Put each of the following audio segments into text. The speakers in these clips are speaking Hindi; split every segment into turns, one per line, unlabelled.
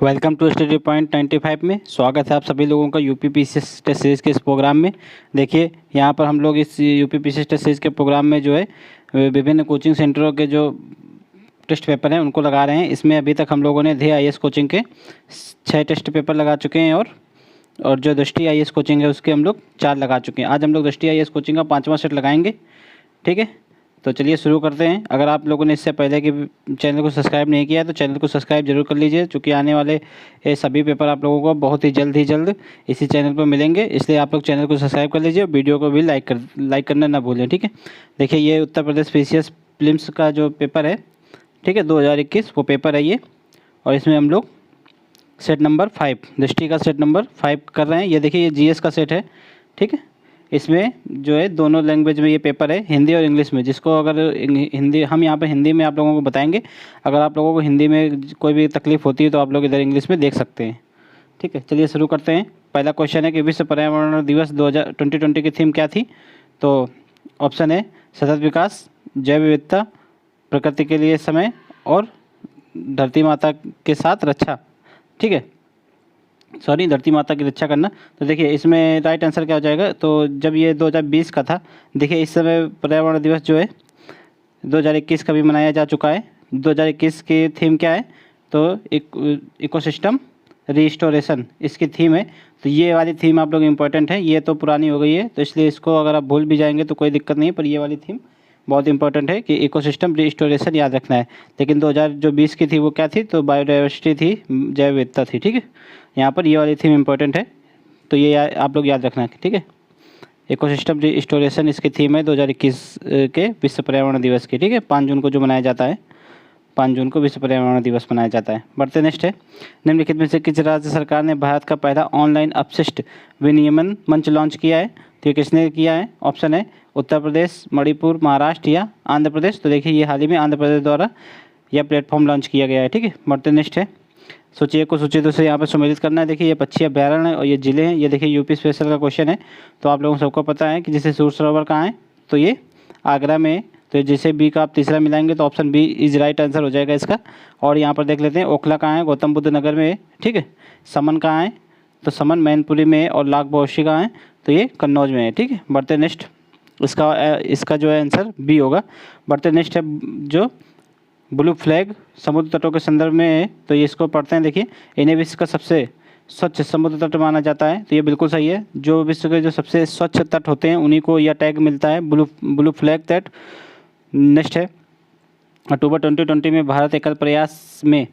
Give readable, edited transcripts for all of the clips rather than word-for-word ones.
वेलकम टू स्टडी पॉइंट 95 में स्वागत है आप सभी लोगों का यूपीपीसीएस टेस्ट सीरीज़ के इस प्रोग्राम में। देखिए यहाँ पर हम लोग इस यूपीपीसीएस टेस्ट सीरीज़ के प्रोग्राम में जो है विभिन्न कोचिंग सेंटरों के जो टेस्ट पेपर हैं उनको लगा रहे हैं। इसमें अभी तक हम लोगों ने ध्येय आईएएस कोचिंग के 6 टेस्ट पेपर लगा चुके हैं और जो दृष्टि आईएएस कोचिंग है उसके हम लोग 4 लगा चुके हैं। आज हम लोग दृष्टि आईएएस कोचिंग का 5वां सेट लगाएंगे। ठीक है, तो चलिए शुरू करते हैं। अगर आप लोगों ने इससे पहले कि चैनल को सब्सक्राइब नहीं किया है तो चैनल को सब्सक्राइब जरूर कर लीजिए, क्योंकि आने वाले ये सभी पेपर आप लोगों को बहुत ही जल्द इसी चैनल पर मिलेंगे। इसलिए आप लोग चैनल को सब्सक्राइब कर लीजिए और वीडियो को भी लाइक करना ना भूलें। ठीक है, देखिए ये उत्तर प्रदेश पीसीएस प्रीलिम्स का जो पेपर है, ठीक है, 2021 वो पेपर है ये। और इसमें हम लोग सेट नंबर 5 दृष्टि का सेट नंबर 5 कर रहे हैं। ये देखिए ये जीएस का सेट है। ठीक है, इसमें जो है दोनों लैंग्वेज में ये पेपर है, हिंदी और इंग्लिश में। जिसको अगर हिंदी, हम यहाँ पर हिंदी में आप लोगों को बताएंगे। अगर आप लोगों को हिंदी में कोई भी तकलीफ़ होती है तो आप लोग इधर इंग्लिश में देख सकते हैं। ठीक है, चलिए शुरू करते हैं। पहला क्वेश्चन है कि विश्व पर्यावरण दिवस 2020 की थीम क्या थी। तो ऑप्शन है सतत विकास, जैव विविधता, प्रकृति के लिए समय और धरती माता के साथ रक्षा। ठीक है, सॉरी, धरती माता की रक्षा करना। तो देखिए इसमें राइट आंसर क्या हो जाएगा। तो जब ये 2020 का था, देखिए इस समय पर्यावरण दिवस जो है 2021 का भी मनाया जा चुका है। 2021 की थीम क्या है, तो इकोसिस्टम रिस्टोरेशन इसकी थीम है। तो ये वाली थीम आप लोग इम्पोर्टेंट है। ये तो पुरानी हो गई है, तो इसलिए इसको अगर आप भूल भी जाएंगे तो कोई दिक्कत नहीं, पर ये वाली थीम बहुत इंपॉर्टेंट है कि इकोसिस्टम रिस्टोरेशन याद रखना है। लेकिन 2020 की थी वो क्या थी, तो बायोडाइवर्सिटी थी, जैव विविधता थी। ठीक है, यहाँ पर ये वाली थीम इंपॉर्टेंट है, तो ये आप लोग याद रखना है। ठीक है, इकोसिस्टम रिस्टोरेशन इसकी थीम है 2021 के विश्व पर्यावरण दिवस की। ठीक है, 5 जून को जो मनाया जाता है, 5 जून को विश्व पर्यावरण दिवस मनाया जाता है। बढ़ते नेक्स्ट है, निम्नलिखित में से किस राज्य सरकार ने भारत का पहला ऑनलाइन अपशिष्ट विनियमन मंच लॉन्च किया है। तो ये किसने किया है। ऑप्शन है उत्तर प्रदेश, मणिपुर, महाराष्ट्र या आंध्र प्रदेश। तो देखिए ये हाल ही में आंध्र प्रदेश द्वारा यह प्लेटफॉर्म लॉन्च किया गया है। ठीक है, बढ़ते नेक्स्ट है, सूची 1 को सूची 2 से यहाँ पर सम्मिलित करना है। देखिए ये पक्षी अभ्यारण्य है और ये जिले हैं। ये देखिए यूपी स्पेशल का क्वेश्चन है। तो आप लोगों सबको पता है कि जैसे सूर सरोवर कहाँ है, तो ये आगरा में है। तो जैसे बी का आप तीसरा मिलाएंगे तो option B is right answer हो जाएगा इसका। और यहाँ पर देख लेते हैं ओखला कहाँ है, गौतम बुद्ध नगर में है। ठीक है, समन कहाँ है, तो समन मैनपुरी में है। और लाख बहोशी कहाँ है, तो ये कन्नौज में है। ठीक है, बढ़ते नेक्स्ट, इसका जो है आंसर बी होगा। बढ़ते नेक्स्ट है जो ब्लू फ्लैग समुद्र तटों के संदर्भ में है, तो ये इसको पढ़ते हैं। देखिए इन्हें विश्व का सबसे स्वच्छ समुद्र तट माना जाता है। तो ये बिल्कुल सही है। जो विश्व के जो सबसे स्वच्छ तट होते हैं उन्हीं को यह टैग मिलता है, ब्लू फ्लैग तट। नेक्स्ट है अक्टूबर 2020 में भारत एकल प्रयास में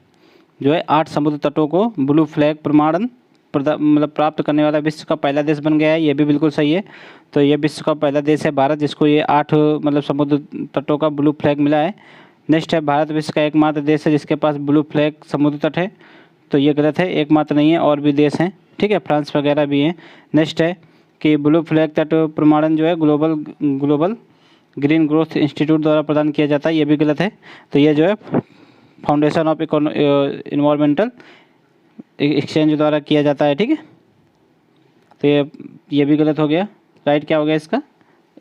जो है 8 समुद्र तटों को ब्लू फ्लैग प्रमाणन मतलब प्राप्त करने वाला विश्व का पहला देश बन गया है। ये भी बिल्कुल सही है। तो ये विश्व का पहला देश है भारत, जिसको ये 8 मतलब समुद्र तटों का ब्लू फ्लैग मिला है। नेक्स्ट है भारत विश्व का एकमात्र देश है जिसके पास ब्लू फ्लैग समुद्र तट है। तो ये गलत है, एकमात्र नहीं है, और भी देश हैं। ठीक है, फ्रांस वगैरह भी हैं। नेक्स्ट है कि ब्लू फ्लैग तट प्रमाणन जो है ग्लोबल ग्रीन ग्रोथ इंस्टीट्यूट द्वारा प्रदान किया जाता है। ये भी गलत है। तो ये जो है फाउंडेशन ऑफ इन्वायरमेंटल एक्सचेंज द्वारा किया जाता है। ठीक है, तो ये भी गलत हो गया। राइट क्या हो गया इसका,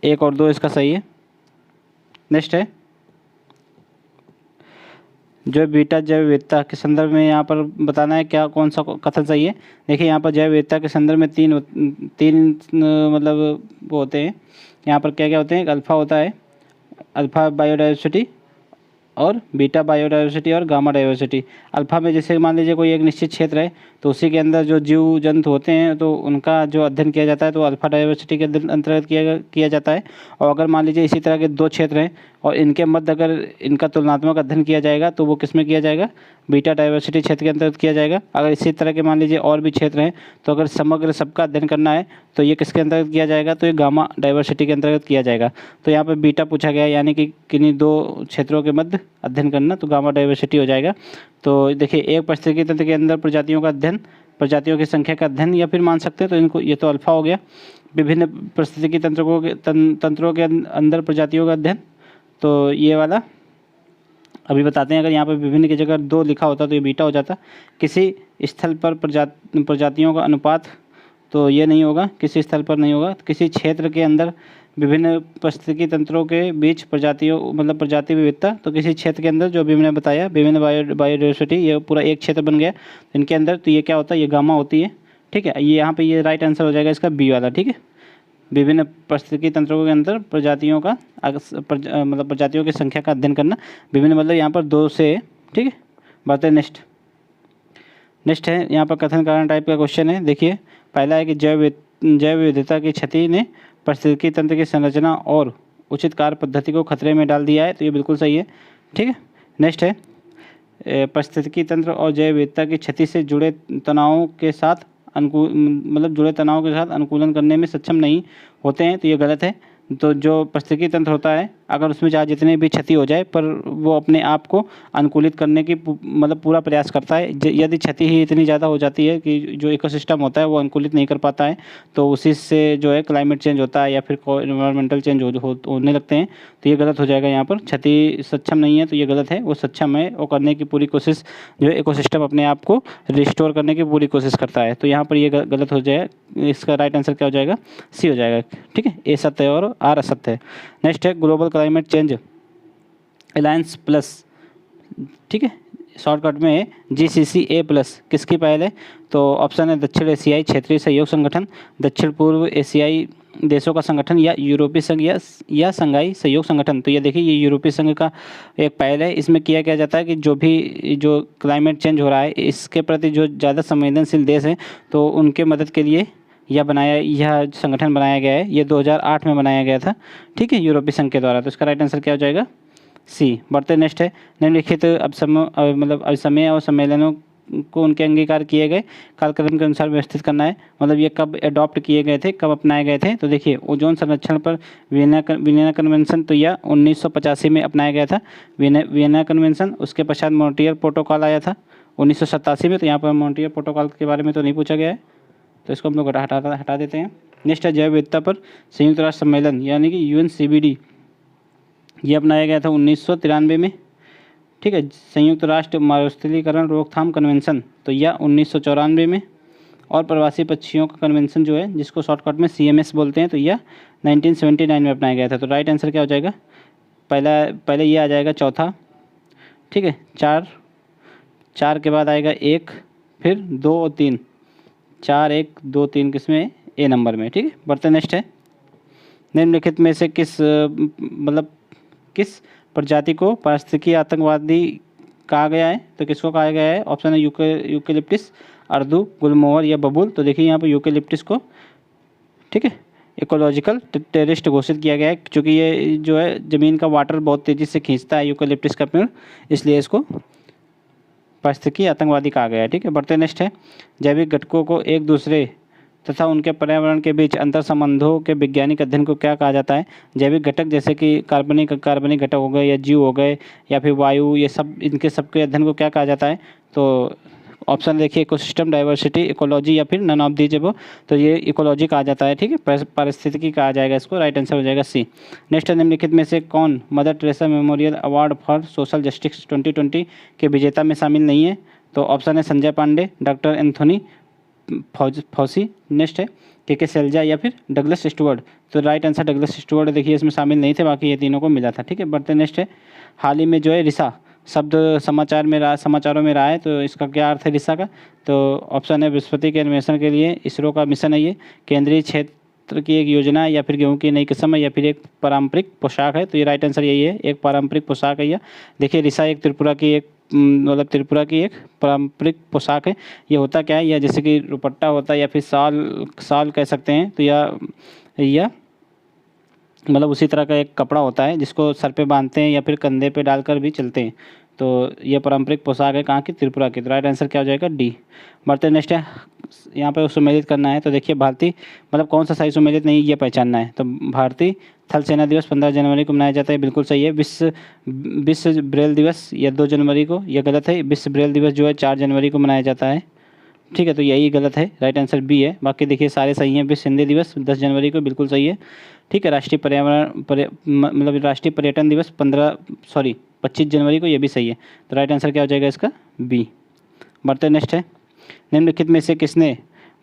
1 और 2 इसका सही है। नेक्स्ट है जो बीटा जैव विविधता के संदर्भ में यहाँ पर बताना है क्या, कौन सा कथन सही है। देखिए यहाँ पर जैव विविधता के संदर्भ में तीन मतलब वो होते हैं। यहाँ पर क्या क्या होते हैं, एक अल्फ़ा होता है, अल्फ़ा बायोडाइवर्सिटी, और बीटा बायोडाइवर्सिटी और गामा डाइवर्सिटी। अल्फ़ा में जैसे मान लीजिए कोई एक निश्चित क्षेत्र है, तो उसी के अंदर जो जीव जंतु होते हैं तो उनका जो अध्ययन किया जाता है तो अल्फ़ा डाइवर्सिटी के अंतर्गत किया जाता है। और अगर मान लीजिए इसी तरह के 2 क्षेत्र हैं और इनके मध्य अगर इनका तुलनात्मक अध्ययन किया जाएगा तो वो किस में किया जाएगा, बीटा डाइवर्सिटी क्षेत्र के अंतर्गत किया जाएगा। अगर इसी तरह के मान लीजिए और भी क्षेत्र हैं तो अगर समग्र सबका अध्ययन करना है तो ये किसके अंतर्गत किया जाएगा, तो ये गामा डाइवर्सिटी के अंतर्गत किया जाएगा। तो यहाँ पर बीटा पूछा गया है, यानी कि किन्हीं 2 क्षेत्रों के मध्य अध्ययन करना, तो गामा डाइवर्सिटी हो जाएगा। तो देखिए एक पारिस्थितिकी तंत्र के अंदर प्रजातियों का अध्ययन, प्रजातियों की संख्या का अध्ययन, या फिर मान सकते हैं तो इनको, ये तो अल्फा हो गया। विभिन्न पारिस्थितिकी तंत्रों के अंदर प्रजातियों का अध्ययन, तो ये वाला अभी बताते हैं। अगर यहाँ पर विभिन्न की जगह 2 लिखा होता तो ये बीटा हो जाता। किसी स्थल पर प्रजातियों का अनुपात तो ये नहीं होगा, किसी स्थल पर नहीं होगा। किसी क्षेत्र के अंदर विभिन्न पारिस्थितिकी तंत्रों के बीच प्रजातियों मतलब प्रजाति विविधता, तो किसी क्षेत्र के अंदर जो भी मैंने बताया विभिन्न बायोडाइवर्सिटी, ये पूरा एक क्षेत्र बन गया इनके अंदर, तो ये क्या होता है, ये गामा होती है। ठीक है, ये यहाँ पे ये राइट आंसर हो जाएगा इसका बी वाला। ठीक है, विभिन्न पारिस्थितिकी तंत्रों के अंदर प्रजातियों का मतलब प्रजातियों की संख्या का अध्ययन करना। विभिन्न मतलब यहाँ पर 2 से। ठीक है, बातें नेक्स्ट है यहाँ पर कथन कारण टाइप का क्वेश्चन है। देखिए पहला है कि जैव विविधता की क्षति ने पारिस्थितिकी तंत्र की संरचना और उचित कार्य पद्धति को खतरे में डाल दिया है, तो ये बिल्कुल सही है। ठीक है, नेक्स्ट है पारिस्थितिकी तंत्र और जैव विविधता की क्षति से जुड़े तनावों के साथ अनुकूलन करने में सक्षम नहीं होते हैं, तो ये गलत है। तो जो पारिस्थितिकी तंत्र होता है, अगर उसमें चाहे जितनी भी क्षति हो जाए पर वो अपने आप को अनुकूलित करने की मतलब पूरा प्रयास करता है। यदि क्षति ही इतनी ज़्यादा हो जाती है कि जो इकोसिस्टम होता है वो अनुकूलित नहीं कर पाता है, तो उसी से जो है क्लाइमेट चेंज होता है या फिर इन्वायरमेंटल चेंज होने लगते हैं, तो ये गलत हो जाएगा। यहाँ पर क्षति सक्षम नहीं है तो ये गलत है, वो सक्षम है, वो करने की पूरी कोशिश जो है इकोसिस्टम अपने आप को रिस्टोर करने की पूरी कोशिश करता है, तो यहाँ पर ये गलत हो जाएगा। इसका राइट आंसर क्या हो जाएगा, सी हो जाएगा। ठीक है, ए सत्य है और आर असत्य है। नेक्स्ट है global climate change alliance plus. ठीक है, शॉर्टकट में GCCA+ किसकी पहल है, तो ऑप्शन है दक्षिण एशियाई क्षेत्रीय सहयोग संगठन, दक्षिण पूर्व एशियाई देशों का संगठन, या यूरोपीय संघ या संघाई सहयोग संगठन। तो ये देखिए ये यूरोपीय संघ का एक पहल है। इसमें किया क्या जाता है कि जो क्लाइमेट चेंज हो रहा है इसके प्रति जो ज़्यादा संवेदनशील देश हैं तो उनके मदद के लिए यह संगठन बनाया गया है। ये 2008 में बनाया गया था। ठीक है, यूरोपीय संघ के द्वारा। तो इसका राइट आंसर क्या हो जाएगा, सी। बढ़ते नेक्स्ट है निम्नलिखित अभिसमय और सम्मेलनों को उनके अंगीकार किए गए कालक्रम के अनुसार व्यवस्थित करना है। मतलब ये कब अडॉप्ट किए गए थे, कब अपनाए गए थे, तो देखिए ओजोन संरक्षण पर वियना कन्वेंशन तो यह 1985 में अपनाया गया था, वियना कन्वेंशन। उसके पश्चात मॉन्ट्रियल प्रोटोकॉल आया था 1987 में, तो यहाँ पर मॉन्ट्रियल प्रोटोकॉल के बारे में तो नहीं पूछा गया है, तो इसको हम लोग हटा देते हैं। नेक्स्ट है जैव विविधता पर संयुक्त राष्ट्र सम्मेलन यानी कि UNCBD, ये अपनाया गया था 1993 में। ठीक है, संयुक्त राष्ट्र मरुस्थलीकरण रोकथाम कन्वेंशन तो यह 1994 में, और प्रवासी पक्षियों का कन्वेंशन जो है जिसको शॉर्टकट में CMS बोलते हैं, तो यह 1979 में अपनाया गया था। तो राइट आंसर क्या हो जाएगा, पहले ये आ जाएगा चौथा। ठीक है, 4 के बाद आएगा 1, फिर 2 और 3, 4 1 2 3 किसमें, ए नंबर में। ठीक है, बढ़ते नेक्स्ट है निम्नलिखित में से किस प्रजाति को पारिस्थितिकी आतंकवादी कहा गया है, तो किसको कहा गया है, ऑप्शन है यूकेलिप्टिस, अर्दू, गुलमोहर या बबूल। तो देखिए यहाँ पर यूकेलिप्टिस को ठीक है इकोलॉजिकल टेररिस्ट घोषित किया गया है, क्योंकि ये जो है ज़मीन का वाटर बहुत तेज़ी से खींचता है यूकेलिप्टिस का पेड़, इसलिए इसको पारिस्थितिकी आतंकवादी कहा गया है। ठीक है, बढ़ते नेक्स्ट है जैविक घटकों को एक दूसरे तथा उनके पर्यावरण के बीच अंतर संबंधों के वैज्ञानिक अध्ययन को क्या कहा जाता है। जैविक घटक जैसे कि कार्बनिक घटक हो गए या जीव हो गए या फिर वायु, ये सब इनके सबके अध्ययन को क्या कहा जाता है, तो ऑप्शन देखिए इकोसिस्टम डाइवर्सिटी, इकोलॉजी या फिर नन ऑफ दीज अबव, तो ये इकोलॉजी कहा जाता है। ठीक है, पारिस्थितिकी कहा जाएगा इसको, राइट आंसर हो जाएगा सी। नेक्स्ट निम्नलिखित में से कौन mother Teresa memorial award for social justice 2020 के विजेता में शामिल नहीं है, तो ऑप्शन है Sanjay Pandey, doctor Anthony Fauci, next है के सेल्जा या फिर डगलस स्टुअर्ट। तो राइट आंसर डगलस स्टुअर्ट देखिए इसमें शामिल नहीं थे, बाकी ये तीनों को मिला था। ठीक है, बढ़ते नेक्स्ट है हाल ही में जो है रिसा शब्द समाचारों में रहा है, तो इसका क्या अर्थ है रिसा का, तो ऑप्शन है बृहस्पति के अन्वेषण के लिए इसरो का मिशन है, ये केंद्रीय क्षेत्र की एक योजना है या फिर गेहूं की नई किस्म है या फिर एक पारंपरिक पोशाक है, तो ये राइट आंसर यही है, एक पारंपरिक पोशाक है। यह देखिए रिसा एक त्रिपुरा की एक पारंपरिक पोशाक है। ये होता क्या है, यह जैसे कि दुपट्टा होता है या फिर साल कह सकते हैं, तो यह मतलब उसी तरह का एक कपड़ा होता है जिसको सर पे बांधते हैं या फिर कंधे पे डालकर भी चलते हैं, तो यह पारंपरिक पोशाक है कहाँ की, त्रिपुरा की। तो राइट आंसर क्या हो जाएगा, डी। बढ़ते नेक्स्ट है यहाँ पे सुमेलित करना है, तो देखिए भारतीय मतलब कौन सा सही सुमेलित नहीं ये पहचानना है, तो भारतीय थल सेना दिवस 15 जनवरी को मनाया जाता है, बिल्कुल सही है। विश्व ब्रेल दिवस या 2 जनवरी को, यह गलत है। विश्व ब्रेल दिवस जो है 4 जनवरी को मनाया जाता है। ठीक है, तो यही गलत है, राइट आंसर बी है। बाकी देखिए सारे सही हैं। विश्व हिंदी दिवस 10 जनवरी को, बिल्कुल सही है। ठीक है, राष्ट्रीय पर्यटन दिवस 25 जनवरी को, ये भी सही है। तो राइट आंसर क्या हो जाएगा इसका, बी। बढ़ते नेक्स्ट है निम्नलिखित में से किसने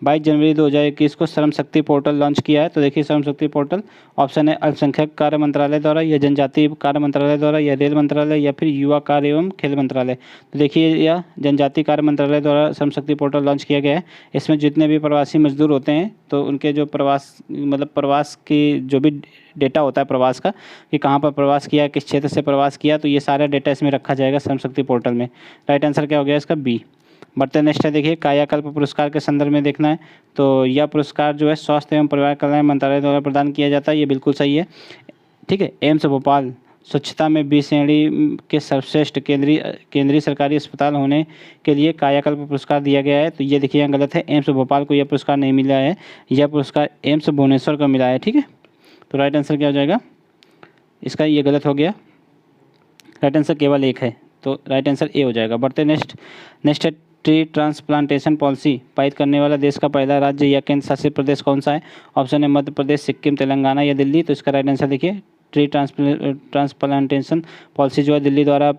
22 जनवरी 2021 को श्रम शक्ति पोर्टल लॉन्च किया है। तो देखिए श्रम शक्ति पोर्टल, ऑप्शन है अल्पसंख्यक कार्य मंत्रालय द्वारा, या जनजातीय कार्य मंत्रालय द्वारा, या रेल मंत्रालय, या फिर युवा कार्य एवं खेल मंत्रालय। तो देखिए यह जनजातीय कार्य मंत्रालय द्वारा श्रम शक्ति पोर्टल लॉन्च किया गया है। इसमें जितने भी प्रवासी मजदूर होते हैं तो उनके जो प्रवास की जो भी डेटा होता है प्रवास का, कि कहाँ पर प्रवास किया, किस क्षेत्र से प्रवास किया, तो ये सारा डेटा इसमें रखा जाएगा श्रम शक्ति पोर्टल में। राइट आंसर क्या हो गया इसका? बी। बढ़ते नेक्स्ट है, देखिए कायाकल्प पुरस्कार के संदर्भ में देखना है। तो यह पुरस्कार जो है स्वास्थ्य एवं परिवार कल्याण मंत्रालय द्वारा प्रदान किया जाता है, ये बिल्कुल सही है। ठीक है, एम्स भोपाल स्वच्छता में 20 श्रेणी के सर्वश्रेष्ठ केंद्रीय सरकारी अस्पताल होने के लिए कायाकल्प पुरस्कार दिया गया है। तो ये देखिए यहाँ गलत है, एम्स भोपाल को यह पुरस्कार नहीं मिला है, यह पुरस्कार एम्स भुवनेश्वर को मिला है। ठीक है, तो राइट आंसर क्या हो जाएगा इसका? ये गलत हो गया। राइट आंसर केवल एक है, तो राइट आंसर ए हो जाएगा। बढ़ते नेक्स्ट है, ट्री ट्रांसप्लांटेशन पॉलिसी पारित करने वाला देश का पहला राज्य या केंद्र शासित प्रदेश कौन सा है? ऑप्शन है मध्य प्रदेश, सिक्किम, तेलंगाना या दिल्ली। तो इसका राइट आंसर देखिए ट्री ट्रांसप्लांटेशन पॉलिसी जो है दिल्ली द्वारा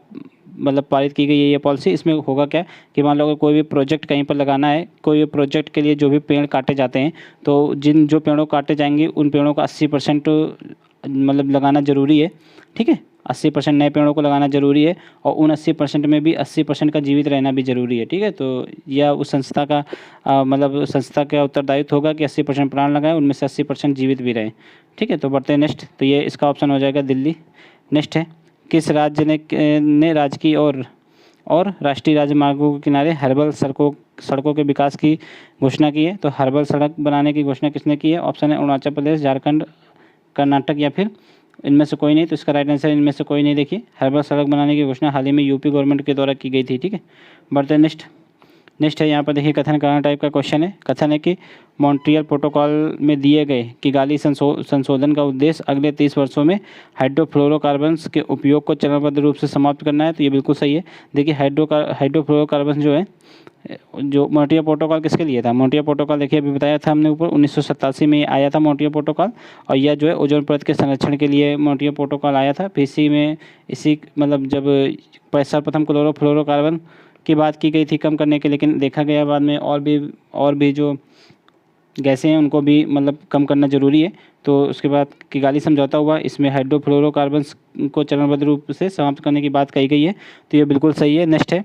पारित की गई है ये पॉलिसी। इसमें होगा क्या कि मान लो अगर कोई भी प्रोजेक्ट कहीं पर लगाना है, कोई भी प्रोजेक्ट के लिए जो भी पेड़ काटे जाते हैं, तो जो पेड़ों काटे जाएंगे उन पेड़ों का 80% लगाना ज़रूरी है। ठीक है, 80% नए पेड़ों को लगाना जरूरी है, और उन 80% में भी 80% का जीवित रहना भी जरूरी है। ठीक है, तो यह उस संस्था का संस्था का उत्तरदायित्व होगा कि 80% प्राण लगाएं, उनमें से 80% जीवित भी रहें। ठीक है, तो बढ़ते हैं नेक्स्ट। तो ये इसका ऑप्शन हो जाएगा दिल्ली। नेक्स्ट है, किस राज्य ने राजकीय और राष्ट्रीय राजमार्गों के किनारे हर्बल सड़कों के विकास की घोषणा की है? तो हर्बल सड़क बनाने की घोषणा किसने की है? ऑप्शन है अरुणाचल प्रदेश, झारखंड, कर्नाटक या फिर इनमें से कोई नहीं। तो इसका राइट आंसर इनमें से कोई नहीं। देखिए हर्बल सड़क बनाने की घोषणा हाल ही में यूपी गवर्नमेंट के द्वारा की गई थी। ठीक है, बढ़ते हैं नेक्स्ट है यहाँ पर देखिए कथन करना टाइप का क्वेश्चन है। कथन है कि मॉन्ट्रियल प्रोटोकॉल में दिए गए किगाली संशोधन का उद्देश्य अगले 30 वर्षों में हाइड्रोफ्लोरोकार्बन्स के उपयोग को चरणबद्ध रूप से समाप्त करना है। तो ये बिल्कुल सही है। देखिए हाइड्रोफ्लोरोकार्बन जो है, जो मॉन्ट्रियल प्रोटोकॉल किसके लिए था? मॉन्ट्रियल प्रोटोकॉल देखिए अभी बताया था हमने ऊपर, 1987 में आया था मॉन्ट्रियल प्रोटोकॉल, और यह जो है ओजोन परत के संरक्षण के लिए मॉन्ट्रियल प्रोटोकॉल आया था। फिर इसी जब सर्वप्रथम क्लोरोफ्लोरोकार्बन की बात की गई थी कम करने के, लेकिन देखा गया बाद में और भी जो गैसें हैं उनको भी कम करना ज़रूरी है। तो उसके बाद किगाली समझौता हुआ, इसमें हाइड्रोफ्लोरोकार्बन्स को चरणबद्ध रूप से समाप्त करने की बात कही गई है। तो ये बिल्कुल सही है। नेक्स्ट है,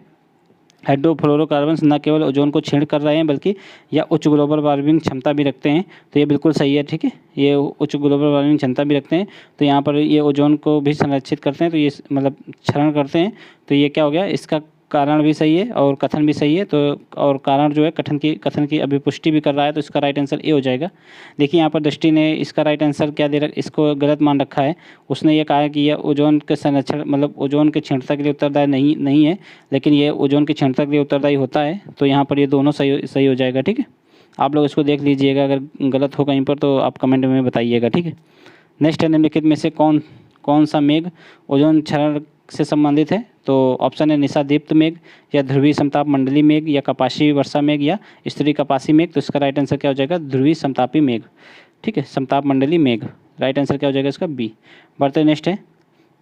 हाइड्रोफ्लोरोकार्बन्स न केवल ओजोन को छेड़ कर रहे हैं बल्कि यह उच्च ग्लोबल वार्मिंग क्षमता भी रखते हैं। तो ये बिल्कुल सही है। ठीक है, ये उच्च ग्लोबल वार्मिंग क्षमता भी रखते हैं। तो यहाँ पर ये ओजोन को भी संरक्षित करते हैं, तो ये क्षरण करते हैं। तो ये क्या हो गया, इसका कारण भी सही है और कथन भी सही है। तो और कारण जो है कथन की अभिपुष्टि भी कर रहा है। तो इसका राइट आंसर ए हो जाएगा। देखिए यहाँ पर दृष्टि ने इसका राइट आंसर क्या दे रखा, इसको गलत मान रखा है। उसने ये कहा है कि यह ओजोन के संरक्षण ओजोन के क्षीणता के लिए उत्तरदायी नहीं है, लेकिन ये ओजोन की क्षीणता के लिए उत्तरदायी होता है। तो यहाँ पर ये दोनों सही हो जाएगा। ठीक है, आप लोग इसको देख लीजिएगा, अगर गलत हो कहीं पर तो आप कमेंट में बताइएगा। ठीक है, नेक्स्ट है, निम्नलिखित में से कौन सा मेघ ओजोन क्षरण से संबंधित है? तो ऑप्शन है निशादीप्त मेघ, या ध्रुवीय समताप मंडली मेघ, या कपाशी वर्षा मेघ, या स्त्री कपासी मेघ। तो इसका राइट आंसर क्या हो जाएगा? ध्रुवीय समतापी मेघ। ठीक है, समताप मंडली मेघ। राइट आंसर क्या हो जाएगा इसका? बी। बढ़ते नेक्स्ट है,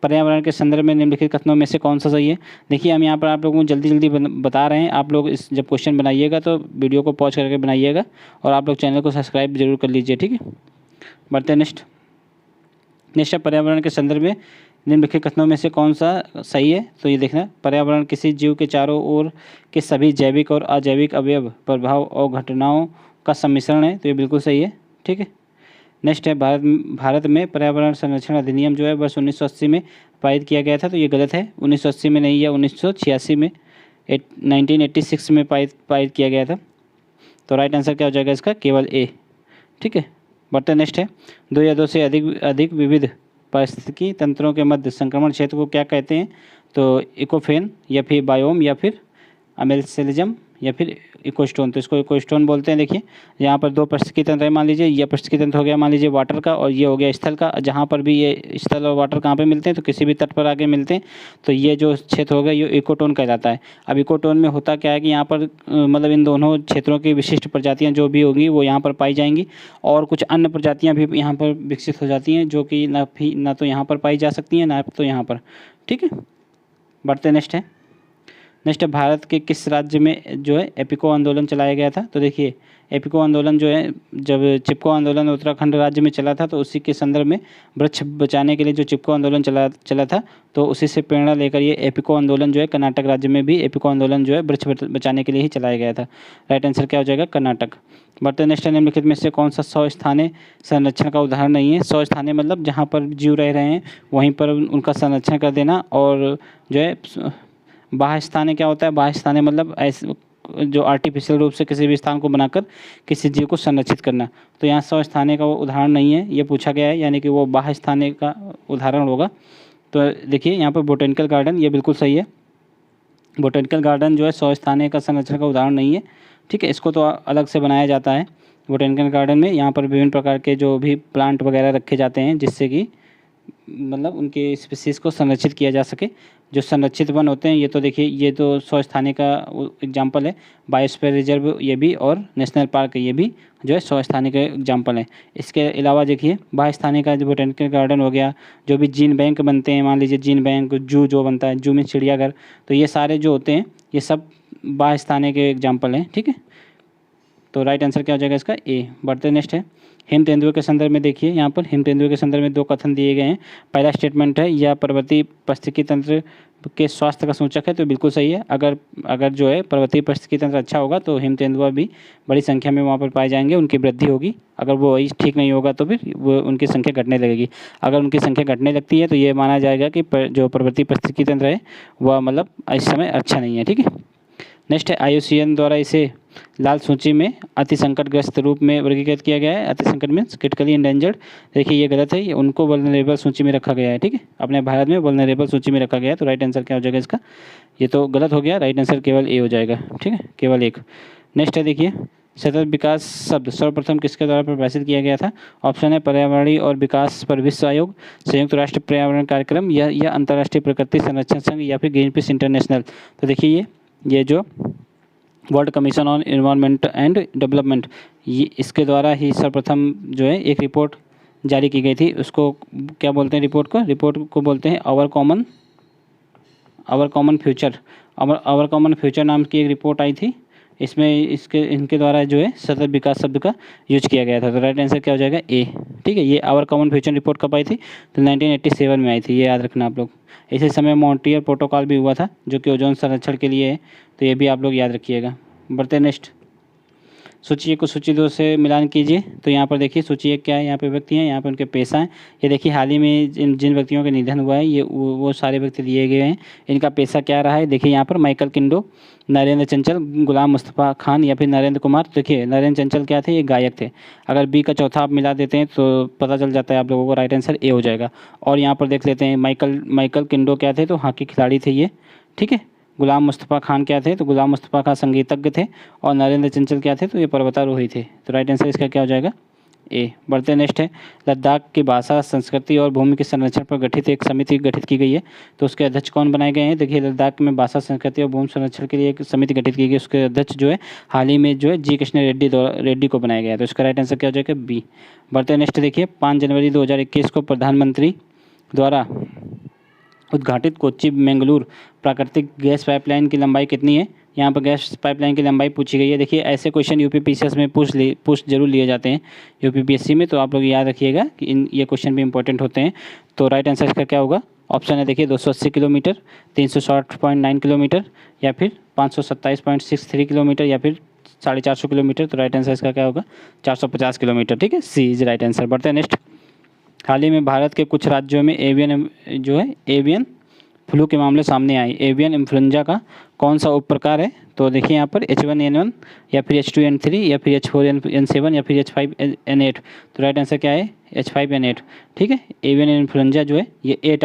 पर्यावरण के संदर्भ में निम्नलिखित कथनों में से कौन सा सही है? देखिए हम यहाँ पर आप लोगों को जल्दी बता रहे हैं। आप लोग जब क्वेश्चन बनाइएगा तो वीडियो को पॉज करके बनाइएगा, और आप लोग चैनल को सब्सक्राइब जरूर कर लीजिए। ठीक है, बढ़ते नेक्स्ट है, पर्यावरण के संदर्भ में निम्नलिखित कथनों में से कौन सा सही है? तो ये देखना, पर्यावरण किसी जीव के चारों ओर के सभी जैविक और अजैविक अवयव, प्रभाव और घटनाओं का सम्मिश्रण है। तो ये बिल्कुल सही है। ठीक है, नेक्स्ट है, भारत में पर्यावरण संरक्षण अधिनियम जो है वर्ष 1980 में पारित किया गया था। तो ये गलत है, 1980 में नहीं है, 1986 में 1986 में पारित किया गया था। तो राइट आंसर क्या हो जाएगा इसका? केवल ए। ठीक है, बढ़ते नेक्स्ट है, 2 या 2 से अधिक विविध पारिस्थितिकी तंत्रों के मध्य संक्रमण क्षेत्र को क्या कहते हैं? तो इकोफेन, या फिर बायोम, या फिर अमेल्सेलिज्म, या फिर इकोस्टोन। तो इसको इकोस्टोन बोलते हैं। देखिए यहाँ पर 2 पारिस्थितिकी तंत्र है, मान लीजिए यह पारिस्थितिकी तंत्र हो गया मान लीजिए वाटर का, और ये हो गया स्थल का। जहाँ पर भी ये स्थल और वाटर कहाँ पे मिलते हैं? तो किसी भी तट पर आगे मिलते हैं। तो ये जो क्षेत्र हो गया ये इकोटोन कहलाता है। अब इकोटोन में होता क्या है कि यहाँ पर इन दोनों क्षेत्रों की विशिष्ट प्रजातियाँ जो भी होगी वो यहाँ पर पाई जाएंगी, और कुछ अन्य प्रजातियाँ भी यहाँ पर विकसित हो जाती हैं जो कि ना तो यहाँ पर पाई जा सकती हैं ना तो यहाँ पर। ठीक है, बढ़ते नेक्स्ट नेक्स्ट है भारत के किस राज्य में जो है एपिको आंदोलन चलाया गया था। तो देखिए एपिको आंदोलन जो है, जब चिपको आंदोलन उत्तराखंड राज्य में चला था तो उसी के संदर्भ में वृक्ष बचाने के लिए जो चिपको आंदोलन चला था, तो उसी से प्रेरणा लेकर ये एपिको आंदोलन जो है कर्नाटक राज्य में भी एपिको आंदोलन जो है वृक्ष बचाने के लिए ही चलाया गया था। राइट आंसर क्या हो जाएगा, कर्नाटक। बढ़ते नेक्स्ट, निम्नलिखित में से कौन सा 100 स्थानीय संरक्षण का उदाहरण नहीं है। 100 स्थानीय मतलब जहाँ पर जीव रह रहे हैं वहीं पर उनका संरक्षण कर देना, और जो है बाह्य स्थानीय क्या होता है, बाह्य स्थानीय मतलब ऐसे जो आर्टिफिशियल रूप से किसी भी स्थान को बनाकर किसी जीव को संरक्षित करना। तो यहाँ 100 स्थानीय का वो उदाहरण नहीं है, ये पूछा गया है, यानी कि वो बाह्य स्थानीय का उदाहरण होगा। तो देखिए यहाँ पर बोटेनिकल गार्डन, ये बिल्कुल सही है। बोटेनिकल गार्डन जो है 100 स्थानीय का संरक्षण का उदाहरण नहीं है, ठीक है, इसको तो अलग से बनाया जाता है। बोटेनिकल गार्डन में यहाँ पर विभिन्न प्रकार के जो भी प्लांट वगैरह रखे जाते हैं जिससे कि मतलब उनके स्पीसीज़ को संरक्षित किया जा सके। जो संरक्षित वन होते हैं, ये तो देखिए ये तो 100 स्थानीय का एग्जाम्पल है, बायोस्फीयर रिजर्व ये भी, और नेशनल पार्क ये भी जो है 100 स्थानीय का एग्जाम्पल है। इसके अलावा देखिए बाह्य स्थानीय का जो बोटेनिकल गार्डन हो गया, जो भी जीन बैंक बनते हैं, मान लीजिए जीन बैंक, जू जो बनता है, जू में चिड़ियाघर, तो ये सारे जो होते हैं ये सब बाह्य स्थानीय के एग्जाम्पल हैं, ठीक है। तो राइट आंसर क्या हो जाएगा इसका, ए। बढ़ते नेक्स्ट है, हिम तेंदुए के संदर्भ में देखिए यहाँ पर हिम तेंदुए के संदर्भ में 2 कथन दिए गए हैं। पहला स्टेटमेंट है यह पर्वतीय पारिस्थितिकी तंत्र के स्वास्थ्य का सूचक है, तो बिल्कुल सही है। अगर जो है पर्वतीय पारिस्थितिकी तंत्र अच्छा होगा तो हिम तेंदुआ भी बड़ी संख्या में वहाँ पर पाए जाएंगे, उनकी वृद्धि होगी। अगर वो वही ठीक नहीं होगा तो फिर वो उनकी संख्या घटने लगेगी। अगर उनकी संख्या घटने लगती है तो ये माना जाएगा कि जो पर्वतीय पारिस्थितिकी तंत्र है वह मतलब इस समय अच्छा नहीं है, ठीक है। नेक्स्ट है, IUCN द्वारा इसे लाल सूची में अति संकटग्रस्त रूप में वर्गीकृत किया गया है। अति संकट मीन्स क्रिटिकली इंडेंजर्ड। देखिए ये गलत है, ये उनको वल्नरेबल सूची में रखा गया है, ठीक है। अपने भारत में वल्नरेबल सूची में रखा गया है, तो राइट आंसर क्या हो जाएगा इसका, ये तो गलत हो गया। राइट आंसर केवल ए हो जाएगा, ठीक है, केवल एक। नेक्स्ट है देखिए, सतत विकास शब्द सर्वप्रथम किसके द्वारा परिभाषित किया गया था। ऑप्शन है पर्यावरणीय और विकास पर विश्व आयोग, संयुक्त राष्ट्र पर्यावरण कार्यक्रम, या अंतर्राष्ट्रीय प्रकृति संरक्षण संघ, या फिर ग्रीन पीस इंटरनेशनल। तो देखिए ये जो world commission on environment and development, ये इसके द्वारा ही सर्वप्रथम जो है एक रिपोर्ट जारी की गई थी। उसको क्या बोलते हैं, रिपोर्ट को बोलते हैं our common future. Our common future नाम की एक रिपोर्ट आई थी, इसमें इनके द्वारा जो है सतत विकास शब्द का यूज किया गया था। तो राइट आंसर क्या हो जाएगा, ए, ठीक है। ये आवर कॉमन फ्यूचर रिपोर्ट कब आई थी, तो 1987 में आई थी, ये याद रखना आप लोग। इसी समय मॉन्ट्रियल प्रोटोकॉल भी हुआ था जो कि ओजोन संरक्षण के लिए है, तो ये भी आप लोग याद रखिएगा। बढ़ते नेक्स्ट, सूची 1 को सूची 2 से मिलान कीजिए। तो यहाँ पर देखिए सूची 1 क्या है, यहाँ पे व्यक्ति हैं, यहाँ पे उनके पेशा हैं। ये देखिए हाल ही में जिन व्यक्तियों का निधन हुआ है ये वो सारे व्यक्ति दिए गए हैं, इनका पेशा क्या रहा है। देखिए यहाँ पर माइकल किंडो, नरेंद्र चंचल, गुलाम मुस्तफ़ा खान या फिर नरेंद्र कुमार। देखिए नरेंद्र चंचल क्या थे, ये गायक थे। अगर बी का चौथा आप मिला देते हैं तो पता चल जाता है आप लोगों को, राइट आंसर ए हो जाएगा। और यहाँ पर देख लेते हैं माइकल किंडो क्या थे, तो हॉकी खिलाड़ी थे ये, ठीक है। गुलाम मुस्तफ़ा खान क्या थे, तो गुलाम मुस्तफ़ा खान संगीतज्ञ थे। और नरेंद्र चंचल क्या थे, तो ये पर्वतारोही थे। तो राइट आंसर इसका क्या हो जाएगा, ए। बढ़ते नेक्स्ट है, लद्दाख की भाषा, संस्कृति और भूमि के संरक्षण पर गठित एक समिति गठित की गई है। तो उसके अध्यक्ष कौन बनाए गए हैं। देखिए लद्दाख में भाषा, संस्कृति और भूमि संरक्षण के लिए एक समिति गठित की गई, उसके अध्यक्ष जो है हाल ही में जो है जी कृष्ण रेड्डी को बनाया गया है। तो इसका राइट आंसर क्या हो जाएगा, बी। बढ़ते नेक्स्ट देखिए, 5 जनवरी 2021 को प्रधानमंत्री द्वारा उद्घाटित कोच्चि मंगलूर प्राकृतिक गैस पाइपलाइन की लंबाई कितनी है। यहाँ पर गैस पाइपलाइन की लंबाई पूछी गई है। देखिए ऐसे क्वेश्चन यूपीपीसीएस में पूछ जरूर लिए जाते हैं यूपीपीएससी में, तो आप लोग याद रखिएगा कि ये क्वेश्चन भी इंपॉर्टेंट होते हैं। तो राइट आंसर इसका क्या होगा, ऑप्शन है देखिए 280 किलोमीटर, 360.9 किलोमीटर, या फिर 527.63 किलोमीटर, या फिर 450 किलोमीटर। तो राइट आंसर इसका क्या होगा, 450 किलोमीटर, ठीक है, सी इज राइट आंसर। बढ़ते हैं नेक्स्ट, हाल ही में भारत के कुछ राज्यों में एवियन फ्लू के मामले सामने आए। एवियन इन्फ्लुएंजा का कौन सा उपप्रकार है। तो देखिए यहाँ पर H1N1 या फिर H2N3 या फिर H4N7 या फिर H5N8। तो राइट आंसर क्या है, H5N8, ठीक है। एवियन इन्फ्लुएंजा जो है ये ए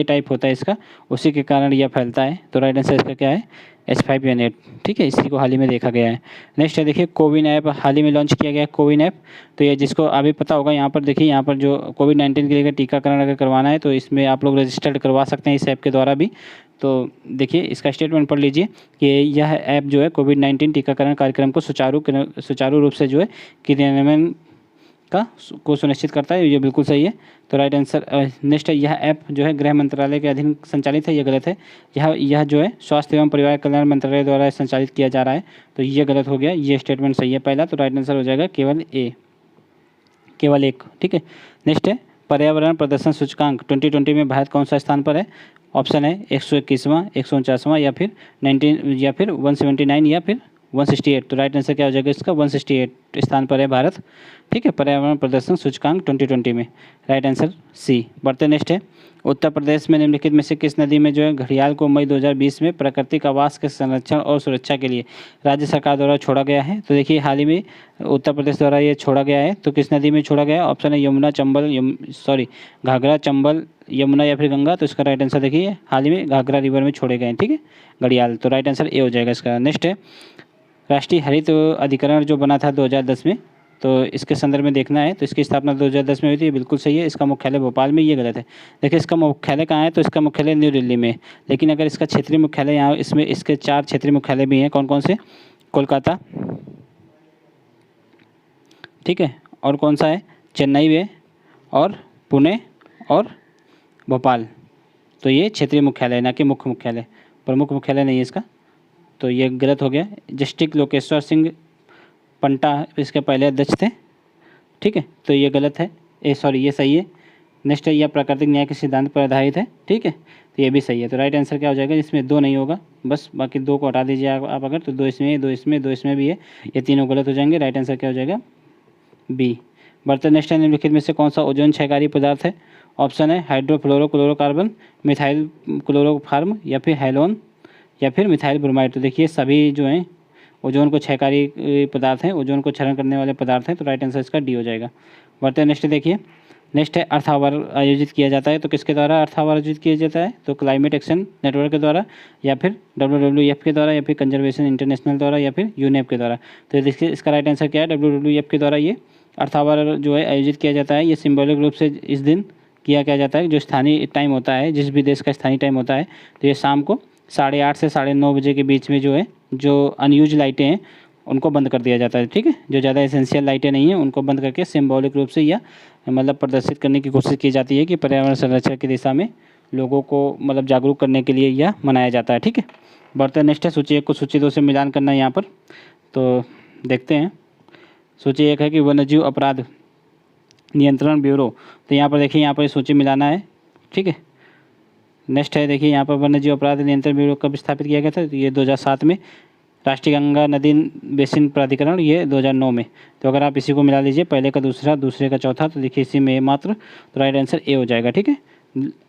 टाइप होता है इसका, उसी के कारण यह फैलता है। तो राइट आंसर इसका क्या है, H5N8, ठीक है। इसी को हाल ही में देखा गया है। नेक्स्ट है देखिए, कोविन ऐप हाल ही में लॉन्च किया गया है, कोविन ऐप। तो ये जिसको अभी पता होगा, यहाँ पर देखिए यहाँ पर जो कोविड-19 के लिए टीकाकरण अगर करवाना है तो इसमें आप लोग रजिस्टर्ड करवा सकते हैं इस ऐप के द्वारा भी। तो देखिए इसका स्टेटमेंट पढ़ लीजिए कि यह ऐप जो है कोविड-19 टीकाकरण कार्यक्रम को सुचारू रूप से जो है का को सुनिश्चित करता है, ये बिल्कुल सही है। तो राइट आंसर नेक्स्ट है, यह ऐप जो है गृह मंत्रालय के अधीन संचालित है, ये गलत है। यह जो है स्वास्थ्य एवं परिवार कल्याण मंत्रालय द्वारा संचालित किया जा रहा है, तो ये गलत हो गया, ये स्टेटमेंट सही है पहला। तो राइट आंसर हो जाएगा केवल ए, केवल एक, ठीक है। नेक्स्ट है, पर्यावरण प्रदर्शन सूचकांक 2020 में भारत कौन सा स्थान पर है? ऑप्शन है 121वां, 149वां, या फिर 19, या फिर 179, या फिर 168। तो राइट आंसर क्या हो जाएगा इसका? 168 स्थान पर है भारत, ठीक है, पर्यावरण प्रदर्शन सूचकांक 2020 में। Right answer C. बढ़ते नेक्स्ट है, उत्तर प्रदेश में निम्नलिखित में से किस नदी में जो है घड़ियाल को मई 2020 में प्राकृतिक आवास के संरक्षण और सुरक्षा के लिए राज्य सरकार द्वारा छोड़ा गया है? तो देखिए हाल ही में उत्तर प्रदेश द्वारा ये छोड़ा गया है, तो किस नदी में छोड़ा गया है? ऑप्शन है यमुना, चंबल, घाघरा, चंबल, यमुना या फिर गंगा। तो इसका राइट आंसर देखिए हाल ही में घाघरा रिवर में छोड़े गए हैं, ठीक है, घड़ियाल। तो राइट आंसर ए हो जाएगा इसका। नेक्स्ट है, राष्ट्रीय हरित अधिकरण जो बना था 2010 में, तो इसके संदर्भ में देखना है, तो इसकी स्थापना 2010 में हुई थी, ये बिल्कुल सही है। इसका मुख्यालय भोपाल में, ये गलत है। देखिए इसका मुख्यालय कहाँ है? तो इसका मुख्यालय न्यू दिल्ली में, लेकिन अगर इसका क्षेत्रीय मुख्यालय यहाँ, इसमें इसके 4 क्षेत्रीय मुख्यालय भी हैं। कौन कौन से? कोलकाता, ठीक है, और कौन सा है? चेन्नई में, और पुणे, और भोपाल। तो ये क्षेत्रीय मुख्यालय है, ना कि मुख्य मुख्यालय, प्रमुख मुख्यालय नहीं है इसका। तो ये गलत हो गया। जस्टिस लोकेश्वर सिंह पंटा इसके पहले अध्यक्ष थे, ठीक है, तो ये गलत है। ये सही है। नेक्स्ट है, यह प्राकृतिक न्याय के सिद्धांत पर आधारित है, ठीक है, तो ये भी सही है। तो राइट आंसर क्या हो जाएगा? इसमें 2 नहीं होगा, बस बाकी 2 को हटा दीजिए आप अगर, तो 2 इसमें, 2 इसमें, 2 इसमें भी है, ये तीनों गलत हो जाएंगे। राइट आंसर क्या हो जाएगा? बी। बढ़ते नेक्स्ट है, निम्नलिखित में से कौन सा ओजोन क्षयकारी पदार्थ है? ऑप्शन है हाइड्रोफ्लोरोक्लोरोकार्बन, मिथाइल क्लोरोफार्म, या फिर हैलोन, या फिर मिथाइल ब्रोमाइड। तो देखिए सभी जो हैं ओजोन को क्षयकारी पदार्थ हैं, ओजोन को क्षरण करने वाले पदार्थ हैं। तो राइट आंसर इसका डी हो जाएगा। बढ़ते नेक्स्ट देखिए, नेक्स्ट है, अर्थ आवर आयोजित किया जाता है, तो किसके द्वारा अर्थ आवर आयोजित किया जाता है? तो क्लाइमेट एक्शन नेटवर्क के द्वारा, या फिर WWF के द्वारा, या फिर कंजर्वेशन इंटरनेशनल द्वारा, या फिर यूनेप के द्वारा। तो देखिए इसका राइट आंसर क्या है? WWF के द्वारा ये अर्थ आवर जो है आयोजित किया जाता है। ये सिम्बॉलिक रूप से इस दिन किया जाता है, जो स्थानीय टाइम होता है, जिस भी देश का स्थानीय टाइम होता है, तो ये शाम को 8:30 से 9:30 बजे के बीच में जो है, जो अनयूज लाइटें हैं उनको बंद कर दिया जाता है, ठीक है, जो ज़्यादा एसेंशियल लाइटें नहीं हैं उनको बंद करके सिंबॉलिक रूप से या मतलब प्रदर्शित करने की कोशिश की जाती है कि पर्यावरण संरक्षण की दिशा में लोगों को मतलब जागरूक करने के लिए यह मनाया जाता है, ठीक है। बढ़ते नेक्स्ट है, सूची 1 को सूची 2 से मिलान करना है यहाँ पर, तो देखते हैं। सूची 1 है कि वन्यजीव अपराध नियंत्रण ब्यूरो, तो यहाँ पर देखिए, यहाँ पर सूची मिलाना है, ठीक है। नेक्स्ट है, देखिए यहाँ पर वन्यजीव अपराध नियंत्रण ब्यूरो कब स्थापित किया गया था? तो ये 2007 में। राष्ट्रीय गंगा नदी बेसिन प्राधिकरण, ये 2009 में। तो अगर आप इसी को मिला लीजिए, पहले का दूसरा, दूसरे का चौथा, तो देखिए इसी में मात्र, तो राइट आंसर ए हो जाएगा, ठीक है।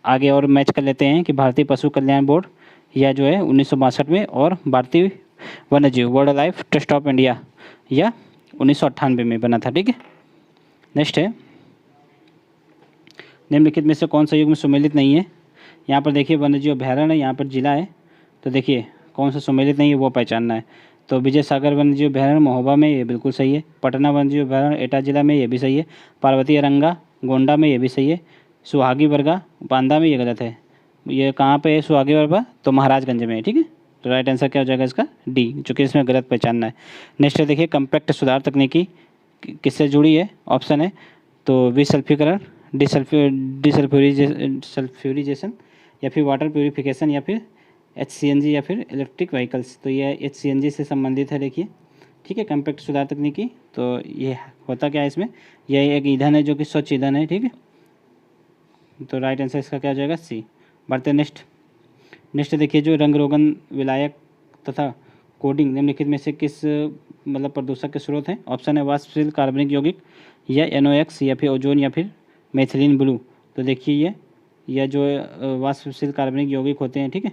आगे और मैच कर लेते हैं कि भारतीय पशु कल्याण बोर्ड, यह जो है 1962 में, और भारतीय वन्यजीव wild life trust of India, यह 1998 में बना था, ठीक है। नेक्स्ट है, निम्नलिखित में से कौन सा युग्म सुमेलित नहीं है? यहाँ पर देखिए वन्यजीव अभ्यारण्य है, यहाँ पर जिला है, तो देखिए कौन सा सुमेलित नहीं है वो पहचानना है। तो विजय सागर वन्यजीव अभ्यारण्य महोबा में, ये बिल्कुल सही है। पटना वन्यजीव अभ्यारण्य एटा जिला में, ये भी सही है। पार्वती रंगा गोंडा में, ये भी सही है। सुहागी वर्गा बांदा में, ये गलत है। ये कहाँ पे है सुहागी वर्गा? तो महाराजगंज में है, ठीक है। तो राइट आंसर क्या हो जाएगा इसका? डी, चूँकि इसमें गलत पहचानना है। नेक्स्ट देखिए, कम्पैक्ट सुधार तकनीकी किससे जुड़ी है? ऑप्शन है तो विसल्फीकरण, डिसल्फ्यूरिजेशन, या फिर वाटर प्यूरिफिकेशन, या फिर HCNG, या फिर इलेक्ट्रिक व्हीकल्स। तो ये HCNG से संबंधित है, देखिए, ठीक है, कम्पैक्ट सुधार तकनीकी। तो ये होता क्या है इसमें? यह एक ईंधन है जो कि स्वच्छ ईंधन है, ठीक है। तो राइट आंसर इसका क्या हो जाएगा? सी। बढ़ते नेक्स्ट देखिए, जो रंग रोगन विलायक तथा कोडिंग निम्नलिखित में से किस मतलब प्रदूषक के स्रोत हैं? ऑप्शन है वाष्पशील कार्बनिक यौगिक, या NOx, या फिर ओजोन, या फिर मेथिलीन ब्लू। तो देखिए यह जो वाष्पशील कार्बनिक यौगिक होते हैं, ठीक है,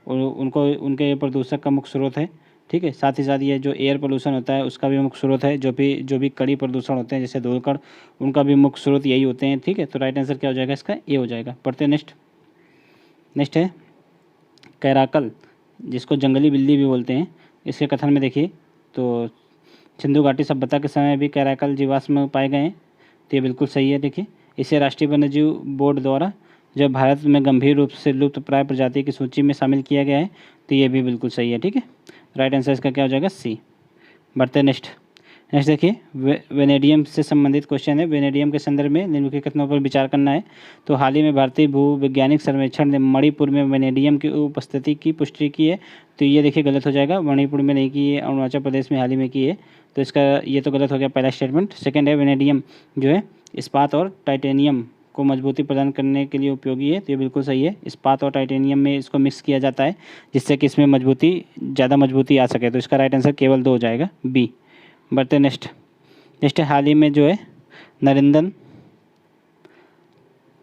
और उनके प्रदूषक का मुख्य स्रोत है, ठीक है। साथ ही साथ ये जो एयर पोल्यूशन होता है उसका भी मुख्य स्रोत है, जो भी कड़ी प्रदूषण होते हैं जैसे धूल कण, उनका भी मुख्य स्रोत यही होते हैं, ठीक है। तो राइट आंसर क्या हो जाएगा इसका? ए हो जाएगा। पढ़ते नेक्स्ट है, कैराकल, जिसको जंगली बिल्ली भी बोलते हैं, इसके कथन में देखिए, तो सिंधु घाटी सभ्यता के समय भी कैराकल जीवाश्म पाए गए हैं, तो ये बिल्कुल सही है। देखिए, इसे राष्ट्रीय वन्यजीव बोर्ड द्वारा जब भारत में गंभीर रूप से लुप्त प्राय प्रजाति की सूची में शामिल किया गया है, तो ये भी बिल्कुल सही है, ठीक है। राइट आंसर इसका क्या हो जाएगा? सी। बढ़ते नेक्स्ट, नेक्स्ट देखिए वेनेडियम से संबंधित क्वेश्चन है। वेनेडियम के संदर्भ में निम्नलिखित कथनों पर विचार करना है। तो हाल ही में भारतीय भूवैज्ञानिक सर्वेक्षण ने मणिपुर में वेनेडियम की उपस्थिति की पुष्टि की है। तो ये देखिए गलत हो जाएगा, मणिपुर में नहीं की है, अरुणाचल प्रदेश में हाल ही में की है। तो इसका ये तो गलत हो गया पहला स्टेटमेंट। सेकेंड है वेनेडियम जो है इस्पात और टाइटेनियम को मजबूती प्रदान करने के लिए उपयोगी है। तो ये बिल्कुल सही है, इस्पात और टाइटेनियम में इसको मिक्स किया जाता है जिससे कि इसमें ज़्यादा मजबूती आ सके। तो इसका राइट आंसर केवल 2 हो जाएगा, बी। बढ़ते नेक्स्ट है हाल ही में जो है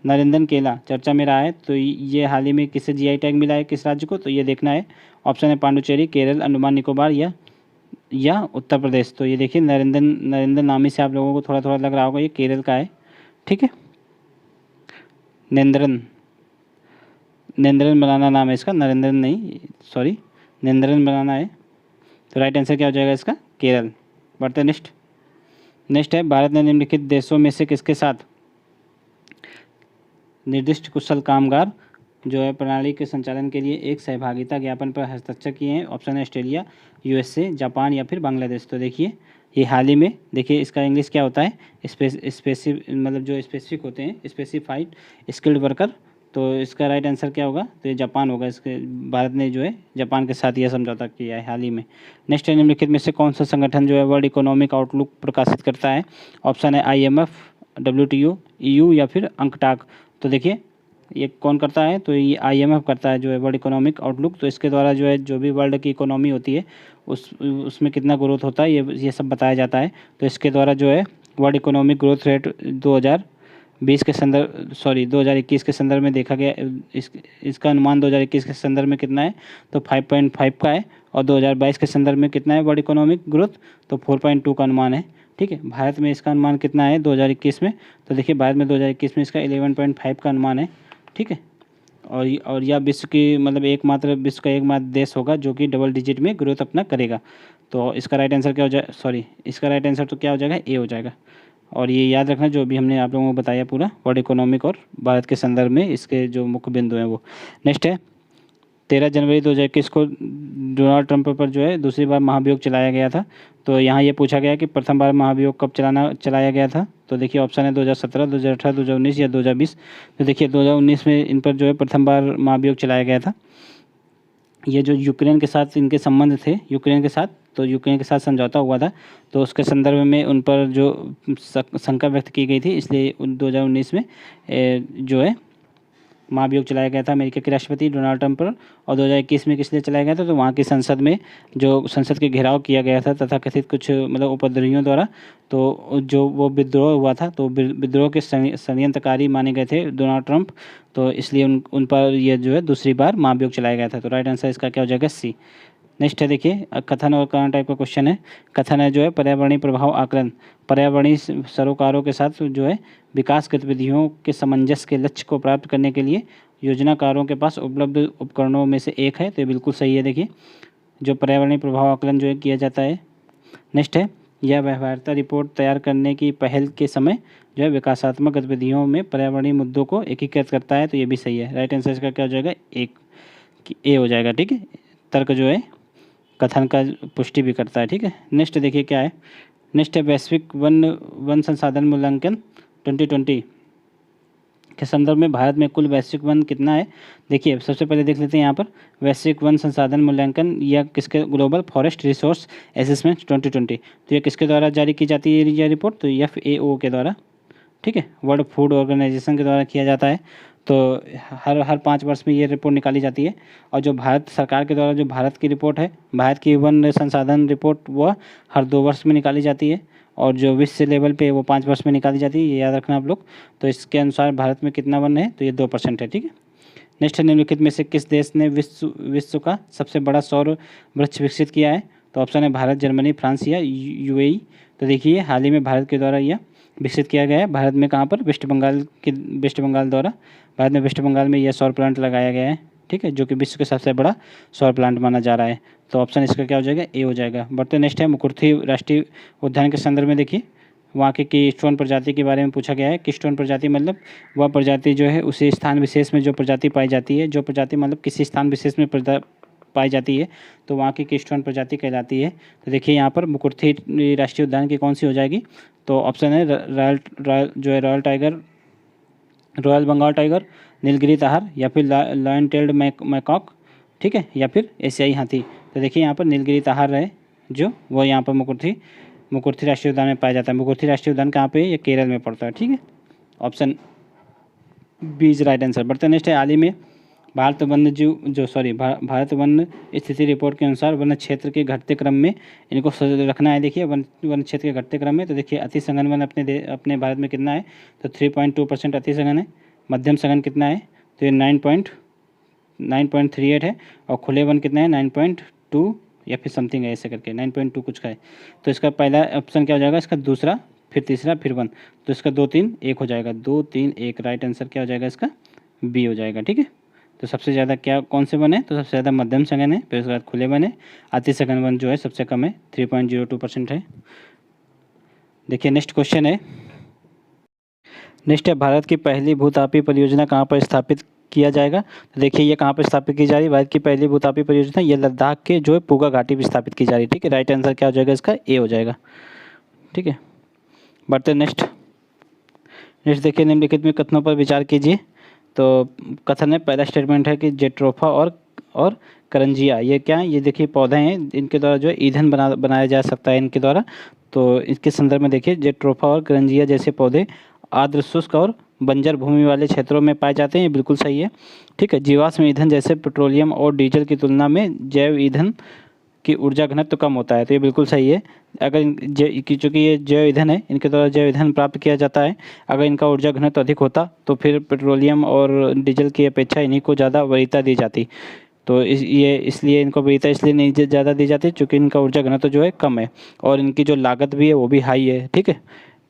नरिंदन केला चर्चा में रहा है। तो ये हाल ही में किसे जीआई टैग मिला है, किस राज्य को, तो ये देखना है। ऑप्शन है पांडुचेरी, केरल, अंडमान निकोबार या उत्तर प्रदेश। तो ये देखिए नरिंदन नाम से आप लोगों को थोड़ा थोड़ा लग रहा होगा ये केरल का है, ठीक है। नेंद्रन बनाना नाम है इसका, नरेंद्रन नहीं, सॉरी, नेंद्रन बनाना है। तो राइट आंसर क्या हो जाएगा इसका, केरल। बढ़ते नेक्स्ट है भारत ने निम्नलिखित देशों में से किसके साथ निर्दिष्ट कुशल कामगार जो है प्रणाली के संचालन के लिए एक सहभागिता ज्ञापन पर हस्ताक्षर किए हैं। ऑप्शन है ऑस्ट्रेलिया, यूएसए, जापान या फिर बांग्लादेश। तो देखिए ये हाल ही में, देखिए इसका इंग्लिश क्या होता है, मतलब जो स्पेसिफिक होते हैं, स्पेसिफाइड स्किल्ड वर्कर। तो इसका राइट आंसर क्या होगा, तो ये जापान होगा। इसके भारत ने जो है जापान के साथ यह समझौता किया है हाल ही में। नेक्स्ट है निम्नलिखित में से कौन सा संगठन जो है वर्ल्ड इकोनॉमिक आउटलुक प्रकाशित करता है। ऑप्शन है IMF, WTO, EU या फिर अंकटाक। तो देखिए ये कौन करता है, तो ये IMF करता है जो है वर्ल्ड इकोनॉमिक आउटलुक। तो इसके द्वारा जो है जो भी वर्ल्ड की इकोनॉमी होती है उसमें कितना ग्रोथ होता है ये सब बताया जाता है। तो इसके द्वारा जो है वर्ल्ड इकोनॉमिक ग्रोथ रेट 2021 के संदर्भ में देखा गया। इसका अनुमान 2021 के संदर्भ में कितना है, तो 5.5 का है। और 2022 के संदर्भ में कितना है वर्ल्ड इकोनॉमिक ग्रोथ, तो 4.2 का अनुमान है, ठीक है। भारत में इसका अनुमान कितना है 2021 में, तो देखिए भारत में 2021 में इसका 11.5 का अनुमान है, ठीक है। और यह विश्व का एकमात्र देश होगा जो कि डबल डिजिट में ग्रोथ अपना करेगा। तो इसका राइट आंसर क्या हो जाए, इसका राइट आंसर तो क्या हो जाएगा, ए हो जाएगा। और ये याद रखना जो भी हमने आप लोगों को बताया पूरा वर्ल्ड इकोनॉमिक और भारत के संदर्भ में इसके जो मुख्य बिंदु हैं वो। नेक्स्ट है 13 जनवरी 2021 को डोनाल्ड ट्रंप पर जो है दूसरी बार महाभियोग चलाया गया था। तो यहाँ ये पूछा गया कि प्रथम बार महाभियोग कब चलाया गया था। तो देखिए ऑप्शन है 2017, 2018, 2019 या 2020। तो देखिए 2019 में इन पर जो है प्रथम बार महाभियोग चलाया गया था। ये जो यूक्रेन के साथ इनके संबंध थे, यूक्रेन के साथ समझौता हुआ था। तो उसके संदर्भ में उन पर जो शंका व्यक्त की गई थी, इसलिए 2019 में जो है महाभियोग चलाया गया था अमेरिका के राष्ट्रपति डोनाल्ड ट्रंप पर। और 2021 में किस लिए चलाया गया था, तो वहाँ की संसद में जो संसद के घेराव किया गया था तथा कथित कुछ उपद्रवियों द्वारा तो जो वो विद्रोह हुआ था, तो विद्रोह के षड्यंत्रकारी माने गए थे डोनाल्ड ट्रंप। तो इसलिए उन पर यह जो है दूसरी बार महाभियोग चलाया गया था। तो राइट आंसर इसका क्या हो जाएगा, सी। नेक्स्ट है देखिए कथन और कारण टाइप का क्वेश्चन है। कथन है जो है पर्यावरणीय प्रभाव आकलन पर्यावरणीय सरोकारों के साथ जो है विकास गतिविधियों के सामंजस्य के लक्ष्य को प्राप्त करने के लिए योजनाकारों के पास उपलब्ध उपकरणों में से एक है। तो ये बिल्कुल सही है। देखिए जो पर्यावरणीय प्रभाव आकलन जो है किया जाता है। नेक्स्ट है यह व्यवहार्यता रिपोर्ट तैयार करने की पहल के समय जो है विकासात्मक गतिविधियों में पर्यावरणीय मुद्दों को एकीकृत करता है। तो ये भी सही है। राइट आंसर इसका क्या हो जाएगा, ए हो जाएगा, ठीक है। तर्क जो है कथन का पुष्टि भी करता है, ठीक है। नेक्स्ट देखिए क्या है, नेक्स्ट है वैश्विक वन संसाधन मूल्यांकन 2020 के संदर्भ में भारत में कुल वैश्विक वन कितना है। देखिए सबसे पहले देख लेते हैं यहाँ पर वैश्विक वन संसाधन मूल्यांकन या किसके, ग्लोबल फॉरेस्ट रिसोर्स असेसमेंट 2020। तो ये किसके द्वारा जारी की जाती है यह रिपोर्ट, तो FAO के द्वारा, ठीक है, वर्ल्ड फूड ऑर्गेनाइजेशन के द्वारा किया जाता है। तो हर 5 वर्ष में ये रिपोर्ट निकाली जाती है। और जो भारत सरकार के द्वारा जो भारत की रिपोर्ट है, भारत की वन संसाधन रिपोर्ट, वह हर 2 वर्ष में निकाली जाती है। और जो विश्व लेवल पे वो 5 वर्ष में निकाली जाती है, ये याद रखना आप लोग। तो इसके अनुसार भारत में कितना वन है, तो ये 2% है, ठीक है। नेक्स्ट है निम्नलिखित में से किस देश ने विश्व का सबसे बड़ा सौर वृक्ष विकसित किया है। तो ऑप्शन है भारत, जर्मनी, फ्रांस या UAE। तो देखिए हाल ही में भारत के द्वारा यह विकसित किया गया है। भारत में कहाँ पर, वेस्ट बंगाल द्वारा भारत में वेस्ट बंगाल में यह सौर प्लांट लगाया गया है, ठीक है, जो कि विश्व का सबसे बड़ा सौर प्लांट माना जा रहा है। तो ऑप्शन इसका क्या हो जाएगा, ए हो जाएगा। बढ़ते नेक्स्ट है मुकुर्थी राष्ट्रीय उद्यान के संदर्भ में। देखिए वहाँ के कीस्टोन प्रजाति के बारे में पूछा गया है। कीस्टोन प्रजाति मतलब वह प्रजाति जो है उसी स्थान विशेष में जो प्रजाति पाई जाती है, जो प्रजाति मतलब किसी स्थान विशेष में पाई जाती है तो वहाँ की किस वन प्रजाति कहलाती है। तो देखिए यहाँ पर मुकुर्थी राष्ट्रीय उद्यान की कौन सी हो जाएगी, तो ऑप्शन है रॉयल जो है royal tiger, royal Bengal tiger, Nilgiri tahr या फिर लायन टेल्ड मैकॉक, ठीक है, या फिर एशियाई हाथी। तो देखिए यहाँ पर नीलगिरी ताहर है जो वो यहाँ पर मुकुर्थी राष्ट्रीय उद्यान में पाया जाता है। मुकुर्थी राष्ट्रीय उद्यान कहाँ पे है, ये केरल में पड़ता है, ठीक है। Option B is right answer. बढ़ते नेक्स्ट है, हाल ही में भारत वन स्थिति रिपोर्ट के अनुसार वन क्षेत्र के घटते क्रम में इनको रखना है। देखिए वन क्षेत्र के घटते क्रम में, तो देखिए अति सघन वन अपने भारत में कितना है, तो 3.2% अति सघन है। मध्यम सघन कितना है, तो ये 9.38 है। और खुले वन कितना है, 9.2 या फिर समथिंग है ऐसे करके, 9.2 कुछ का है। तो इसका पहला ऑप्शन क्या हो जाएगा, इसका दूसरा, फिर तीसरा, फिर वन, तो इसका 2 3 1 हो जाएगा, 2 3 1। राइट आंसर क्या हो जाएगा, इसका बी हो जाएगा, ठीक है। तो सबसे ज़्यादा क्या कौन से वन है, तो सबसे ज़्यादा मध्यम सघन है, फिर उसके बाद खुले वन है, अति सघन वन जो है सबसे कम है, 3.02% है। देखिए नेक्स्ट क्वेश्चन है, नेक्स्ट है भारत की पहली भूतापी परियोजना कहाँ पर स्थापित किया जाएगा। तो देखिए ये कहाँ पर स्थापित की जा रही है, भारत की पहली भूतापी परियोजना ये लद्दाख के जो है पूगा घाटी में स्थापित की जा रही है, ठीक है। राइट आंसर क्या हो जाएगा, इसका ए हो जाएगा, ठीक है। बढ़ते नेक्स्ट देखिए, निम्नलिखित में कथनों पर विचार कीजिए। तो कथन है, पहला स्टेटमेंट है कि जेट्रोफा और करंजिया ये क्या है, ये देखिए पौधे हैं, इनके द्वारा जो है ईंधन बनाया जा सकता है इनके द्वारा। तो इसके संदर्भ में देखिए, जेट्रोफा और करंजिया जैसे पौधे आर्द्र शुष्क और बंजर भूमि वाले क्षेत्रों में पाए जाते हैं, बिल्कुल सही है, ठीक है। जीवाश्म ईंधन जैसे पेट्रोलियम और डीजल की तुलना में जैव ईंधन की ऊर्जा घनत्व कम होता है, तो ये बिल्कुल सही है। अगर चूँकि ये जैव ईंधन है, इनके द्वारा जैव ईंधन प्राप्त किया जाता है, अगर इनका ऊर्जा घनत्व अधिक होता तो फिर पेट्रोलियम और डीजल की अपेक्षा इन्हीं को ज़्यादा वरीयता दी जाती। तो इसलिए इनको वरीयता इसलिए नहीं ज़्यादा दी जाती क्योंकि इनका ऊर्जा घनत्व जो है कम है और इनकी जो लागत भी है वो भी हाई है, ठीक है।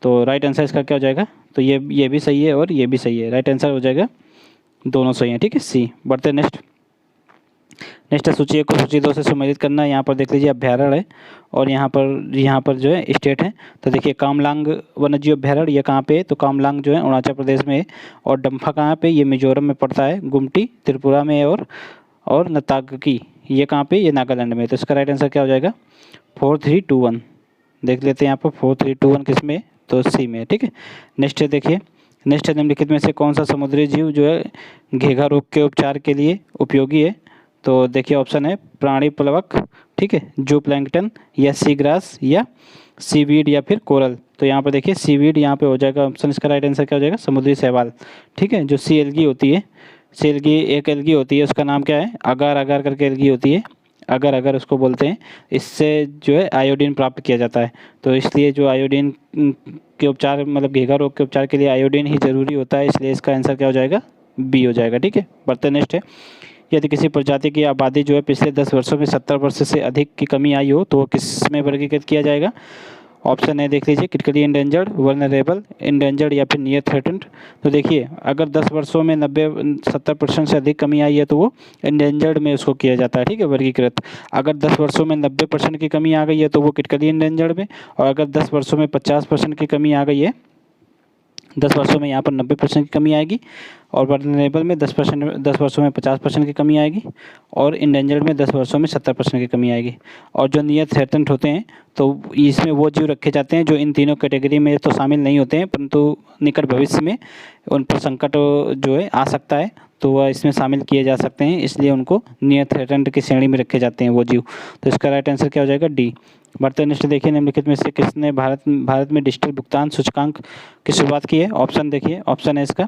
तो राइट आंसर इसका क्या हो जाएगा, तो ये भी सही है और ये भी सही है, राइट आंसर हो जाएगा, दोनों सही हैं, ठीक है, सी। बढ़ते नेक्स्ट है, सूची 1 को सूची 2 से सम्मिलित करना है। यहाँ पर देख लीजिए अभ्यारण्य है और यहाँ पर जो है स्टेट है। तो देखिए कामलांग वन्यजीव अभ्यारण्य ये कहाँ पे है, तो कामलांग जो है अरुणाचल प्रदेश में है। और डम्फा कहाँ पे, ये मिजोरम में पड़ता है। गुमटी त्रिपुरा में है और नतागकी ये कहाँ पे, ये नागालैंड में। तो इसका राइट आंसर क्या हो जाएगा, 4321। देख लेते हैं यहाँ पर 4321 किस में, तो सी में, ठीक है। नेक्स्ट है, देखिए नेक्स्ट है, निम्नलिखित में से कौन सा समुद्री जीव जो है घेघा रोग के उपचार के लिए उपयोगी है। तो देखिए ऑप्शन है प्राणी प्लवक, ठीक है, जू प्लैंकटन या सी ग्रास या सीवीड या फिर कोरल। तो यहाँ पर देखिए सीवीड यहाँ पे हो जाएगा ऑप्शन, इसका राइट आंसर क्या हो जाएगा, समुद्री शैवाल, ठीक है। जो सी एल्गी होती है, सी एल्गी एक एल्गी होती है, उसका नाम क्या है, अगार करके एल्गी होती है, अगर उसको बोलते हैं। इससे जो है आयोडीन प्राप्त किया जाता है, तो इसलिए जो आयोडीन के उपचार मतलब घेघा रोग के उपचार के लिए आयोडीन ही जरूरी होता है, इसलिए इसका आंसर क्या हो जाएगा, बी हो जाएगा, ठीक है। बढ़ते नेक्स्ट है, यदि किसी प्रजाति की आबादी जो है पिछले 10 वर्षों में 70% से अधिक की कमी आई हो तो किस में वर्गीकृत किया जाएगा। ऑप्शन है देख लीजिए, क्रिटिकली इंडेंजर्ड, वल्नरेबल, इंडेंजर्ड या फिर नियर थ्रेटेंड। तो देखिए अगर 10 वर्षों में 70% से अधिक कमी आई है तो वो इंडेंजर्ड में उसको किया जाता है, ठीक है, वर्गीकृत। अगर 10 वर्षों में 90% की कमी आ गई है तो वो क्रिटिकली इंडेंजर्ड में, और अगर 10 वर्षों में 50% की कमी आ गई है, 10 वर्षों में यहाँ पर 90% की कमी आएगी, और वल्नरेबल में 10 वर्षों में 50% की कमी आएगी, और इंडेंजर्ड में 10 वर्षों में 70% की कमी आएगी। और जो नियर थ्रेटेंड होते हैं तो इसमें वो जीव रखे जाते हैं जो इन तीनों कैटेगरी में तो शामिल नहीं होते हैं, परंतु निकट भविष्य में उन पर संकट जो है आ सकता है तो वह इसमें शामिल किए जा सकते हैं, इसलिए उनको नियर थ्रेटेंड की श्रेणी में रखे जाते हैं वो जीव। तो इसका राइट आंसर क्या हो जाएगा, डी। बढ़ते नेक्स्ट देखिए, निम्नलिखित में से किसने भारत में डिजिटल भुगतान सूचकांक की शुरुआत की है। ऑप्शन देखिए, ऑप्शन है इसका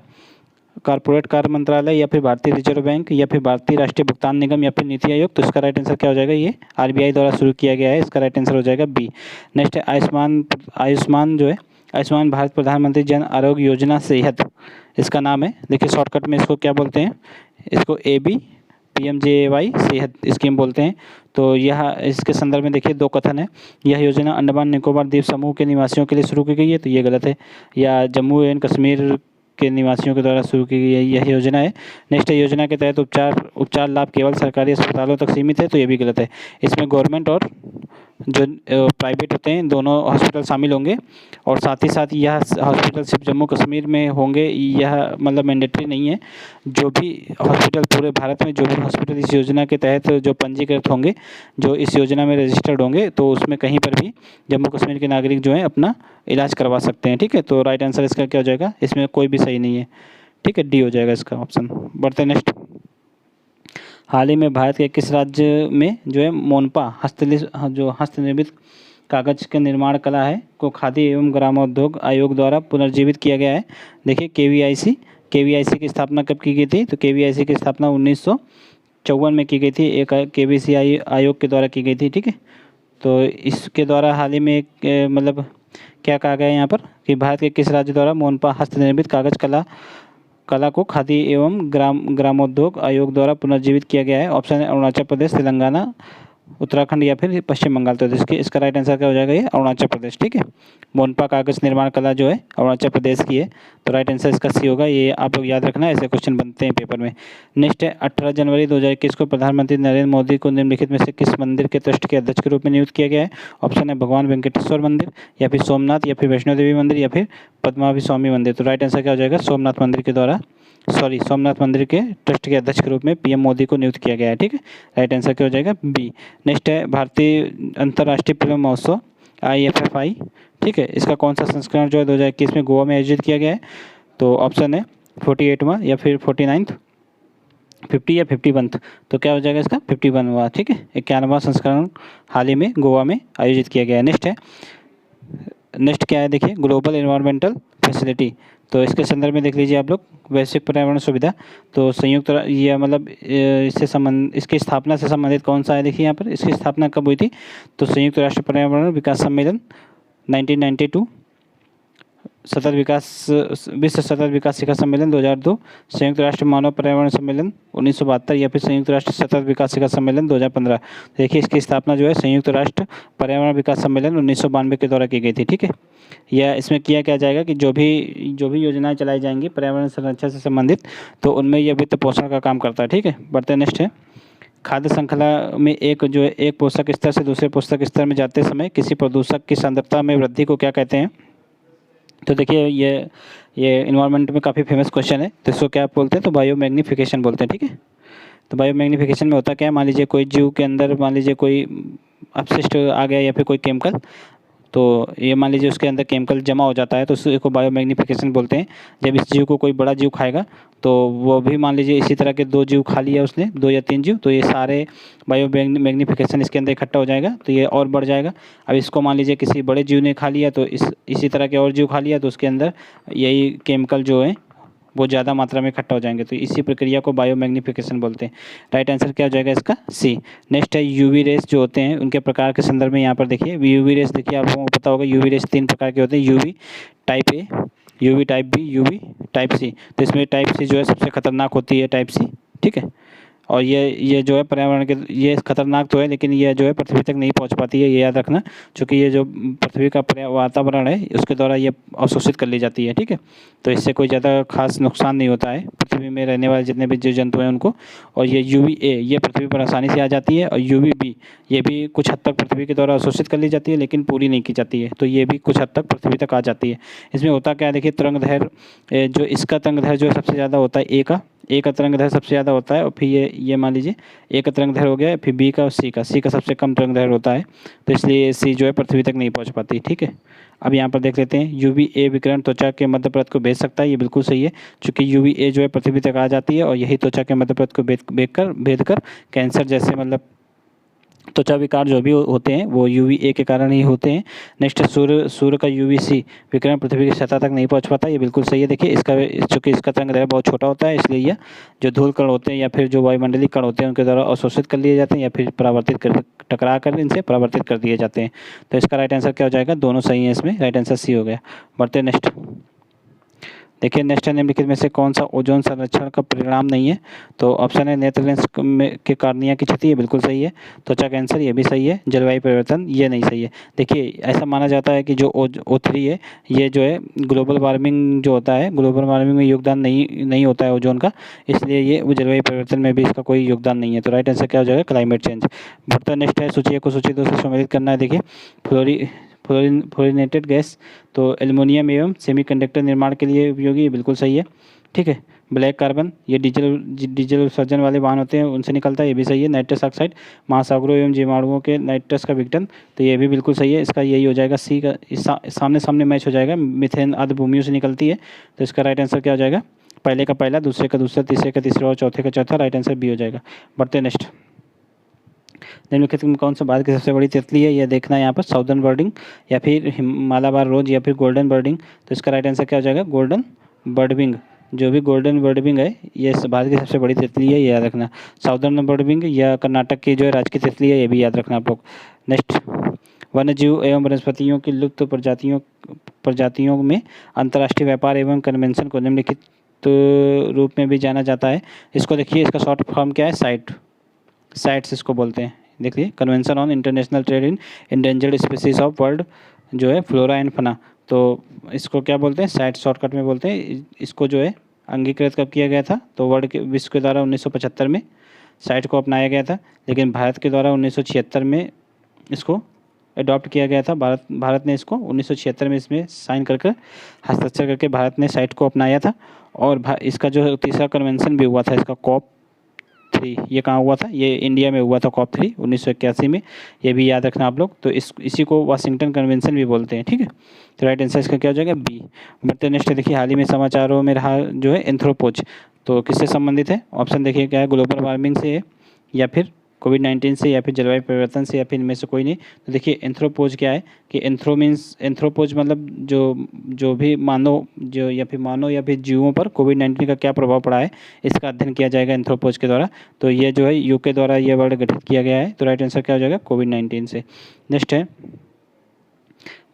कॉर्पोरेट कार्य मंत्रालय या फिर भारतीय रिजर्व बैंक या फिर भारतीय राष्ट्रीय भुगतान निगम या फिर नीति आयोग। तो इसका राइट आंसर क्या हो जाएगा, ये आरबीआई द्वारा शुरू किया गया है, इसका राइट आंसर हो जाएगा बी। नेक्स्ट है आयुष्मान जो है आयुष्मान भारत प्रधानमंत्री जन आरोग्य योजना सेहत इसका नाम है। देखिए शॉर्टकट में इसको क्या बोलते हैं, इसको AB PMJAY सेहत स्कीम बोलते हैं। तो यह इसके संदर्भ में देखिए दो कथन है, यह योजना अंडमान निकोबार द्वीप समूह के निवासियों के लिए शुरू की गई है, तो ये गलत है। या जम्मू एंड कश्मीर के निवासियों के द्वारा शुरू की गई यह योजना है। नेक्स्ट योजना के तहत उपचार लाभ केवल सरकारी अस्पतालों तक सीमित है, तो ये भी गलत है। इसमें गवर्नमेंट और जो प्राइवेट होते हैं दोनों हॉस्पिटल शामिल होंगे, और साथ ही साथ यह हॉस्पिटल सिर्फ जम्मू कश्मीर में होंगे, यह मतलब मैंडेटरी नहीं है। जो भी हॉस्पिटल पूरे भारत में जो भी हॉस्पिटल इस योजना के तहत जो पंजीकृत होंगे, जो इस योजना में रजिस्टर्ड होंगे, तो उसमें कहीं पर भी जम्मू कश्मीर के नागरिक जो हैं अपना इलाज करवा सकते हैं। ठीक है, तो राइट आंसर इसका क्या हो जाएगा, इसमें कोई भी सही नहीं है। ठीक है, डी हो जाएगा इसका ऑप्शन। बढ़ते हैं नेक्स्ट। हाल ही में भारत के किस राज्य में जो है मोनपा हस्तनिर्मित कागज के निर्माण कला है को खादी एवं ग्रामोद्योग आयोग द्वारा पुनर्जीवित किया गया है। देखिए केवीआईसी की स्थापना कब की गई थी, तो केवीआईसी की स्थापना 1954 में की गई थी, एक केवीसीआई आयोग के द्वारा की गई थी। ठीक है, तो इसके द्वारा हाल ही में एक मतलब क्या कहा गया है यहाँ पर कि भारत के किस राज्य द्वारा मोनपा हस्तनिर्मित कागज कला को खादी एवं ग्रामोद्योग आयोग द्वारा पुनर्जीवित किया गया है। ऑप्शन है अरुणाचल प्रदेश, तेलंगाना, उत्तराखंड या फिर पश्चिम बंगाल। तो इसका राइट आंसर क्या हो जाएगा, ये अरुणाचल प्रदेश। ठीक है, मोनपा कागज निर्माण कला जो है अरुणाचल प्रदेश की है, तो राइट आंसर इसका सी होगा। ये आप लोग याद रखना, ऐसे क्वेश्चन बनते हैं पेपर में। नेक्स्ट है 18 जनवरी 2021 को प्रधानमंत्री नरेंद्र मोदी को निम्नलिखित में से किस मंदिर के ट्रस्ट के अध्यक्ष के रूप में नियुक्त किया गया है। ऑप्शन है भगवान वेंकटेश्वर मंदिर, या फिर सोमनाथ, या फिर वैष्णो देवी मंदिर, या फिर पद्मावती स्वामी मंदिर। तो राइट आंसर क्या हो जाएगा, सोमनाथ मंदिर के ट्रस्ट के अध्यक्ष के रूप में पीएम मोदी को नियुक्त किया गया है। ठीक है, राइट आंसर क्या हो जाएगा, बी। नेक्स्ट है भारतीय अंतर्राष्ट्रीय फिल्म महोत्सव IFFI। ठीक है, इसका कौन सा संस्करण जो है 2021 में गोवा में आयोजित किया गया है। तो ऑप्शन है 48वां, या फिर 49th, 50 या 51। तो क्या हो जाएगा इसका 51वां। ठीक है, 51वां संस्करण हाल ही में गोवा में आयोजित किया गया है। नेक्स्ट क्या है, देखिए ग्लोबल एनवायरमेंटल फैसिलिटी। तो इसके संदर्भ में देख लीजिए आप लोग, वैश्विक पर्यावरण सुविधा। तो ये मतलब इसकी स्थापना से संबंधित कौन सा है, देखिए यहाँ पर इसकी स्थापना कब हुई थी। तो संयुक्त राष्ट्र पर्यावरण विकास सम्मेलन 1992, विश्व सतत विकास शिखर सम्मेलन 2002, संयुक्त राष्ट्र मानव पर्यावरण सम्मेलन 1972, या फिर संयुक्त राष्ट्र सतत विकास शिखर सम्मेलन 2015। देखिए इसकी स्थापना जो है संयुक्त राष्ट्र पर्यावरण विकास सम्मेलन 1992 के द्वारा की गई थी। ठीक है, या इसमें किया क्या जाएगा कि जो भी योजनाएं चलाई जाएंगी पर्यावरण संरक्षण से संबंधित, तो उनमें यह वित्त पोषण का काम करता है। ठीक है, बढ़ते नेक्स्ट है खाद्य श्रृंखला में एक पोषक स्तर से दूसरे पोषक स्तर में जाते समय किसी प्रदूषक की सांद्रता में वृद्धि को क्या कहते हैं। तो देखिए ये इन्वायरमेंट में काफ़ी फेमस क्वेश्चन है, तो इसको क्या बोलते हैं, तो बायोमैग्निफिकेशन बोलते हैं। ठीक है, तो बायोमैग्निफिकेशन में होता क्या है, मान लीजिए कोई जीव के अंदर मान लीजिए कोई अपशिष्ट आ गया या फिर कोई केमिकल, तो ये मान लीजिए उसके अंदर केमिकल जमा हो जाता है, तो उसको बायोमैग्निफिकेशन बोलते हैं। जब इस जीव को कोई बड़ा जीव खाएगा, तो वो भी मान लीजिए इसी तरह के 2 जीव खा लिया उसने, 2 या 3 जीव, तो ये सारे बायोमैग्निफिकेशन इसके अंदर इकट्ठा हो जाएगा, तो ये और बढ़ जाएगा। अब इसको मान लीजिए किसी बड़े जीव ने खा लिया, तो इसी तरह के और जीव खा लिया, तो उसके अंदर यही केमिकल जो है वो ज़्यादा मात्रा में इकट्ठा हो जाएंगे, तो इसी प्रक्रिया को बायोमैग्निफिकेशन बोलते हैं। राइट आंसर क्या हो जाएगा इसका, सी। नेक्स्ट है यूवी रेस जो होते हैं उनके प्रकार के संदर्भ में यहाँ पर देखिए यूवी रेस, देखिए आप लोगों को पता होगा यूवी रेस 3 प्रकार के होते हैं, UV type A, UV type B, UV type C. तो इसमें टाइप सी जो है सबसे खतरनाक होती है, टाइप सी। ठीक है, और ये जो है पर्यावरण के, ये खतरनाक तो है लेकिन ये जो है पृथ्वी तक नहीं पहुंच पाती है, ये याद रखना, क्योंकि ये जो पृथ्वी का वातावरण है उसके द्वारा ये अवशोषित कर ली जाती है। ठीक है, तो इससे कोई ज़्यादा खास नुकसान नहीं होता है पृथ्वी में रहने वाले जितने भी जीव जंतु हैं उनको। और ये UVA ये पृथ्वी पर आसानी से आ जाती है, और UVB ये भी कुछ हद तक पृथ्वी के द्वारा अवशोषित कर ली जाती है लेकिन पूरी नहीं की जाती है, तो ये भी कुछ हद तक पृथ्वी तक आ जाती है। इसमें होता क्या है, देखिए तरंगदैर्घ्य जो इसका तरंगदैर्घ्य जो है सबसे ज़्यादा होता है ए का तरंगदैर्घ्य सबसे ज़्यादा होता है, और फिर ये मान लीजिए ए का तरंगदैर्घ्य हो गया, फिर बी का और सी का सबसे कम तरंगदैर्घ्य होता है, तो इसलिए सी जो है पृथ्वी तक नहीं पहुंच पाती। ठीक है, अब यहाँ पर देख लेते हैं UVA विकिरण त्वचा के मध्य परत को भेज सकता है, ये बिल्कुल सही है, क्योंकि UVA जो है पृथ्वी तक आ जाती है और यही त्वचा के मध्य परत को भेद कर कैंसर जैसे मतलब त्वचा विकार जो भी होते हैं वो UVA के कारण ही होते हैं। नेक्स्ट सूर्य का UVC विकिरण पृथ्वी की सतह तक नहीं पहुंच पाता, ये बिल्कुल सही है। देखिए चूँकि इसका तरंगदैर्घ्य बहुत छोटा होता है, इसलिए यह जो धूल कण होते हैं या फिर जो वायुमंडलीय कण होते हैं उनके द्वारा अवशोषित कर लिए जाते हैं या फिर टकरा कर इनसे परावर्तित कर दिए जाते हैं। तो इसका राइट आंसर क्या हो जाएगा, दोनों सही है इसमें, राइट आंसर सी हो गया। बढ़ते नेक्स्ट। देखिए नेक्स्ट है, निम्नलिखित में से कौन सा ओजोन संरक्षण का परिणाम नहीं है? तो ऑप्शन है नेत्रलेंस के कार्निया की क्षति, ये बिल्कुल सही है। त्वचा कैंसर, ये भी सही है। जलवायु परिवर्तन, ये नहीं सही है। देखिए ऐसा माना जाता है कि जो O3 है, ये जो है ग्लोबल वार्मिंग जो होता है, ग्लोबल वार्मिंग में योगदान नहीं होता है ओजोन का, इसलिए ये जलवायु परिवर्तन में भी इसका कोई योगदान नहीं है। तो राइट आंसर क्या हो जाएगा? Climate change. बढ़ता नेक्स्ट है, सूची 1 को सूची 2 से सम्मिलित करना है। देखिए फ्लोरिनेटेड गैस, तो एल्युमिनियम एवं सेमीकंडक्टर निर्माण के लिए उपयोगी, ये बिल्कुल सही है। ठीक है। ब्लैक कार्बन, ये डीजल उत्सर्जन वाले वाहन होते हैं उनसे निकलता है, ये भी सही है। नाइट्रस ऑक्साइड, महासागरों एवं जीवाणुओं के नाइट्रस का विघटन, तो ये भी बिल्कुल सही है। इसका यही हो जाएगा सी का, सामने सामने मैच हो जाएगा। मिथेन आर्द्रभूमियों से निकलती है, तो इसका राइट आंसर क्या हो जाएगा? पहले का पहला, दूसरे का दूसरा, तीसरे का तीसरा और चौथे का चौथा। राइट आंसर बी हो जाएगा। बढ़ते नेक्स्ट, निम्नलिखित में कौन सा भारत की सबसे बड़ी तितली है? यह देखना है यहाँ पर, साउदर्न बर्डिंग या फिर मालाबार रोज या फिर गोल्डन बर्डिंग। तो इसका राइट आंसर क्या हो जाएगा? Golden birdwing. जो भी गोल्डन बर्डविंग है, ये भारत की सबसे बड़ी तितली है, ये याद रखना। साउदर्न बर्डविंग या कर्नाटक की जो है राज्य की तितली है, ये भी याद रखना आप लोग। नेक्स्ट, वन्यजीव एवं वनस्पतियों की लुप्त प्रजातियों में अंतर्राष्ट्रीय व्यापार एवं कन्वेंशन को निम्नलिखित रूप में भी जाना जाता है। इसको देखिए, इसका शॉर्ट फॉर्म क्या है? साइट्स इसको बोलते हैं। देखिए, convention on international trade in endangered species of world जो है फ्लोरा एंड फना, तो इसको क्या बोलते हैं? साइट शॉर्टकट में बोलते हैं। इसको जो है अंगीकृत कब किया गया था? तो विश्व के द्वारा 1975 में साइट को अपनाया गया था, लेकिन भारत के द्वारा 1976 में इसको अडॉप्ट किया गया था। भारत ने इसको 1976 में इसमें साइन कर हस्ताक्षर करके भारत ने साइट को अपनाया था। और इसका जो तीसरा कन्वेंशन भी हुआ था, इसका COP3, ये कहाँ हुआ था? ये इंडिया में हुआ था, COP3 1981 में। ये भी याद रखना आप लोग। तो इसी को वाशिंगटन कन्वेंशन भी बोलते हैं। ठीक है। तो राइट आंसर इसका क्या हो जाएगा? बी। बढ़ते नेक्स्ट, देखिए हाल ही में समाचारों में रहा जो है एंथ्रोपोज, तो किससे संबंधित है? ऑप्शन देखिए क्या है? ग्लोबल वार्मिंग से है, या फिर कोविड-19 से, या फिर जलवायु परिवर्तन से, या फिर इनमें से कोई नहीं। तो देखिए एंथ्रोपोज क्या है कि एंथ्रोपोज मतलब जो भी मानव या फिर जीवों पर कोविड-19 का क्या प्रभाव पड़ा है, इसका अध्ययन किया जाएगा एंथ्रोपोज के द्वारा। तो ये जो है यूके द्वारा ये वर्ड गठित किया गया है। तो राइट आंसर क्या हो जाएगा? कोविड-19 से। नेक्स्ट है,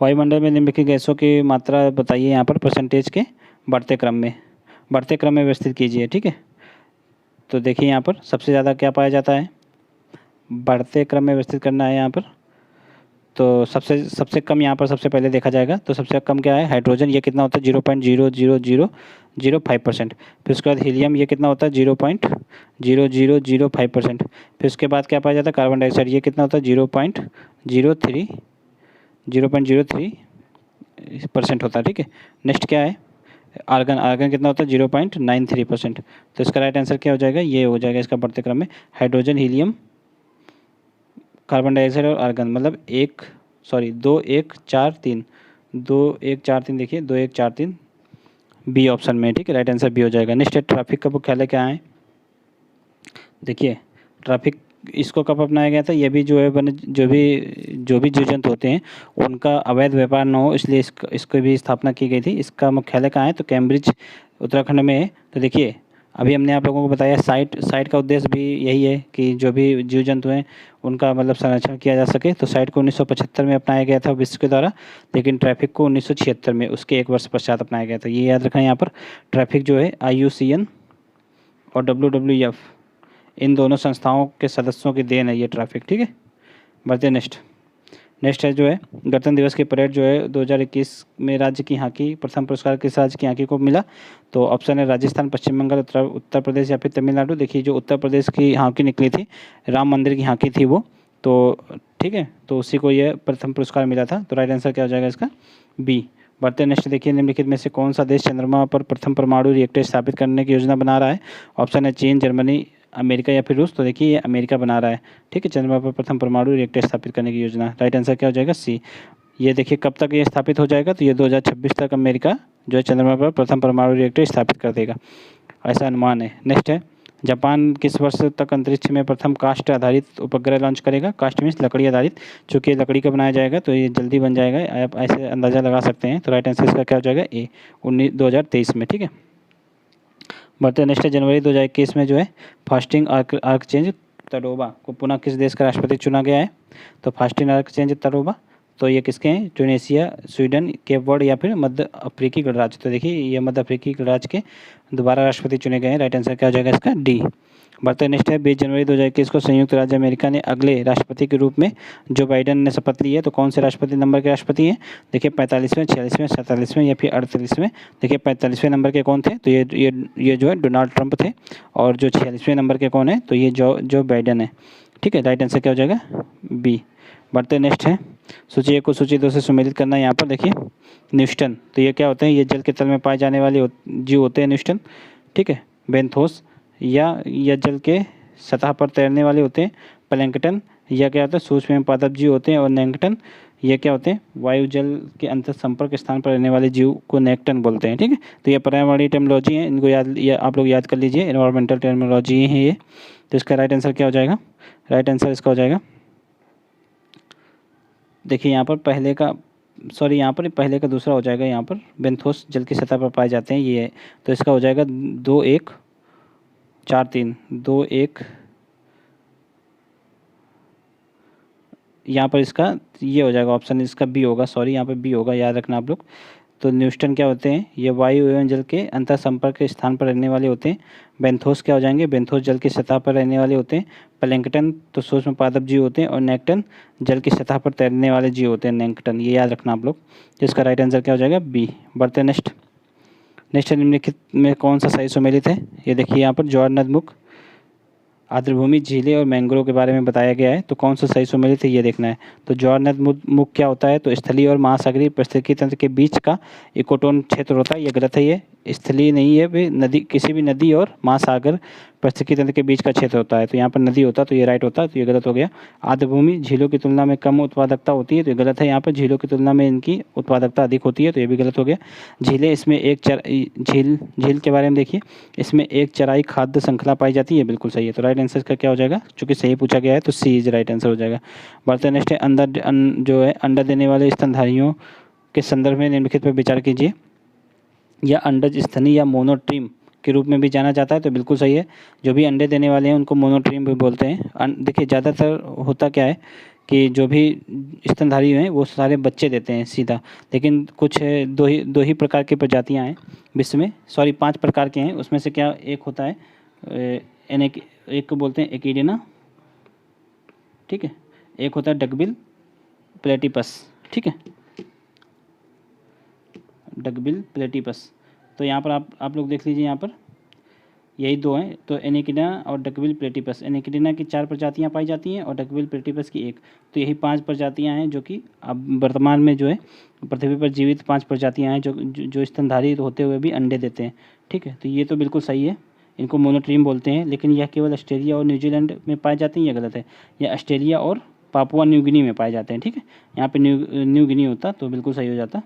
वायुमंडल में निम्नलिखित गैसों की मात्रा बताइए यहाँ पर परसेंटेज के बढ़ते क्रम में व्यवस्थित कीजिए। ठीक है। तो देखिए यहाँ पर सबसे ज़्यादा क्या पाया जाता है? बढ़ते क्रम में व्यवस्थित करना है यहाँ पर। तो सबसे कम यहाँ पर सबसे पहले देखा जाएगा। तो सबसे कम क्या है? हाइड्रोजन, ये कितना होता है? 0.00005%। फिर उसके बाद हीलियम, ये कितना होता है? 0.0005%। फिर उसके बाद क्या पाया जाता है? कार्बन डाइऑक्साइड, ये कितना होता है? 0.03% होता है। ठीक है। नेक्स्ट क्या है? आर्गन कितना होता है? 0.93%। तो इसका राइट आंसर क्या हो जाएगा? ये हो जाएगा इसका बढ़ते क्रम में, हाइड्रोजन, हीलियम, कार्बन डाइऑक्साइड और आर्गन, मतलब 2 1 4 3 देखिए 2 1 4 3 बी ऑप्शन में। ठीक है। राइट आंसर बी हो जाएगा। नेक्स्ट है, ट्रैफिक का मुख्यालय क्या है? देखिए ट्रैफिक इसको कब अपनाया गया था? ये भी जो है जो भी जीव जंतु होते हैं उनका अवैध व्यापार न हो, इसलिए इसको भी स्थापना की गई थी। इसका मुख्यालय कहाँ है? तो कैम्ब्रिज उत्तराखंड में है। तो देखिए अभी हमने आप लोगों को बताया साइट का उद्देश्य भी यही है कि जो भी जीव जंतु हैं उनका मतलब संरक्षण किया जा सके। तो साइट को 1975 में अपनाया गया था विश्व के द्वारा, लेकिन ट्रैफिक को 1976 में, उसके 1 वर्ष पश्चात अपनाया गया था। ये याद रखना यहाँ पर। ट्रैफिक जो है IUCN और WWF, इन दोनों संस्थाओं के सदस्यों की देन है ये ट्रैफिक। ठीक है। बढ़ते नेक्स्ट है जो है गणतंत्र दिवस की परेड जो है 2021 में राज्य की हॉकी प्रथम पुरस्कार किस राज्य की हॉकी को मिला? तो ऑप्शन है राजस्थान, पश्चिम बंगाल, उत्तर प्रदेश या फिर तमिलनाडु। देखिए जो उत्तर प्रदेश की हॉकी निकली थी, राम मंदिर की हॉकी थी वो, तो ठीक है, तो उसी को यह प्रथम पुरस्कार मिला था। तो राइट आंसर क्या हो जाएगा इसका? बी। बढ़ते नेक्स्ट देखिए, निम्नलिखित में से कौन सा देश चंद्रमा पर प्रथम परमाणु रिएक्टर स्थापित करने की योजना बना रहा है? ऑप्शन है चीन, जर्मनी, अमेरिका या फिर रूस। तो देखिए ये अमेरिका बना रहा है। ठीक है। चंद्रमा पर प्रथम परमाणु रिएक्टर स्थापित करने की योजना। राइट आंसर क्या हो जाएगा? सी। ये देखिए कब तक ये स्थापित हो जाएगा? तो ये 2026 तक अमेरिका जो है चंद्रमा पर प्रथम परमाणु रिएक्टर स्थापित कर देगा, ऐसा अनुमान है। नेक्स्ट है, जापान किस वर्ष तक अंतरिक्ष में प्रथम काष्ठ आधारित उपग्रह लॉन्च करेगा? काष्ठ मीन्स लकड़ी आधारित, चूँकि लकड़ी का बनाया जाएगा तो ये जल्दी बन जाएगा, आप ऐसे अंदाज़ा लगा सकते हैं। तो राइट आंसर इसका क्या हो जाएगा? ए, 2023 में। ठीक है। बढ़ते नेक्स्ट है, जनवरी 2021 में जो है फास्टिंग आर्कचेंज तडोबा को पुनः किस देश का राष्ट्रपति चुना गया है? तो फास्टिंग आर्कचेंज तडोबा तो ये किसके हैं? ट्यूनीशिया, स्वीडन, केप वर्ड या फिर मध्य अफ्रीकी गणराज्य। तो देखिए ये मध्य अफ्रीकी गणराज्य के दोबारा राष्ट्रपति चुने गए हैं। राइट आंसर क्या हो जाएगा इसका? डी। बढ़ते नेक्स्ट है 20 जनवरी 2021 को संयुक्त राज्य अमेरिका ने अगले राष्ट्रपति के रूप में जो बाइडेन ने शपथ ली है। तो कौन से राष्ट्रपति नंबर के राष्ट्रपति हैं? देखिए 45वें, 46वें, 47वें या फिर 48वें। देखिए 45वें नंबर के कौन थे? तो ये जो है डोनाल्ड ट्रंप थे। और जो 46वें नंबर के कौन है? तो ये जो बाइडेन है। ठीक है, राइट आंसर क्या हो जाएगा? बी। बढ़ते नेक्स्ट है सूची 1 को सूची 2 से सम्मिलित करना। यहाँ पर देखिए न्यूस्टन, तो ये क्या होते हैं? ये जल के तल में पाए जाने वाले जीव होते हैं न्यूस्टन। ठीक है, बेंथोस या जल के सतह पर तैरने वाले होते हैं प्लैंकटन, या क्या होता है? सूक्ष्म पादप जीव होते हैं। और नेक्टन, ये क्या होते हैं? वायु जल के अंतर संपर्क स्थान पर रहने वाले जीव को नेक्टन बोलते हैं। ठीक है, तो ये पर्यावरणीय टर्मिनोलॉजी है, इनको आप लोग याद कर लीजिए, एनवायरमेंटल टर्मिनोलॉजी है ये। तो इसका राइट आंसर क्या हो जाएगा? राइट आंसर इसका हो जाएगा, देखिए यहाँ पर पहले का दूसरा हो जाएगा। यहाँ पर बेंथोस जल की सतह पर पाए जाते हैं ये, तो इसका हो जाएगा 2-1-4-3 2-1। यहाँ पर इसका ये हो जाएगा ऑप्शन, इसका बी होगा, सॉरी यहाँ पर बी होगा, याद रखना आप लोग। तो न्यूस्टन क्या होते हैं? ये वायु एवं जल के अंतर संपर्क के स्थान पर रहने वाले होते हैं। बेंथोस क्या हो जाएंगे? बेंथोस जल की सतह पर रहने वाले होते हैं। प्लैंकटन तो सूक्ष्म पादप जीव होते हैं। और नेक्टन जल की सतह पर तैरने वाले जीव होते हैं, नेक्टन, ये याद रखना आप लोग। तो इसका राइट आंसर क्या हो जाएगा? बी। बढ़ते नेक्स्ट निम्नलिखित में कौन सा सही सुमेलित है? ये देखिए यहाँ पर ज्वार नदमुख, आर्द्रभूमि, झीलें और मैंग्रोव के बारे में बताया गया है। तो कौन सा सही सुमेलित है ये देखना है। तो ज्वार नदमुख क्या होता है? तो स्थलीय और महासागरीय पारिस्थितिकी तंत्र के बीच का इकोटोन क्षेत्र होता है। ये गलत है, ये स्थलीय नहीं है, वे नदी, किसी भी नदी और महासागर पारिस्थितिकी तंत्र के बीच का क्षेत्र होता है। तो यहाँ पर नदी होता तो ये राइट होता, तो ये गलत हो गया। आर्द्रभूमि झीलों की तुलना में कम उत्पादकता होती है, तो ये गलत है। यहाँ पर झीलों की तुलना में इनकी उत्पादकता अधिक होती है, तो ये भी गलत हो गया। झीलें, इसमें झील के बारे में देखिए, इसमें एक चराई खाद्य श्रृंखला पाई जाती है, बिल्कुल सही है। तो राइट आंसर का क्या हो जाएगा? चूंकि सही पूछा गया है तो सी इज राइट आंसर हो जाएगा। बढ़ते नेक्स्ट है जो है अंडा देने वाले स्तनधारियों के संदर्भ में निम्नलिखित पर विचार कीजिए। या अंडज स्तनी या मोनोट्रीम के रूप में भी जाना जाता है, तो बिल्कुल सही है। जो भी अंडे देने वाले हैं उनको मोनोट्रीम भी बोलते हैं। देखिए ज़्यादातर होता क्या है कि जो भी स्तनधारी हैं वो सारे बच्चे देते हैं सीधा, लेकिन कुछ दो ही प्रकार की प्रजातियां हैं विश्व में, सॉरी 5 प्रकार के हैं। उसमें से क्या एक होता है एक को बोलते हैं एकिडेना, ठीक है, एक होता है डकबिल प्लेटिपस, ठीक है, डकबिल प्लेटिपस। तो यहाँ पर आप लोग देख लीजिए, यहाँ पर यही 2 हैं, तो एनेकिडा और डकबिल प्लेटिपस। एनेकिडिना की 4 प्रजातियाँ पाई जाती हैं और डकबिल प्लेटिपस की 1। तो यही 5 प्रजातियाँ हैं जो कि अब वर्तमान में जो है पृथ्वी पर जीवित 5 प्रजातियाँ हैं जो स्तनधारी होते हुए भी अंडे देते हैं, ठीक है। तो ये तो बिल्कुल सही है, इनको मोनोट्रीम बोलते हैं। लेकिन यह केवल ऑस्ट्रेलिया और न्यूजीलैंड में पाए जाते हैं, यह गलत है। यह ऑस्ट्रेलिया और पापुआ न्यू गिनी में पाए जाते हैं, ठीक है। यहाँ पर न्यू गिनी होता तो बिल्कुल सही हो जाता,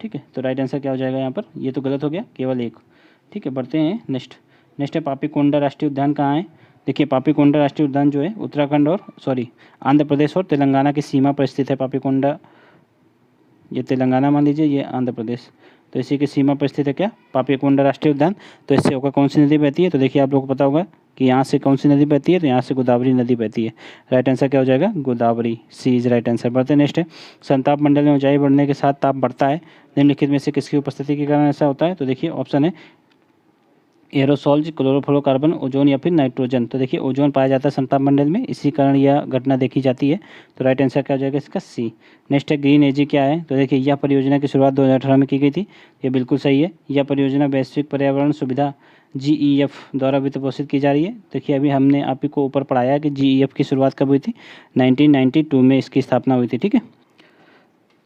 ठीक है। तो राइट आंसर क्या हो जाएगा यहाँ पर? ये तो गलत हो गया, केवल 1, ठीक है। बढ़ते हैं नेक्स्ट है पापीकोंडा राष्ट्रीय उद्यान कहाँ है? देखिए पापीकोंडा राष्ट्रीय उद्यान जो है उत्तराखंड और आंध्र प्रदेश और तेलंगाना की सीमा पर स्थित है। पापीकोंडा, ये तेलंगाना मान लीजिए, ये आंध्र प्रदेश, तो इसी की सीमा पर स्थित है क्या? पापीकोंडा राष्ट्रीय उद्यान। तो इससे होकर कौन सी नदी बहती है? तो देखिए आप लोगों को पता होगा कि यहाँ से कौन सी नदी बहती है, तो यहाँ से गोदावरी नदी बहती है। राइट आंसर क्या हो जाएगा? गोदावरी, सी इज राइट आंसर। बढ़ते नेक्स्ट है संताप मंडल में ऊंचाई बढ़ने के साथ ताप बढ़ता है, निम्नलिखित में से किसकी उपस्थिति के कारण ऐसा होता है? तो देखिए ऑप्शन है एरोसोल्स, क्लोरोफ्लोरोकार्बन, ओजोन या फिर नाइट्रोजन। तो देखिए ओजोन पाया जाता है संताप मंडल में, इसी कारण यह घटना देखी जाती है। तो राइट आंसर क्या हो जाएगा इसका? सी। नेक्स्ट है ग्रीन एनर्जी क्या है? तो देखिए यह परियोजना की शुरुआत 2018 में की गई थी, ये बिल्कुल सही है। यह परियोजना वैश्विक पर्यावरण सुविधा GEF द्वारा वित्त पोषित की जा रही है। देखिए अभी हमने आप ही को ऊपर पढ़ाया कि GEF की शुरुआत कब हुई थी? 1992 में इसकी स्थापना हुई थी, ठीक है।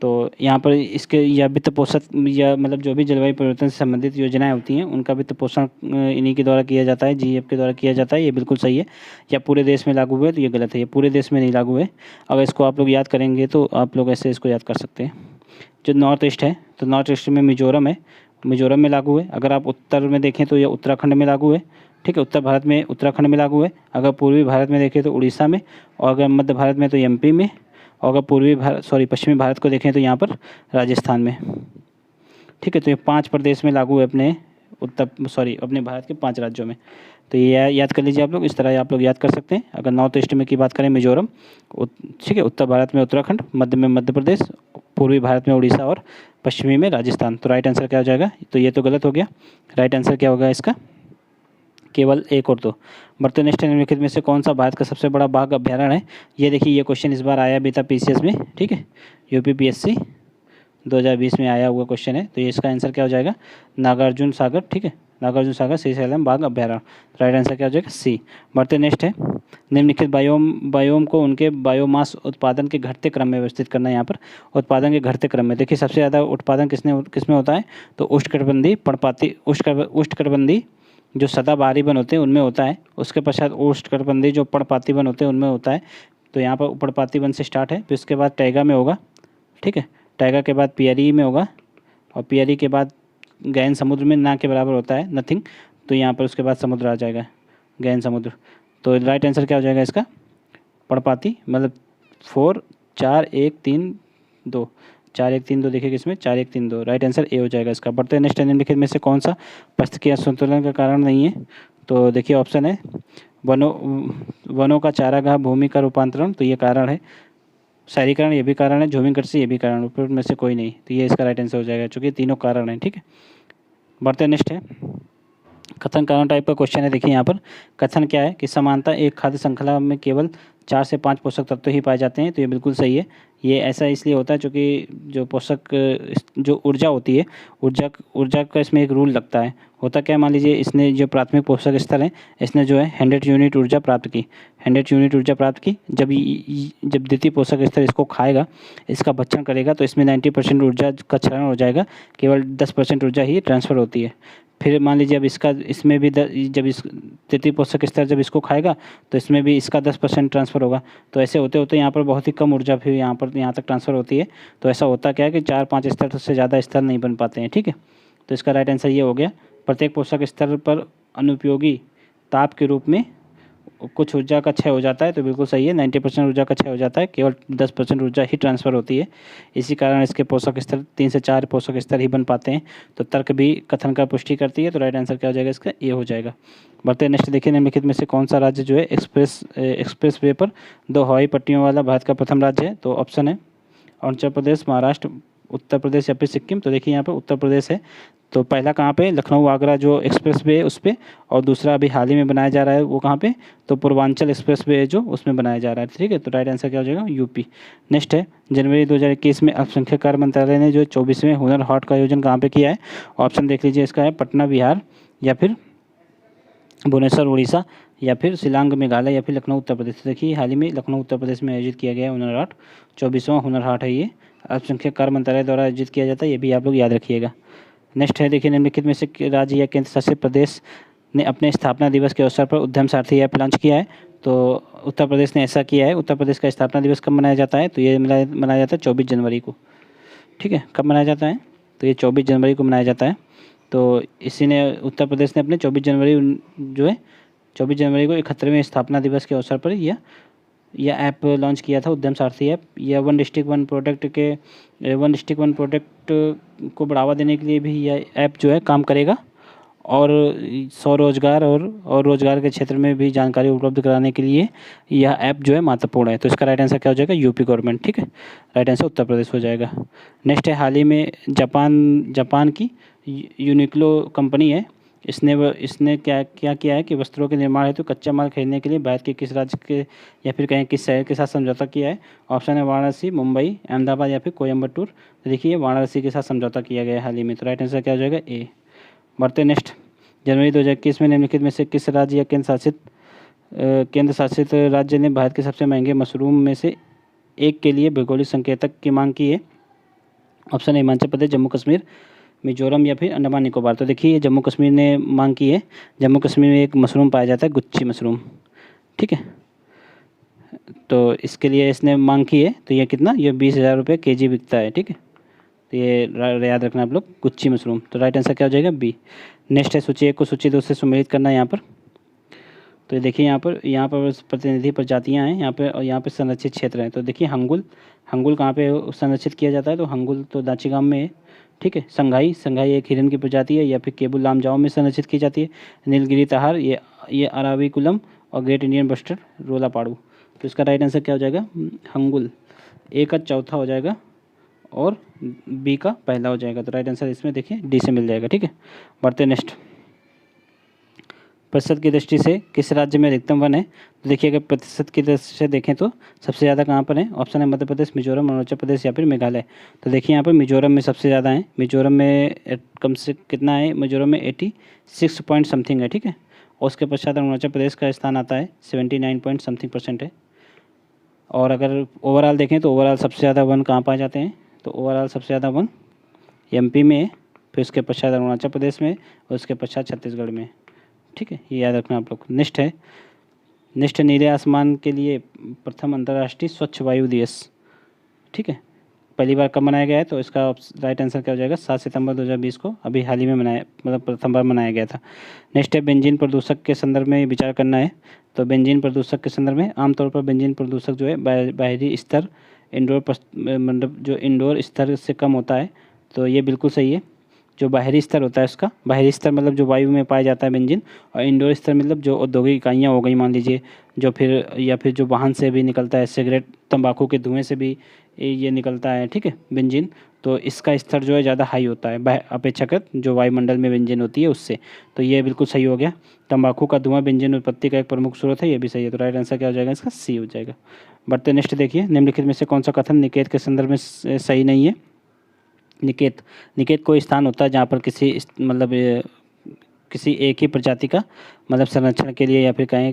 तो यहाँ पर इसके या वित्त पोषण या मतलब जो भी जलवायु परिवर्तन से संबंधित योजनाएं होती हैं उनका वित्त पोषण इन्हीं के द्वारा किया जाता है, GEF के द्वारा किया जाता है, ये बिल्कुल सही है। या पूरे देश में लागू हुए? तो ये गलत है, ये पूरे देश में नहीं लागू है। अगर इसको आप लोग याद करेंगे तो आप लोग ऐसे इसको याद कर सकते हैं। जो नॉर्थ ईस्ट है, तो नॉर्थ ईस्ट में मिजोरम है, मिजोरम में लागू है। अगर आप उत्तर में देखें तो यह उत्तराखंड में लागू है, ठीक है, उत्तर भारत में उत्तराखंड में लागू है। अगर पूर्वी भारत में देखें तो उड़ीसा में, और अगर मध्य भारत में तो MP में, और अगर पश्चिमी भारत को देखें तो यहाँ पर राजस्थान में, ठीक है। तो ये 5 प्रदेश में लागू है अपने अपने भारत के 5 राज्यों में। तो ये याद कर लीजिए आप लोग, इस तरह आप लोग याद कर सकते हैं। अगर नॉर्थ ईस्ट में की बात करें मिजोरम, ठीक है, उत्तर भारत में उत्तराखंड, मध्य में मध्य प्रदेश, पूर्वी भारत में उड़ीसा और पश्चिमी में राजस्थान। तो राइट आंसर क्या हो जाएगा? तो ये तो गलत हो गया। राइट आंसर क्या होगा इसका? केवल एक और दो। बढ़ते नेक्स्ट निम्नलिखित में से कौन सा भारत का सबसे बड़ा बाघ अभ्यारण्य है? ये देखिए, ये क्वेश्चन इस बार आया भी था पीसीएस में, ठीक है, यूपीपीएससी 2020 में आया हुआ क्वेश्चन है। तो ये इसका आंसर क्या हो जाएगा? नागार्जुन सागर, ठीक है, नागार्जुन सागर श्रीशैलम बाघ अभ्यारण्य। राइट आंसर क्या हो जाएगा? सी। बढ़ते नेक्स्ट है, निम्नलिखित बायोम को उनके बायोमास उत्पादन के घटते क्रम में व्यवस्थित करना है। यहाँ पर उत्पादन के घटते क्रम में देखिए, सबसे ज़्यादा उत्पादन किसमें होता है? तो उष्णकटिबंधीय, पर्णपाती, उष्णकटिबंधीय जो सदाबहारी वन होते हैं उनमें होता है। उसके पश्चात उष्णकटिबंधीय जो पर्णपाती वन होते हैं उनमें होता है। तो यहाँ पर पर्णपाती वन से स्टार्ट है, फिर उसके बाद टैगा में होगा, ठीक है, टैगा के बाद पियरी में होगा, और पियरी के बाद गहन समुद्र में ना के बराबर होता है, नथिंग। तो यहाँ पर उसके बाद समुद्र आ जाएगा, गहन समुद्र। तो राइट आंसर क्या हो जाएगा इसका? पर्णपाती, मतलब 4 4 1 3 2, 4 1 3 2 देखिए किसमें, 4 1 3 2। राइट आंसर ए हो जाएगा इसका। बढ़ते नेक्स्ट निम्नलिखित में से कौन सा पारिस्थितिकी असंतुलन का कारण नहीं है? तो देखिए ऑप्शन है, वनों का चारागाह, भूमि का रूपांतरण, तो ये कारण है। शहरीकरण ये भी कारण है, ज़ूमिंग कृषि ये भी कारण, ऊपर में से कोई नहीं। तो ये इसका राइट आंसर हो जाएगा, चूँकि तीनों कारण हैं, ठीक है। बढ़ते नेक्स्ट है, कथन कारण टाइप का क्वेश्चन है। देखिए यहाँ पर कथन क्या है कि समानता एक खाद्य श्रृंखला में केवल 4 से 5 पोषक तत्व ही पाए जाते हैं। तो ये बिल्कुल सही है। ये ऐसा इसलिए होता है क्योंकि जो पोषक, जो ऊर्जा होती है, ऊर्जा का इसमें एक रूल लगता है। होता क्या, मान लीजिए इसने जो प्राथमिक पोषक स्तर है, इसने जो है 100 यूनिट ऊर्जा प्राप्त की, 100 यूनिट ऊर्जा प्राप्त की। जब द्वितीय पोषक स्तर इसको खाएगा, इसका भक्षण करेगा, तो इसमें 90% ऊर्जा का क्षरण हो जाएगा, केवल 10% ऊर्जा ही ट्रांसफ़र होती है। फिर मान लीजिए अब इसका, इसमें भी जब इस तृतीय पोषक स्तर जब इसको खाएगा, तो इसमें भी इसका 10% ट्रांसफ़र होगा। तो ऐसे होते होते यहाँ पर बहुत ही कम ऊर्जा फिर यहाँ तक ट्रांसफ़र होती है। तो ऐसा होता क्या है कि 4-5 स्तर से ज़्यादा स्तर नहीं बन पाते हैं, ठीक है। तो इसका राइट आंसर ये हो गया। प्रत्येक पोषक स्तर पर अनुपयोगी ताप के रूप में कुछ ऊर्जा का क्षय हो जाता है। तो बिल्कुल सही है, 90% ऊर्जा का क्षय हो जाता है, केवल 10% ऊर्जा ही ट्रांसफ़र होती है। इसी कारण इसके पोषक स्तर 3 से 4 पोषक स्तर ही बन पाते हैं। तो तर्क भी कथन का पुष्टि करती है। तो राइट आंसर क्या हो जाएगा इसका? ए हो जाएगा। बढ़ते नेक्स्ट देखिए, निम्नलिखित में से कौन सा राज्य जो है एक्सप्रेस वे पर 2 हवाई पट्टियों वाला भारत का प्रथम राज्य है? तो ऑप्शन है अरुणाचल प्रदेश, महाराष्ट्र, उत्तर प्रदेश या फिर सिक्किम। तो देखिए यहाँ पर उत्तर प्रदेश है। तो पहला कहाँ पे? लखनऊ आगरा जो एक्सप्रेस वे है उस पर, और दूसरा अभी हाल ही में बनाया जा रहा है, वो कहाँ पे? तो पूर्वांचल एक्सप्रेस वे है जो, उसमें बनाया जा रहा है, ठीक है। तो राइट आंसर क्या हो जाएगा? यूपी। नेक्स्ट है, जनवरी 2021 में अल्पसंख्यक कार्य मंत्रालय ने जो 24वें हुनर हाट का आयोजन कहाँ पे किया है? ऑप्शन देख लीजिए, इसका है पटना बिहार, या फिर भुवनेश्वर उड़ीसा, या फिर शिलांग मेघालय, या फिर लखनऊ उत्तर प्रदेश। देखिए हाल ही में लखनऊ उत्तर प्रदेश में आयोजित किया गया है हुनर हाट, 24वां हुनर हाट है ये, अल्पसंख्यक कार्य मंत्रालय द्वारा आयोजित किया जाता है, ये भी आप लोग याद रखिएगा। नेक्स्ट है, देखिए निम्नलिखित में से राज्य या केंद्र शासित प्रदेश ने अपने स्थापना दिवस के अवसर पर उद्यम सारथी ऐप लॉन्च किया है? तो उत्तर प्रदेश ने ऐसा किया है। उत्तर प्रदेश का स्थापना दिवस कब मनाया जाता है? तो ये मनाया जाता है 24 जनवरी को, ठीक है। कब मनाया जाता है? तो ये 24 जनवरी को मनाया जाता है। तो इसी ने, उत्तर प्रदेश ने अपने 24 जनवरी जो है 24 जनवरी को 71वें स्थापना दिवस के अवसर पर यह ऐप लॉन्च किया था, उद्यम सारथी ऐप। यह वन डिस्ट्रिक्ट वन प्रोडक्ट को बढ़ावा देने के लिए भी यह ऐप जो है काम करेगा, और स्वरोजगार और रोजगार के क्षेत्र में भी जानकारी उपलब्ध कराने के लिए यह ऐप जो है महत्वपूर्ण है। तो इसका राइट आंसर क्या हो जाएगा? यूपी गवर्नमेंट, ठीक है। राइट आंसर उत्तर प्रदेश हो जाएगा। नेक्स्ट है, हाल ही में जापान की यूनिक्लो कंपनी है, इसने क्या किया है कि वस्त्रों के निर्माण हेतु कच्चा माल खरीदने के लिए भारत के किस राज्य के या फिर कहीं किस शहर के साथ समझौता किया है? ऑप्शन है वाराणसी, मुंबई, अहमदाबाद या फिर कोयम्बटूर। तो देखिए वाराणसी के साथ समझौता किया गया है हाल ही में। तो राइट आंसर क्या हो जाएगा? ए। बढ़ते नेक्स्ट, जनवरी 2021 में निम्नलिखित में से किस राज्य या केंद्र शासित राज्य ने भारत के सबसे महंगे मशरूम में से एक के लिए भौगोलिक संकेतक की मांग की है? ऑप्शन है हिमाचल प्रदेश, जम्मू कश्मीर, मिजोरम या फिर अंडमान निकोबार। तो देखिए जम्मू कश्मीर ने मांग की है। जम्मू कश्मीर में एक मशरूम पाया जाता है, गुच्ची मशरूम, ठीक है। तो इसके लिए इसने मांग की है। तो ये कितना? ये 20,000 रुपये केजी बिकता है, ठीक है। तो ये याद रखना आप लोग, गुच्ची मशरूम। तो राइट आंसर क्या हो जाएगा? बी। नेक्स्ट है, सूची 1 को सूची 2 से सम्मिलित करना है यहाँ पर। तो देखिए यहाँ पर प्रतिनिधि प्रजातियाँ हैं यहाँ पे, और यहाँ पे संरक्षित क्षेत्र हैं। तो देखिए हंगुल कहाँ पे संरक्षित किया जाता है? तो हंगुल तो दाची में है, ठीक है। संघाई एक हिरन की प्रजाति है, या फिर केबुल लामजाओ में संरक्षित की जाती है। नीलगिरी ताहार ये ये अराविकुलम और ग्रेट इंडियन बस्टर्ड रोलापाड़ू। तो इसका राइट आंसर क्या हो जाएगा? हंगुल। ए का चौथा हो जाएगा और बी का पहला हो जाएगा। तो राइट आंसर इसमें देखिए डी से मिल जाएगा। ठीक है, बढ़ते नेक्स्ट। प्रतिशत की दृष्टि से किस राज्य में अधिकतम वन है? तो देखिए अगर प्रतिशत की दृष्टि से देखें तो सबसे ज़्यादा कहाँ पर है? ऑप्शन है मध्य प्रदेश, मिजोरम, अरुणाचल प्रदेश या फिर मेघालय। तो देखिए यहाँ पर मिजोरम में सबसे ज़्यादा है। मिजोरम में कम से कितना है? मिजोरम में 86 पॉइंट समथिंग है। ठीक है, और उसके पश्चात अरुणाचल प्रदेश का स्थान आता है 79 पॉइंट समथिंग % है। और अगर ओवरऑल देखें तो ओवरऑल सबसे ज़्यादा वन कहाँ पाए जाते हैं? तो ओवरऑल सबसे ज़्यादा वन MP में है, फिर उसके पश्चात अरुणाचल प्रदेश में और उसके पश्चात छत्तीसगढ़ में। ठीक है, ये याद रखना आप लोग। नेक्स्ट है नीले आसमान के लिए प्रथम अंतर्राष्ट्रीय स्वच्छ वायु दिवस। ठीक है, पहली बार कब मनाया गया है? तो इसका राइट आंसर क्या हो जाएगा? 7 सितंबर 2020 को अभी हाल ही में मनाया, मतलब प्रथम बार मनाया गया था। नेक्स्ट है बेंजीन प्रदूषक के संदर्भ में विचार करना है। तो बेंजीन प्रदूषक के संदर्भ में आमतौर पर बेंजीन प्रदूषक जो है बाहरी स्तर मतलब जो इंडोर स्तर से कम होता है। तो ये बिल्कुल सही है। जो बाहरी स्तर होता है उसका, बाहरी स्तर मतलब जो वायु में पाया जाता है बेंजीन, और इंडोर स्तर मतलब जो औद्योगिक इकाइयाँ हो गई मान लीजिए, जो फिर या फिर जो वाहन से भी निकलता है, सिगरेट तंबाकू के धुएं से भी ये निकलता है। ठीक है, बेंजीन। तो इसका स्तर जो है ज़्यादा हाई होता है अपेक्षाकृत जो वायुमंडल में बेंजीन होती है उससे। तो ये बिल्कुल सही हो गया। तंबाकू का धुआं बेंजीन उत्पत्ति का एक प्रमुख स्रोत है, ये भी सही है। तो राइट आंसर क्या हो जाएगा? इसका सी हो जाएगा। बढ़ते नेक्स्ट देखिए, निम्नलिखित में से कौन सा कथन निकेत के संदर्भ में सही नहीं है? निकेत कोई स्थान होता है जहाँ पर किसी एक ही प्रजाति का मतलब संरक्षण के लिए, या फिर कहें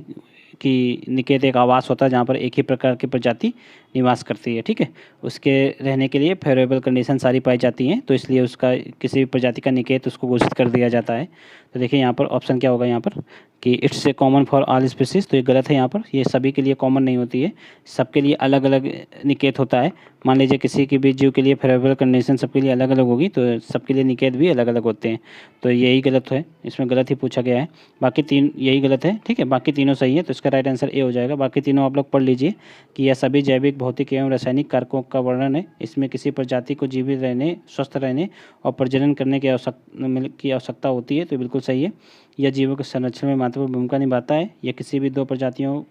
कि निकेत एक आवास होता है जहाँ पर एक ही प्रकार की प्रजाति निवास करती है। ठीक है, उसके रहने के लिए फेवरेबल कंडीशन सारी पाई जाती हैं, तो इसलिए उसका किसी भी प्रजाति का निकेत उसको घोषित कर दिया जाता है। तो देखिए यहाँ पर ऑप्शन क्या होगा यहाँ पर कि it's a common for all species. तो ये गलत है। यहाँ पर ये सभी के लिए कॉमन नहीं होती है, सबके लिए अलग अलग निकेत होता है। मान लीजिए किसी के भी जीव के लिए फेवरेबल कंडीशन सबके लिए अलग अलग होगी, तो सबके लिए निकेत भी अलग अलग होते हैं। तो यही गलत है, इसमें गलत ही पूछा गया है। बाकी तीन यही गलत है। ठीक है, बाकी तीनों सही है। तो इसका राइट आंसर ए हो जाएगा। बाकी तीनों आप लोग पढ़ लीजिए कि यह सभी जैविक, भौतिक एवं रासायनिक कारकों का वर्णन है। इसमें किसी प्रजाति को जीवित रहने, स्वस्थ रहने और प्रजनन करने की आवश्यकता होती है। तो बिल्कुल सही है। यह जीवों के संरक्षण में महत्वपूर्ण भूमिका निभाता है। यह किसी भी दो प्रजातियों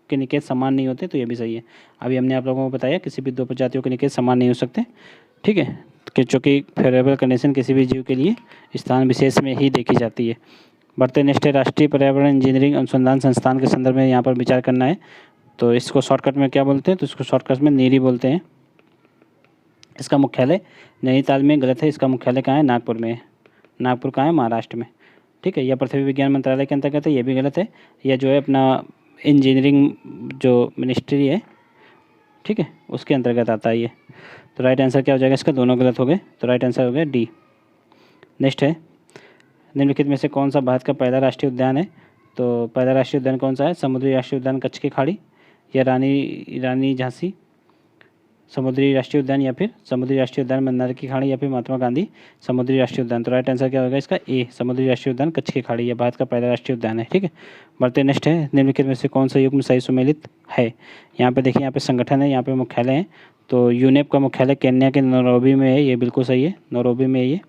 के निकेत समान नहीं होते। तो ये भी सही है। अभी हमने आप लोगों को बताया किसी भी दो प्रजातियों के निकेत समान नहीं हो सकते। ठीक है, कि चूँकि फेवरेबल कंडीशन किसी भी जीव के लिए स्थान विशेष में ही देखी जाती है। बढ़ते नेक्स्ट है राष्ट्रीय पर्यावरण इंजीनियरिंग अनुसंधान संस्थान के संदर्भ में यहाँ पर विचार करना है। तो इसको शॉर्टकट में क्या बोलते हैं? तो इसको शॉर्टकट में नीरी बोलते हैं। इसका मुख्यालय नैनीताल में गलत है। इसका मुख्यालय कहाँ है? नागपुर में है। नागपुर कहाँ है? महाराष्ट्र में। ठीक है, यह पृथ्वी विज्ञान मंत्रालय के अंतर्गत है। ये भी गलत है। यह जो है अपना इंजीनियरिंग जो मिनिस्ट्री है, ठीक है, उसके अंतर्गत आता है ये। तो राइट आंसर क्या हो जाएगा? इसका दोनों गलत हो गए। तो राइट आंसर हो गया डी। नेक्स्ट है निम्नलिखित में से कौन सा भारत का पहला राष्ट्रीय उद्यान है? तो पहला राष्ट्रीय उद्यान कौन सा है? समुद्री राष्ट्रीय उद्यान कच्छ की खाड़ी, या रानी झांसी समुद्री राष्ट्रीय उद्यान, या फिर समुद्री राष्ट्रीय उद्यान मंदार की खाड़ी, या फिर महात्मा गांधी समुद्री राष्ट्रीय उद्यान। तो राइट आंसर क्या होगा इसका? ए, समुद्री राष्ट्रीय उद्यान कच्छ की खाड़ी। यह भारत का पहला राष्ट्रीय उद्यान है। ठीक है, बढ़ते नेक्स्ट है निम्नलिखित में से कौन सा युग्म सही सुमेलित है? यहाँ पे देखिए, यहाँ पे संगठन है, यहाँ पे मुख्यालय है। तो यूनेप का मुख्यालय केन्या के नैरोबी में है। ये बिल्कुल सही है, नैरोबी में है ये।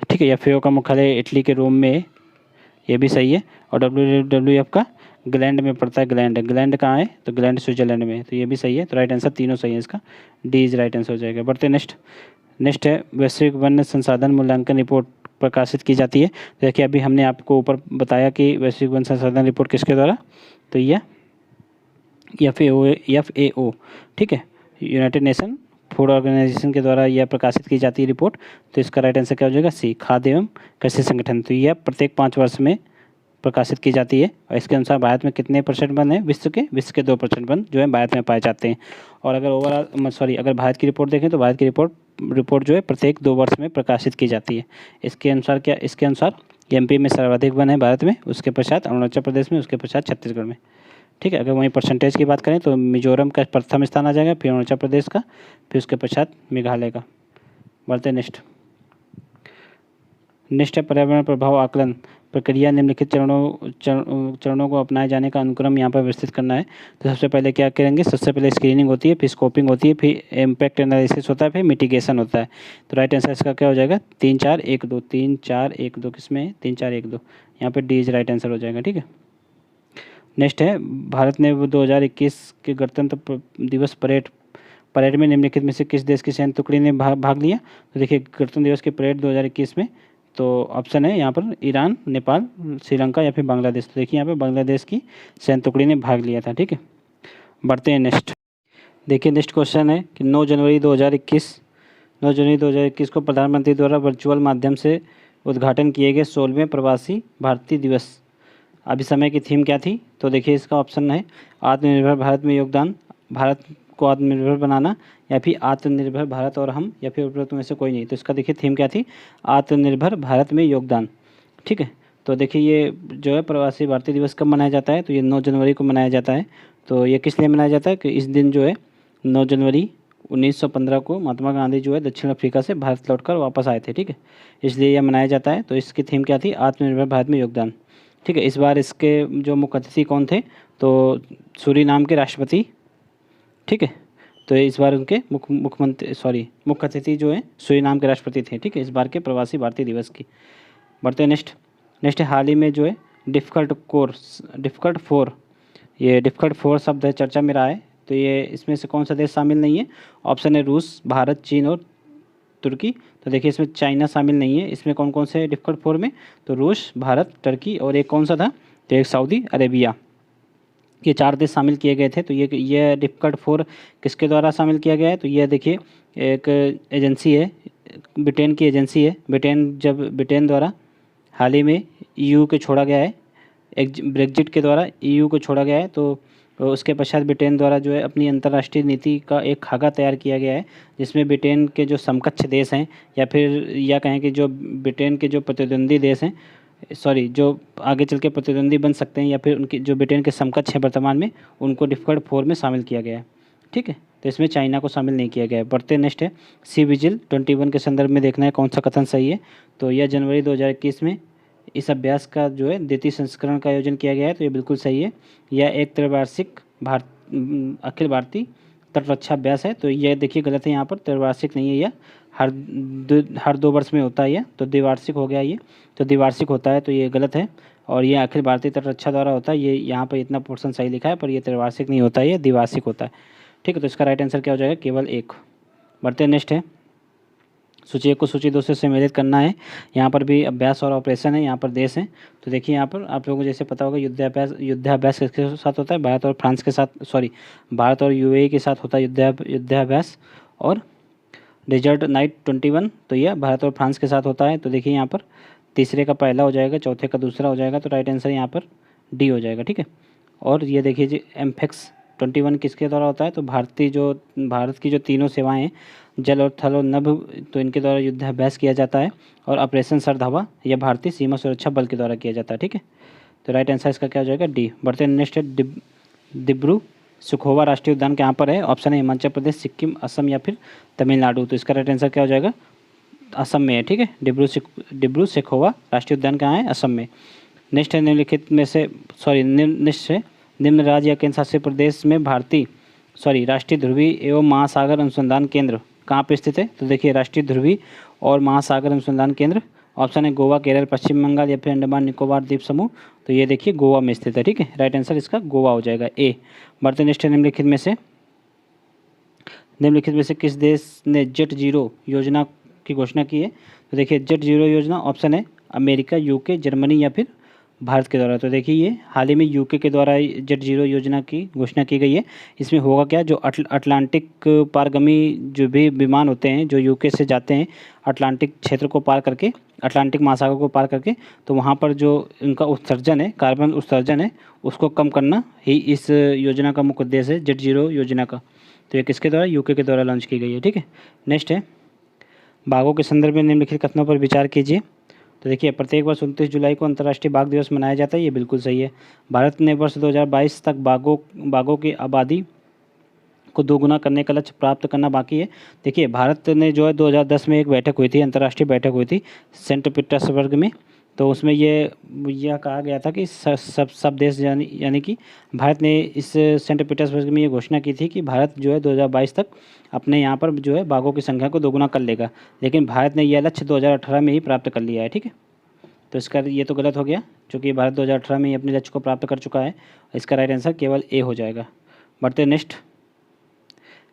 ठीक है, FAO का मुख्यालय इटली के रोम में है। ये भी सही है। और WWF का ग्लैंड में पड़ता है। ग्लैंड कहाँ है? तो ग्लैंड स्विट्जरलैंड में है। तो ये भी सही है। तो राइट आंसर तीनों सही है। इसका डी इज राइट आंसर हो जाएगा। बढ़ते नेक्स्ट है वैश्विक वन्य संसाधन मूल्यांकन रिपोर्ट प्रकाशित की जाती है। देखिए अभी हमने आपको ऊपर बताया कि वैश्विक वन संसाधन रिपोर्ट किसके द्वारा? तो यह FAO, ठीक है, यूनाइटेड नेशन फूड ऑर्गेनाइजेशन के द्वारा यह प्रकाशित की जाती है रिपोर्ट। तो इसका राइट आंसर क्या हो जाएगा? सी, खाद्य एवं कृषि संगठन। तो यह प्रत्येक 5 वर्ष में प्रकाशित की जाती है। और इसके अनुसार भारत में कितने % वन है? विश्व के 2% वन जो है भारत में पाए जाते हैं। और अगर अगर भारत की रिपोर्ट देखें तो भारत की रिपोर्ट जो है प्रत्येक 2 वर्ष में प्रकाशित की जाती है। इसके अनुसार MP में सर्वाधिक वन है भारत में, उसके पश्चात अरुणाचल प्रदेश में, उसके पश्चात छत्तीसगढ़ में। ठीक है, अगर वहीं परसेंटेज की बात करें तो मिजोरम का प्रथम स्थान आ जाएगा, फिर अरुणाचल प्रदेश का, फिर उसके पश्चात मेघालय का। बढ़ते नेक्स्ट है पर्यावरण प्रभाव आकलन प्रक्रिया। निम्नलिखित चरणों को अपनाए जाने का अनुक्रम यहाँ पर विस्तृत करना है। तो सबसे पहले क्या करेंगे? सबसे पहले स्क्रीनिंग होती है, फिर स्कोपिंग होती है, फिर इम्पैक्ट एनालिसिस होता है, फिर मिटिगेशन होता है। तो राइट आंसर इसका क्या हो जाएगा? 3 4 1 2। 3 4 1 2 किसमें है? 3 4 1 2। यहाँ पर डी इज राइट आंसर हो जाएगा। ठीक है, नेक्स्ट है भारत ने 2021 के गणतंत्र दिवस परेड में निम्नलिखित में से किस देश की सैन्य टुकड़ी ने भाग लिया। तो देखिए गणतंत्र दिवस की परेड 2021 में, तो ऑप्शन है यहाँ पर ईरान, नेपाल, श्रीलंका या फिर बांग्लादेश। तो देखिए यहाँ पे बांग्लादेश की सैन्य टुकड़ी ने भाग लिया था। ठीक है, बढ़ते हैं नेक्स्ट। देखिए नेक्स्ट क्वेश्चन है कि 9 जनवरी 2021 को प्रधानमंत्री द्वारा वर्चुअल माध्यम से उद्घाटन किए गए 16वें प्रवासी भारतीय दिवस अभी समय की थीम क्या थी। तो देखिए इसका ऑप्शन है आत्मनिर्भर भारत में योगदान, भारत को आत्मनिर्भर बनाना, या फिर आत्मनिर्भर भारत और हम, या फिर उपरोक्त में से कोई नहीं। तो इसका देखिए थीम क्या थी, आत्मनिर्भर भारत में योगदान। ठीक है, तो देखिए ये जो है प्रवासी भारतीय दिवस कब मनाया जाता है, तो ये 9 जनवरी को मनाया जाता है। तो ये किस लिए मनाया जाता है कि इस दिन जो है 9 जनवरी 1915 को महात्मा गांधी जो है दक्षिण अफ्रीका से भारत लौटकर वापस आए थे। ठीक है, इसलिए यह मनाया जाता है। तो इसकी थीम क्या थी, आत्मनिर्भर भारत में योगदान। ठीक है, इस बार इसके जो मुख्य अतिथि कौन थे, तो सूरीनाम के राष्ट्रपति। ठीक है, तो इस बार उनके मुख्य अतिथि जो है सूरीनाम के राष्ट्रपति थे। ठीक है, इस बार के प्रवासी भारतीय दिवस की। बढ़ते हैं नेक्स्ट है हाल ही में जो है डिफ़िकल्ट फोर शब्द है चर्चा में रहा है। तो ये इसमें से कौन सा देश शामिल नहीं है। ऑप्शन है रूस, भारत, चीन और तुर्की। तो देखिए इसमें चाइना शामिल नहीं है। इसमें कौन कौन से डिफ़िकल्ट फोर में, तो रूस, भारत, तुर्की और एक कौन सा था, तो एक सऊदी अरेबिया। ये 4 देश शामिल किए गए थे। तो ये डिफ़िकल्ट फोर किसके द्वारा शामिल किया गया है, तो ये देखिए एक एजेंसी है, ब्रिटेन की एजेंसी है। ब्रिटेन द्वारा हाल ही में EU को छोड़ा गया है, एक ब्रेग्जिट के द्वारा EU को छोड़ा गया है। तो उसके पश्चात ब्रिटेन द्वारा जो है अपनी अंतर्राष्ट्रीय नीति का एक खाका तैयार किया गया है, जिसमें ब्रिटेन के जो समकक्ष देश हैं, या कहें कि जो ब्रिटेन के जो प्रतिद्वंदी देश हैं, जो आगे चल के प्रतिद्वंदी बन सकते हैं, या फिर उनके जो ब्रिटेन के समकक्ष है वर्तमान में, उनको डिफ़िकल्ट फोर में शामिल किया गया है। ठीक है, तो इसमें चाइना को शामिल नहीं किया गया है। बढ़ते नेक्स्ट है सी विजिल 21 के संदर्भ में देखना है कौन सा कथन सही है। तो यह जनवरी 2021 में इस अभ्यास का जो है द्वितीय संस्करण का आयोजन किया गया है। तो ये बिल्कुल सही है। यह एक त्रैवार्षिक अखिल भारतीय तटरक्षा अभ्यास है। तो यह देखिए गलत है, यहाँ पर त्रैवार्षिक नहीं है, यह हर 2 वर्ष में होता है। यह तो द्विवार्षिक हो गया, ये तो द्विवार्षिक होता है, तो ये गलत है। और ये अखिल भारतीय तटरक्षा द्वारा होता है। ये यहाँ पर इतना पोर्शन सही लिखा है, पर यह त्रैवार्षिक नहीं होता है, ये द्विवार्षिक होता है। ठीक है, तो इसका राइट आंसर क्या हो जाएगा, केवल 1। बढ़ते नेक्स्ट है सूची 1 को सूची 2 से सम्मिलित करना है। यहाँ पर भी अभ्यास और ऑपरेशन है, यहाँ पर देश हैं। तो देखिए यहाँ पर आप लोगों को जैसे पता होगा युद्धाभ्यास किसके साथ होता है, भारत और UAE के साथ होता है युद्धाभ्यास। और डेजर्ट नाइट 21, तो यह भारत और फ्रांस के साथ होता है। तो देखिए यहाँ पर तीसरे का पहला हो जाएगा, चौथे का दूसरा हो जाएगा। तो राइट आंसर यहाँ पर डी हो जाएगा। ठीक है, और ये देखिए जी एम्फेक्स 21 किसके द्वारा होता है, तो भारत की जो तीनों सेवाएं हैं, जल और थल और नभ, तो इनके द्वारा युद्धाभ्यास किया जाता है। और ऑपरेशन सर्द हवा यह भारतीय सीमा सुरक्षा बल के द्वारा किया जाता है। ठीक है, तो राइट आंसर इसका क्या हो जाएगा, डी। बढ़ते हैं नेक्स्ट है डिब्रू सुखोवा राष्ट्रीय उद्यान कहाँ पर है। ऑप्शन है हिमाचल प्रदेश, सिक्किम, असम या फिर तमिलनाडु। तो इसका राइट आंसर क्या हो जाएगा, असम में है। ठीक है, डिब्रू सुखोवा राष्ट्रीय उद्यान कहाँ है, असम में। नेक्स्ट है निम्न राज्य या केंद्र शासित प्रदेश में राष्ट्रीय ध्रुवी एवं महासागर अनुसंधान केंद्र कहाँ पर स्थित है। तो देखिए राष्ट्रीय ध्रुवी और महासागर अनुसंधान केंद्र, ऑप्शन है गोवा, केरल, पश्चिम बंगाल या फिर अंडमान निकोबार द्वीप समूह। तो ये देखिए गोवा में स्थित है। ठीक है, राइट आंसर इसका गोवा हो जाएगा, ए। बढ़ते नेक्स्ट है निम्नलिखित में से किस देश ने जेट जीरो योजना की घोषणा की है। तो देखिए जेट जीरो योजना, ऑप्शन है अमेरिका, UK, जर्मनी या फिर भारत के द्वारा। तो देखिए ये हाल ही में UK के द्वारा जेट जीरो योजना की घोषणा की गई है। इसमें होगा क्या, जो अटलांटिक पारगामी जो भी विमान होते हैं, जो UK से जाते हैं अटलांटिक क्षेत्र को पार करके, अटलांटिक महासागर को पार करके, तो वहाँ पर जो इनका उत्सर्जन है, कार्बन उत्सर्जन है, उसको कम करना ही इस योजना का मुख्य उद्देश्य है, जेट जीरो योजना का। तो ये किसके द्वारा, UK के द्वारा लॉन्च की गई है। ठीक है, नेक्स्ट है बाघों के संदर्भ में निम्नलिखित कथनों पर विचार कीजिए। तो देखिए प्रत्येक वर्ष 29 जुलाई को अंतर्राष्ट्रीय बाघ दिवस मनाया जाता है, ये बिल्कुल सही है। भारत ने वर्ष 2022 तक बाघों की आबादी को दोगुना करने का लक्ष्य प्राप्त करना बाकी है। देखिए भारत ने जो है 2010 में एक बैठक हुई थी, अंतर्राष्ट्रीय बैठक हुई थी सेंट पीटर्सबर्ग में। तो उसमें यह कहा गया था कि सब देश यानी कि भारत ने इस सेंट पीटर्सबर्ग में ये घोषणा की थी कि भारत जो है 2022 तक अपने यहाँ पर जो है बाघों की संख्या को दोगुना कर लेगा। लेकिन भारत ने यह लक्ष्य 2018 में ही प्राप्त कर लिया है। ठीक है, तो इसका ये तो गलत हो गया। चूँकि भारत 2018 में ही अपने लक्ष्य को प्राप्त कर चुका है। इसका राइट आंसर केवल ए हो जाएगा। बढ़ते नेक्स्ट।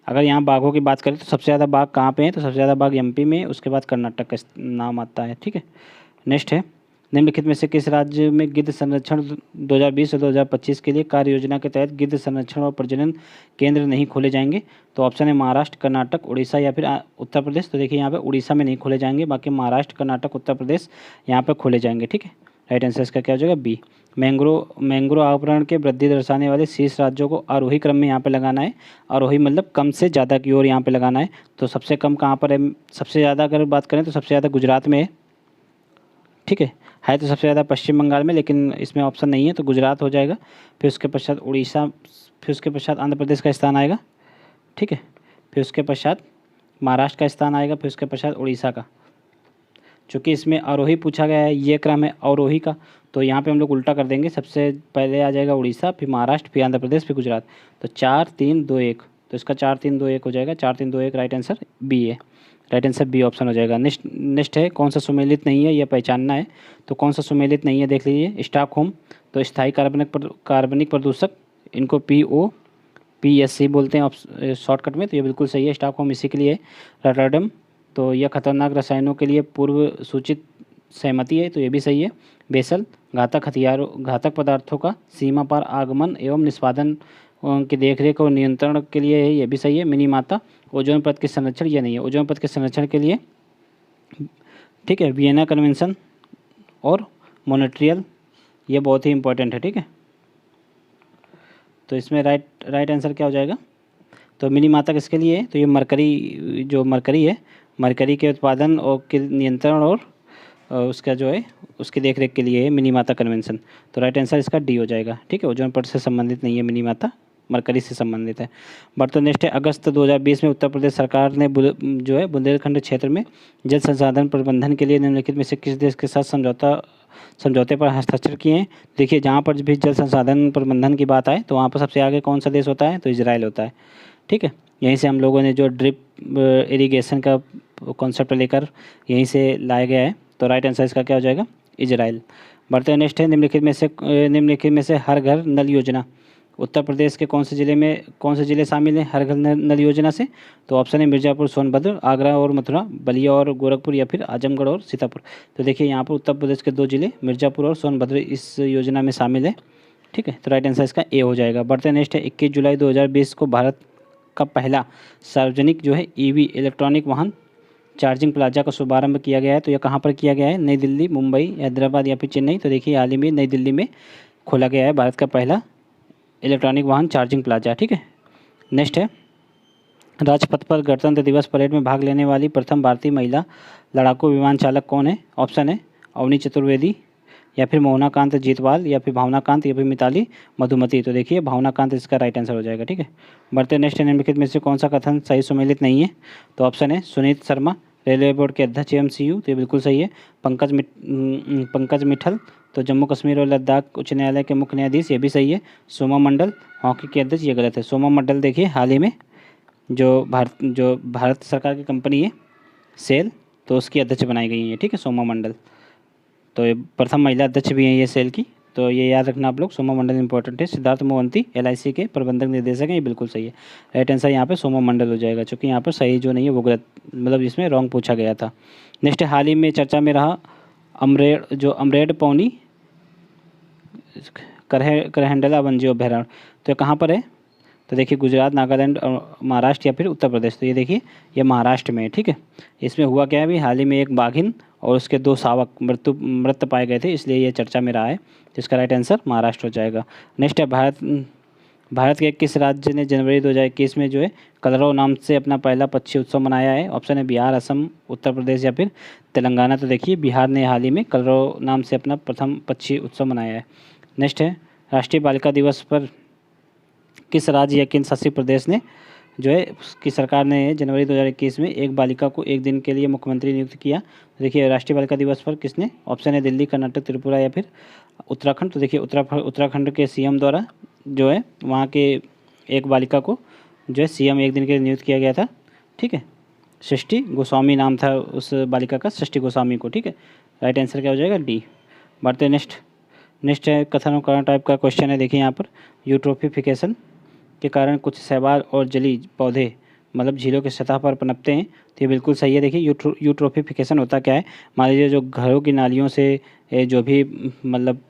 अगर यहाँ बाघों की बात करें तो सबसे ज़्यादा बाघ कहाँ पे हैं, तो सबसे ज़्यादा बाघ एमपी में, उसके बाद कर्नाटक का नाम आता है। ठीक है, नेक्स्ट है, निम्नलिखित में से किस राज्य में गिद्ध संरक्षण 2020 से 2025 के लिए कार्य योजना के तहत गिद्ध संरक्षण और प्रजनन केंद्र नहीं खोले जाएंगे? तो ऑप्शन है महाराष्ट्र, कर्नाटक, उड़ीसा या फिर उत्तर प्रदेश। तो देखिए यहाँ पे उड़ीसा में नहीं खोले जाएंगे, बाकी महाराष्ट्र, कर्नाटक, उत्तर प्रदेश यहाँ पे खोले जाएंगे। ठीक है, राइट आंसर इसका क्या हो जाएगा? बी। मैंग्रोव आवरण के वृद्धि दर्शाने वाले शीर्ष राज्यों को आरोही क्रम में यहाँ पे लगाना है। आरोही मतलब कम से ज़्यादा की ओर यहाँ पे लगाना है। तो सबसे कम कहाँ पर है? सबसे ज़्यादा अगर बात करें तो सबसे ज़्यादा गुजरात में है। ठीक है तो सबसे ज़्यादा पश्चिम बंगाल में, लेकिन इसमें ऑप्शन नहीं है तो गुजरात हो जाएगा। फिर उसके पश्चात उड़ीसा, फिर उसके पश्चात आंध्र प्रदेश का स्थान आएगा। ठीक है, फिर उसके पश्चात महाराष्ट्र का स्थान आएगा, फिर उसके पश्चात उड़ीसा का। चूँकि इसमें आरोही पूछा गया है, ये क्रम है आरोही का, तो यहाँ पे हम लोग उल्टा कर देंगे। सबसे पहले आ जाएगा उड़ीसा, फिर महाराष्ट्र, फिर आंध्र प्रदेश, फिर गुजरात। तो 4 3 2 1, तो इसका 4 3 2 1 हो जाएगा। 4 3 2 1 राइट आंसर बी है। राइट आंसर बी ऑप्शन हो जाएगा। नेक्स्ट है, कौन सा सुमेलित नहीं है, यह पहचानना है। तो कौन सा सुमेलित नहीं है देख लीजिए। स्टॉकहोम, तो स्थायी कार्बनिक प्रदूषक, इनको POPSC बोलते हैं शॉर्टकट में, तो ये बिल्कुल सही है। स्टॉकहोम इसी के लिए है। रॉटरडम, तो यह खतरनाक रसायनों के लिए पूर्व सूचित सहमति है, तो ये भी सही है। बेसल, घातक पदार्थों का सीमा पार आगमन एवं निष्पादन की देखरेख और नियंत्रण के लिए है, ये भी सही है। मिनीमाता, ओजोन परत के संरक्षण, ये नहीं है। ओजोन परत के संरक्षण के लिए, ठीक है, वियना कन्वेंशन और मॉन्ट्रियल, ये बहुत ही इंपॉर्टेंट है। ठीक है, तो इसमें राइट आंसर क्या हो जाएगा? तो मिनीमाता किसके लिए है? तो ये मरकरी है, मरकरी के उत्पादन और के नियंत्रण और उसका जो है उसकी देखरेख के लिए है मिनीमाता कन्वेंशन। तो राइट आंसर इसका डी हो जाएगा। ठीक है, ओजोन परत से संबंधित नहीं है मिनीमाता, मरकरी से संबंधित है। बढ़ते नेक्स्ट है, अगस्त 2020 में उत्तर प्रदेश सरकार ने जो है बुंदेलखंड क्षेत्र में जल संसाधन प्रबंधन के लिए निम्नलिखित में से किस देश के साथ समझौते पर हस्ताक्षर किए हैं? देखिए, जहाँ पर भी जल संसाधन प्रबंधन की बात आए तो वहाँ पर सबसे आगे कौन सा देश होता है? तो इजराइल होता है। ठीक है, यहीं से हम लोगों ने जो ड्रिप इरिगेशन का कॉन्सेप्ट लेकर यहीं से लाया गया है। तो राइट आंसर इसका क्या हो जाएगा? इजराइल। बढ़ते हैं नेक्स्ट है, निम्नलिखित में से हर घर नल योजना उत्तर प्रदेश के कौन से ज़िले शामिल हैं हर घर नल योजना से? तो ऑप्शन है मिर्ज़ापुर, सोनभद्र, आगरा और मथुरा, बलिया और गोरखपुर, या फिर आजमगढ़ और सीतापुर। तो देखिए यहाँ पर उत्तर प्रदेश के 2 जिले मिर्ज़ापुर और सोनभद्र इस योजना में शामिल है। ठीक है, तो राइट आंसर इसका ए हो जाएगा। बढ़ते हैं नेक्स्ट है, 21 जुलाई 2020 को भारत का पहला सार्वजनिक जो है EV इलेक्ट्रॉनिक वाहन चार्जिंग प्लाजा का शुभारंभ किया गया है। तो यह कहाँ पर किया गया है? नई दिल्ली, मुंबई, हैदराबाद या फिर चेन्नई। तो देखिए हाल ही में नई दिल्ली में खोला गया है भारत का पहला इलेक्ट्रॉनिक वाहन चार्जिंग प्लाजा। ठीक है, नेक्स्ट है, राजपथ पर गणतंत्र दिवस परेड में भाग लेने वाली प्रथम भारतीय महिला लड़ाकू विमान चालक कौन है? ऑप्शन है अवनी चतुर्वेदी, या फिर मोहनाकांत जीतवाल, या फिर भावनाकांत, या फिर मिताली मधुमती। तो देखिए भावनाकांत इसका राइट आंसर हो जाएगा। ठीक है, बढ़ते नेक्स्ट निम्नलिखित में से कौन सा कथन सही सुमेलित नहीं है? तो ऑप्शन है सुनीत शर्मा, रेलवे बोर्ड के अध्यक्ष MCU, तो ये बिल्कुल सही है। पंकज मिठल, तो जम्मू कश्मीर और लद्दाख उच्च न्यायालय के मुख्य न्यायाधीश, ये भी सही है। सोमा मंडल, हॉकी के अध्यक्ष, ये गलत है। सोमा मंडल देखिए हाल ही में जो भारत सरकार की कंपनी है सेल, तो उसकी अध्यक्ष बनाई गई है। ठीक है, सोमा मंडल, तो ये प्रथम महिला अध्यक्ष भी हैं ये सेल की, तो ये याद रखना आप लोग। सोमा मंडल इंपॉर्टेंट है। सिद्धार्थ मोहंती LIC के प्रबंधक निर्देशक हैं, ये बिल्कुल सही है। राइट आंसर यहाँ पे सोमा मंडल हो जाएगा, क्योंकि यहाँ पर सही जो नहीं है वो गलत, मतलब इसमें रॉन्ग पूछा गया था। नेक्स्ट हाल ही में चर्चा में रहा अमरेड पौनी करहंडला वन्यजीव अभयारण्य, तो ये कहाँ पर है? तो देखिए गुजरात, नागालैंड और महाराष्ट्र या फिर उत्तर प्रदेश। तो ये देखिए ये महाराष्ट्र में है। ठीक है, इसमें हुआ क्या है, अभी हाल ही में एक बाघिन और उसके 2 शावक मृत पाए गए थे, इसलिए ये चर्चा में रहा है। तो इसका राइट आंसर महाराष्ट्र हो जाएगा। नेक्स्ट है, भारत के किस राज्य ने जनवरी 2021 में जो है कलरव नाम से अपना पहला पक्षी उत्सव मनाया है? ऑप्शन है बिहार, असम, उत्तर प्रदेश या फिर तेलंगाना। तो देखिए बिहार ने हाल ही में कलरव नाम से अपना प्रथम पक्षी उत्सव मनाया है। नेक्स्ट है, राष्ट्रीय बालिका दिवस पर किस राज्य या केंद्र शासित प्रदेश ने जो है उसकी सरकार ने जनवरी 2021 में एक बालिका को एक दिन के लिए मुख्यमंत्री नियुक्त किया? तो देखिए राष्ट्रीय बालिका दिवस पर किसने? ऑप्शन है दिल्ली, कर्नाटक, त्रिपुरा या फिर उत्तराखंड। तो देखिए उत्तराखंड के CM द्वारा जो है वहाँ के एक बालिका को जो है CM एक दिन के लिए नियुक्त किया गया था। ठीक है, सृष्टि गोस्वामी नाम था उस बालिका का, सृष्टि गोस्वामी को। ठीक है, राइट आंसर क्या हो जाएगा? डी। बढ़ते नेक्स्ट, नेक्स्ट है कथन और कारण टाइप का क्वेश्चन है। देखिए यहाँ पर यूट्रोफिकेशन के कारण कुछ शैवाल और जलीय पौधे मतलब झीलों की सतह पर पनपते हैं, तो ये बिल्कुल सही है। देखिए यूट्रोफिकेशन होता क्या है, मान लीजिए जो घरों की नालियों से जो भी मतलब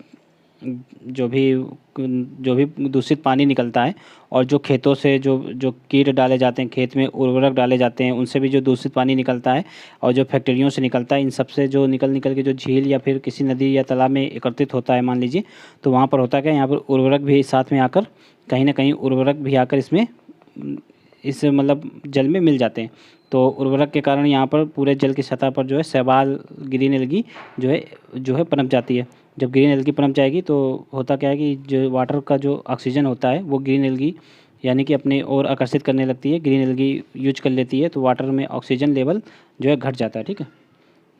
जो भी जो भी दूषित पानी निकलता है और जो खेतों से जो जो कीट डाले जाते हैं, खेत में उर्वरक डाले जाते हैं, उनसे भी जो दूषित पानी निकलता है और जो फैक्ट्रियों से निकलता है, इन सब से जो निकल निकल के जो झील या फिर किसी नदी या तालाब में एकत्रित होता है मान लीजिए, तो वहाँ पर होता क्या है, यहाँ पर उर्वरक भी साथ में आकर कहीं ना कहीं उर्वरक भी आकर इसमें इस मतलब जल में मिल जाते हैं। तो उर्वरक के कारण यहाँ पर पूरे जल की सतह पर जो है शैवाल ग्रीन एल्गी जो है पनप जाती है। जब ग्रीन एल्गी पनप जाएगी तो होता क्या है कि जो वाटर का जो ऑक्सीजन होता है वो ग्रीन एल्गी यानी कि अपने ओर आकर्षित करने लगती है, ग्रीन एल्गी यूज कर लेती है, तो वाटर में ऑक्सीजन लेवल जो है घट जाता है। ठीक है,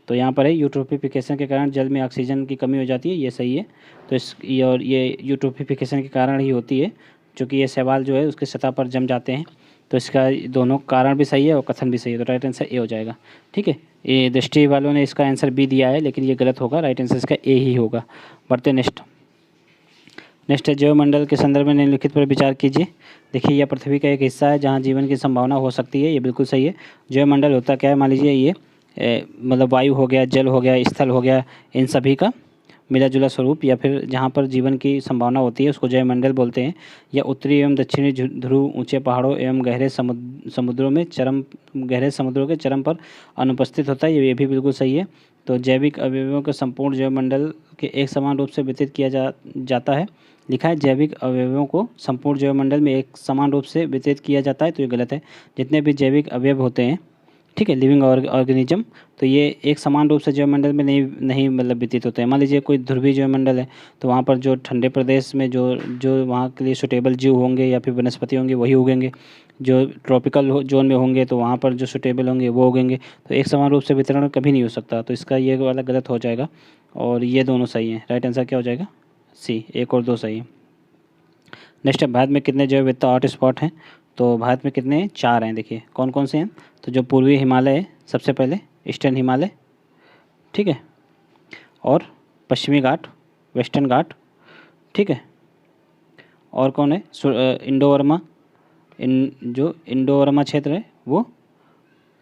तो यहाँ पर है यूट्रोफिकेशन के कारण जल में ऑक्सीजन की कमी हो जाती है, ये सही है। तो ये यूट्रोफिकेशन के कारण ही होती है, क्योंकि ये शैवाल जो है उसकी सतह पर जम जाते हैं। तो इसका दोनों कारण भी सही है और कथन भी सही है, तो राइट आंसर ए हो जाएगा। ठीक है, ये दृष्टि वालों ने इसका आंसर बी दिया है, लेकिन ये गलत होगा, राइट आंसर इसका ए ही होगा। बढ़ते नेक्स्ट है जैवमंडल के संदर्भ में निम्नलिखित पर विचार कीजिए। देखिए यह पृथ्वी का एक हिस्सा है जहाँ जीवन की संभावना हो सकती है, ये बिल्कुल सही है। जैवमंडल होता क्या है, मान लीजिए ये मतलब वायु हो गया, जल हो गया, स्थल हो गया, इन सभी का मिला जुला स्वरूप या फिर जहाँ पर जीवन की संभावना होती है उसको जैवमंडल बोलते हैं। या उत्तरी एवं दक्षिणी ध्रुव, ऊंचे पहाड़ों एवं समुद्रों में गहरे समुद्रों के चरम पर अनुपस्थित होता है, ये भी बिल्कुल सही है। तो जैविक अवयवों के संपूर्ण जैवमंडल के एक समान रूप से वितरित किया जाता है। लिखा है जैविक अवयवों को संपूर्ण जैवमंडल में एक समान रूप से वितरित किया जाता है, तो ये गलत है। जितने भी जैविक अवयव होते हैं, ठीक है, लिविंग ऑर्गेनिज्म, तो ये एक समान रूप से जैवमंडल में नहीं मतलब वितरित होते हैं। मान लीजिए कोई ध्रुवीय जैवमंडल है, तो वहाँ पर जो ठंडे प्रदेश में जो जो वहाँ के लिए सुटेबल जीव होंगे या फिर वनस्पति होंगे वही उगेंगे। जो ट्रॉपिकल जोन में होंगे तो वहाँ पर जो सुटेबल होंगे वो उगेंगे। तो एक समान रूप से वितरण कभी नहीं हो सकता, तो इसका ये वाला गलत हो जाएगा और ये दोनों सही हैं। राइट आंसर क्या हो जाएगा, सी, एक और दो सही है। नेक्स्ट है भारत में कितने जैव विविधता हॉटस्पॉट हैं, तो भारत में कितने हैं, 4 हैं। देखिए कौन कौन से हैं, तो जो पूर्वी हिमालय है सबसे पहले, ईस्टर्न हिमालय, ठीक है, और पश्चिमी घाट, वेस्टर्न घाट, ठीक है, और कौन है, इंडो वर्मा, जो इंडो वर्मा क्षेत्र है वो,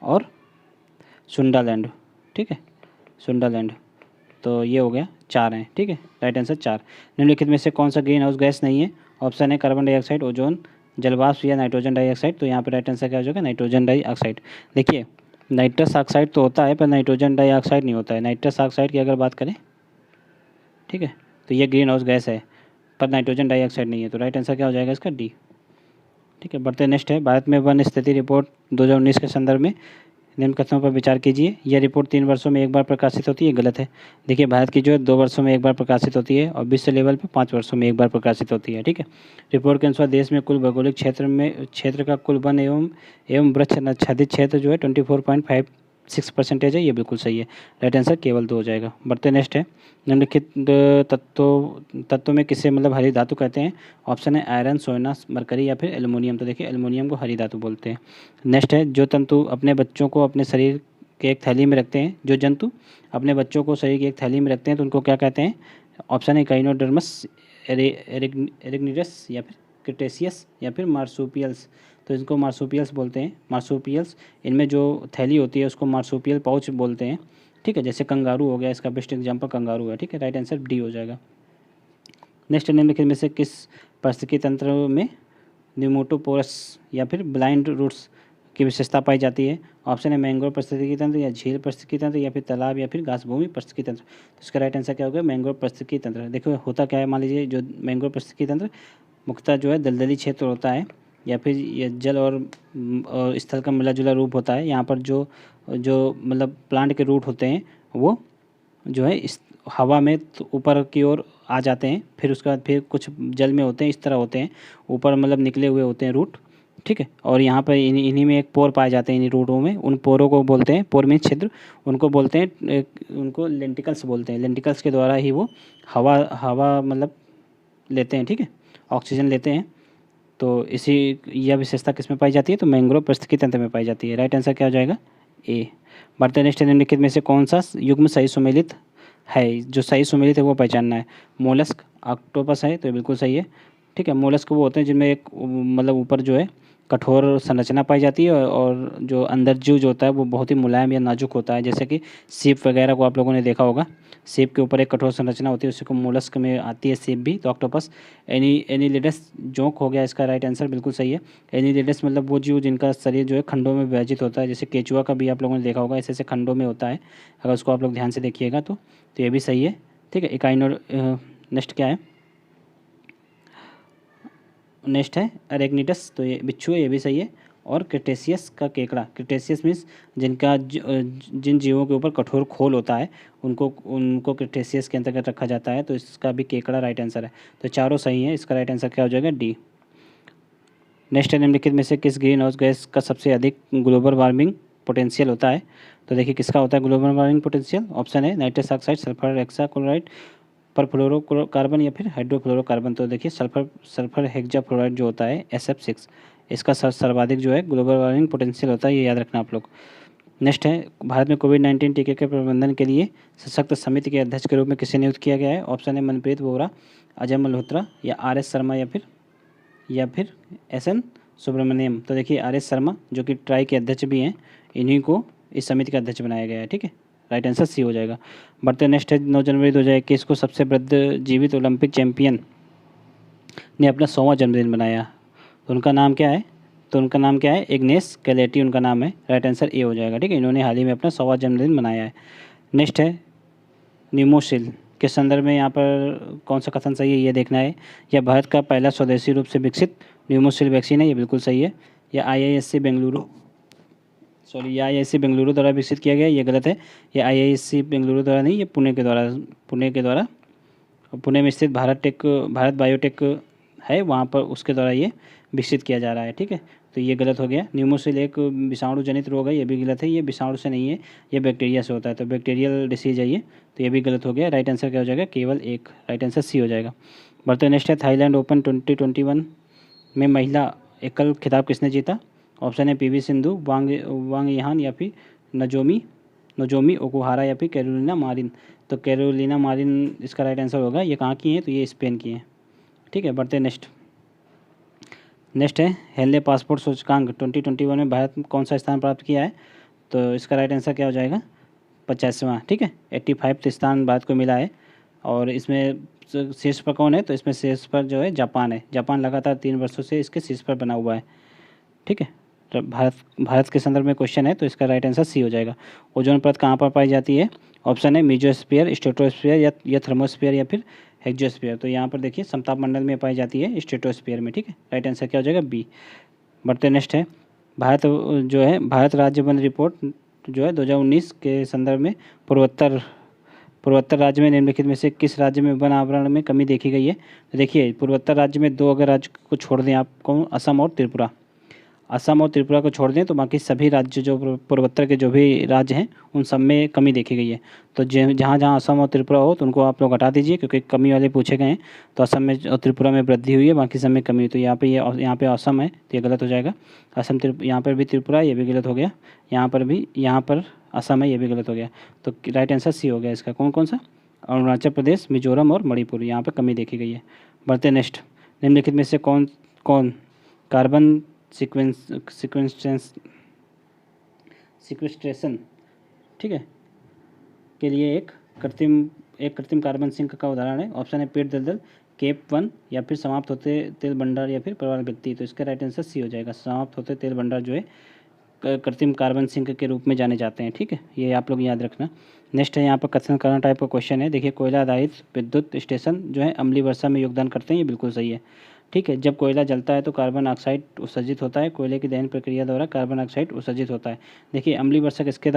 और सुंडालैंड, ठीक है, सुंडालैंड। तो ये हो गया 4 हैं। ठीक है, राइट आंसर 4। निम्नलिखित में से कौन सा ग्रीन हाउस गैस नहीं है, ऑप्शन है कार्बन डाइऑक्साइड, ओजोन, जलवाष्प या नाइट्रोजन डाइऑक्साइड। तो यहाँ पे राइट आंसर क्या हो जाएगा, नाइट्रोजन डाइऑक्साइड। देखिए नाइट्रस ऑक्साइड तो होता है पर नाइट्रोजन डाइऑक्साइड नहीं होता है। नाइट्रस ऑक्साइड की अगर बात करें, ठीक है, तो ये ग्रीन हाउस गैस है पर नाइट्रोजन डाइऑक्साइड नहीं है, तो राइट आंसर क्या हो जाएगा इसका, डी। ठीक है, बढ़ते नेक्स्ट है भारत में वन स्थिति रिपोर्ट 2019 के संदर्भ में निम्न कथनों पर विचार कीजिए। यह रिपोर्ट 3 वर्षों में एक बार प्रकाशित होती है, गलत है। देखिए भारत की जो है 2 वर्षों में एक बार प्रकाशित होती है और विश्व लेवल पे 5 वर्षों में एक बार प्रकाशित होती है। ठीक है, रिपोर्ट के अनुसार देश में कुल भौगोलिक क्षेत्र का कुल वन एवं वृक्ष आच्छादित क्षेत्र जो है 24.56% है, ये बिल्कुल सही है। राइट आंसर केवल 2 हो जाएगा। बढ़ते नेक्स्ट है निम्नलिखित तत्वों में किसे मतलब हरी धातु कहते हैं, ऑप्शन है आयरन, सोना, मरकरी या फिर एल्युमिनियम। तो देखिए एल्युमिनियम को हरी धातु बोलते हैं। नेक्स्ट है जो तंतु अपने बच्चों को अपने शरीर के एक थैली में रखते हैं, जो जंतु अपने बच्चों को शरीर की एक थैली में रखते हैं तो उनको क्या कहते हैं, ऑप्शन है काइनोडर्मस, एरिग्निडस या फिर क्रिटेशियस या फिर मार्सुपियल्स। तो इनको मार्सुपियल्स बोलते हैं, मार्सुपियल्स। इनमें जो थैली होती है उसको मार्सुपियल पाउच बोलते हैं। ठीक है, जैसे कंगारू हो गया, इसका बेस्ट एग्जाम्पल कंगारू है। ठीक है, राइट आंसर डी हो जाएगा। नेक्स्ट निम्नलिखित में से किस पारिस्थितिकी तंत्र में न्यूमोटोपोरस या फिर ब्लाइंड रूट्स की विशेषता पाई जाती है, ऑप्शन है मैंग्रोव पारिस्थितिकी तंत्र या झील पारिस्थितिकी तंत्र या फिर तालाब या फिर घास भूमि पारिस्थितिकी तंत्र। तो इसका राइट आंसर क्या होगा, मैंग्रोव पारिस्थितिकी तंत्र। देखो होता क्या है, मान लीजिए जो मैंग्रोव पारिस्थितिकी तंत्र मुख्यतः जो है दलदली क्षेत्र होता है या फिर ये जल और स्थल का मिला जुला रूप होता है। यहाँ पर जो जो मतलब प्लांट के रूट होते हैं वो जो है इस हवा में तो ऊपर की ओर आ जाते हैं, फिर उसके बाद फिर कुछ जल में होते हैं, इस तरह होते हैं, ऊपर मतलब निकले हुए होते हैं रूट। ठीक है, और यहाँ पर इन्हीं में एक पोर पाए जाते हैं, इन्हीं रूटों में। उन पोरों को बोलते हैं, पोर में छिद्र, उनको बोलते हैं उनको लेंटिकल्स बोलते हैं। लेंटिकल्स के द्वारा ही वो हवा मतलब लेते हैं, ठीक है, ऑक्सीजन लेते हैं। तो इसी यह विशेषता किस में पाई जाती है, तो मैंग्रोव पारिस्थितिकी तंत्र में पाई जाती है। राइट आंसर क्या हो जाएगा, ए। बढ़ते नेक्स्ट निम्नलिखित में से कौन सा युग्म सही सुमेलित है, जो सही सुमेलित है वो पहचानना है। मोलस्क ऑक्टोपस है, तो ये बिल्कुल सही है। ठीक है, मोलस्क वो होते हैं जिनमें एक मतलब ऊपर जो है कठोर संरचना पाई जाती है, और जो अंदर जीव जो होता है वो बहुत ही मुलायम या नाजुक होता है, जैसे कि सीप वगैरह को आप लोगों ने देखा होगा। सीप के ऊपर एक कठोर संरचना होती है, उसी को मोलस्क में आती है सीप भी। तो ऑक्टोपस। एनीलिडस जोंक हो गया इसका राइट आंसर, बिल्कुल सही है। एनीलिडस मतलब वो जीव जिनका शरीर जो है खंडों में विभाजित होता है, जैसे केचुआ का भी आप लोगों ने देखा होगा, ऐसे ऐसे खंडों में होता है, अगर उसको आप लोग ध्यान से देखिएगा तो ये भी सही है। ठीक है, इकाइनोर। नेक्स्ट क्या है? नेक्स्ट है अरेक्निटस, तो ये बिच्छू है, ये भी सही है। और क्रिटेशियस का केकड़ा, क्रिटेशियस मीन्स जिनका जिन जीवों के ऊपर कठोर खोल होता है उनको उनको क्रिटेशियस के अंतर्गत रखा जाता है, तो इसका भी केकड़ा राइट आंसर है। तो चारों सही है, इसका राइट आंसर क्या हो जाएगा? डी। नेक्स्ट है, निम्नलिखित में से किस ग्रीन हाउस गैस का सबसे अधिक ग्लोबल वार्मिंग पोटेंशियल होता है? तो देखिए किसका होता है ग्लोबल वार्मिंग पोटेंशियल। ऑप्शन है नाइट्रस ऑक्साइड, सल्फर हेक्साक्लोराइड, पर फ्लोरोकार्बन या फिर हाइड्रोफ्लोरोकार्बन। तो देखिए सल्फर हेक्साफ्लोराइड जो होता है SF6, इसका सर्वाधिक जो है ग्लोबल वार्मिंग पोटेंशियल होता है, ये याद रखना आप लोग। नेक्स्ट है, भारत में कोविड-19 टीके के प्रबंधन के लिए सशक्त समिति के अध्यक्ष के रूप में किसे नियुक्त किया गया है? ऑप्शन है मनप्रीत वोरा, अजय मल्होत्रा, या RS शर्मा, या फिर SN सुब्रमण्यम। तो देखिए RS शर्मा जो कि ट्राई के अध्यक्ष भी हैं, इन्हीं को इस समिति का अध्यक्ष बनाया गया है। ठीक है, राइट आंसर सी हो जाएगा। बढ़ते नेक्स्ट है, 9 जनवरी 2021 को सबसे वृद्ध जीवित ओलंपिक चैंपियन ने अपना 100वां जन्मदिन मनाया, तो उनका नाम क्या है? इग्नेस कैलेटी उनका नाम है, राइट आंसर ए हो जाएगा। ठीक है, इन्होंने हाल ही में अपना 100वां जन्मदिन मनाया है। नेक्स्ट है, न्यूमोसिल के संदर्भ में यहाँ पर कौन सा कथन सही है ये देखना है। यह भारत का पहला स्वदेशी रूप से विकसित न्यूमोसिल वैक्सीन है, ये बिल्कुल सही है। यह IISc बेंगलुरु द्वारा विकसित किया गया, ये गलत है। ये IISc बेंगलुरु द्वारा नहीं, ये पुणे में स्थित भारत बायोटेक है, वहाँ पर उसके द्वारा ये विकसित किया जा रहा है। ठीक है, तो ये गलत हो गया। न्यूमोसिल एक विषाणु जनित रोग है, ये भी गलत है। ये विषाणु से नहीं है, ये बैक्टीरिया से होता है, तो बैक्टीरियल डिसीज है ये, तो ये भी गलत हो गया। राइट आंसर क्या हो जाएगा? केवल एक, राइट आंसर सी हो जाएगा। बढ़ते नेक्स्ट है, थाईलैंड ओपन 2021 में महिला एकल खिताब किसने जीता? ऑप्शन है PV सिंधु, वांग यहान, या फिर नजोमी ओकुहारा, या फिर कैरोलिना मारिन। तो कैरोलिना मारिन इसका राइट आंसर होगा। ये कहाँ की हैं? तो ये स्पेन की हैं। ठीक है, बढ़ते नेक्स्ट है, हेनले पासपोर्ट सूचकांक 2021 में भारत में कौन सा स्थान प्राप्त किया है? तो इसका राइट आंसर क्या हो जाएगा? 50वां। ठीक है, 85 स्थान भारत को मिला है। और इसमें शीर्ष पर कौन है? तो इसमें शीर्ष पर जो है जापान है। जापान लगातार 3 वर्षों से इसके शीर्ष पर बना हुआ है। ठीक है, तो भारत के संदर्भ में क्वेश्चन है, तो इसका राइट आंसर सी हो जाएगा। ओजोन परत कहाँ पर पाई जाती है? ऑप्शन है मीजोस्फीयर, स्ट्रेटोस्फीयर, या थर्मोस्फीयर, या फिर हेक्सोस्फीयर। तो यहाँ पर देखिए समताप मंडल में पाई जाती है, स्ट्रेटोस्फीयर में। ठीक है, राइट आंसर क्या हो जाएगा? बी। बढ़ते नेक्स्ट है, भारत राज्य वन रिपोर्ट जो है 2019 के संदर्भ में पूर्वोत्तर राज्य में निम्नलिखित में से किस राज्य में वन आवरण में कमी देखी गई है? तो देखिए पूर्वोत्तर राज्य में दो अगर राज्य को छोड़ दें आपको, असम और त्रिपुरा को छोड़ दें तो बाकी सभी राज्य जो पूर्वोत्तर के जो भी राज्य हैं उन सब में कमी देखी गई है। तो जहाँ जहाँ असम और त्रिपुरा हो तो उनको आप लोग हटा दीजिए, क्योंकि कमी वाले पूछे गए हैं। तो असम में और त्रिपुरा में वृद्धि हुई है, बाकी सब में कमी हुई। तो यहाँ पे असम है, तो ये गलत हो जाएगा। यहाँ पर भी त्रिपुरा, ये भी गलत हो गया। यहाँ पर असम है, ये भी गलत हो गया। तो राइट आंसर सी हो गया इसका। कौन सा? अरुणाचल प्रदेश, मिजोरम और मणिपुर, यहाँ पर कमी देखी गई है। बढ़ते नेक्स्ट, निम्नलिखित में से कौन कार्बन सिक्वेस्ट्रेशन, ठीक है, के लिए एक कृत्रिम कार्बन सिंक का उदाहरण है? ऑप्शन है पेट दलदल, केप वन, या फिर समाप्त होते तेल भंडार, या फिर प्रवाल व्यक्ति। तो इसका राइट आंसर सी हो जाएगा। समाप्त होते तेल भंडार जो है कृत्रिम कार्बन सिंक के रूप में जाने जाते हैं। ठीक है, ये आप लोग याद रखना। नेक्स्ट है, यहाँ पर कथन करना टाइप का क्वेश्चन है। देखिए कोयला आधारित विद्युत स्टेशन जो है अम्लीय वर्षा में योगदान करते हैं, ये बिल्कुल सही है। ठीक है, जब कोयला जलता है तो कार्बन ऑक्साइड उत्सर्जित होता है। कोयले की दहन प्रक्रिया द्वारा कार्बन ऑक्साइड उत्सर्जित होता है। देखिए अम्लीय वर्षा किसके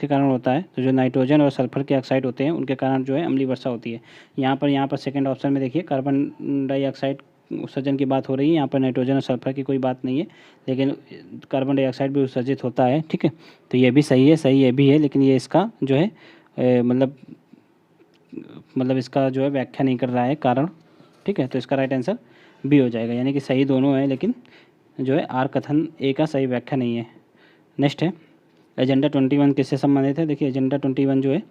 कारण होता है? तो जो नाइट्रोजन और सल्फर के ऑक्साइड होते हैं उनके कारण जो है अम्लीय वर्षा होती है। यहाँ पर सेकंड ऑप्शन में देखिए कार्बन डाइऑक्साइड उत्सर्जन की बात हो रही है। यहाँ पर नाइट्रोजन और सल्फर की कोई बात नहीं है, लेकिन कार्बन डाइऑक्साइड भी उत्सर्जित होता है। ठीक है, तो ये भी सही है, ये भी है, लेकिन ये इसका जो है मतलब इसका जो है व्याख्या नहीं कर रहा है कारण। ठीक है, तो इसका राइट आंसर बी हो जाएगा, यानी कि सही दोनों है, लेकिन जो है आर कथन ए का सही व्याख्या नहीं है। नेक्स्ट है, एजेंडा 21 किससे संबंधित है? देखिए एजेंडा 21 जो है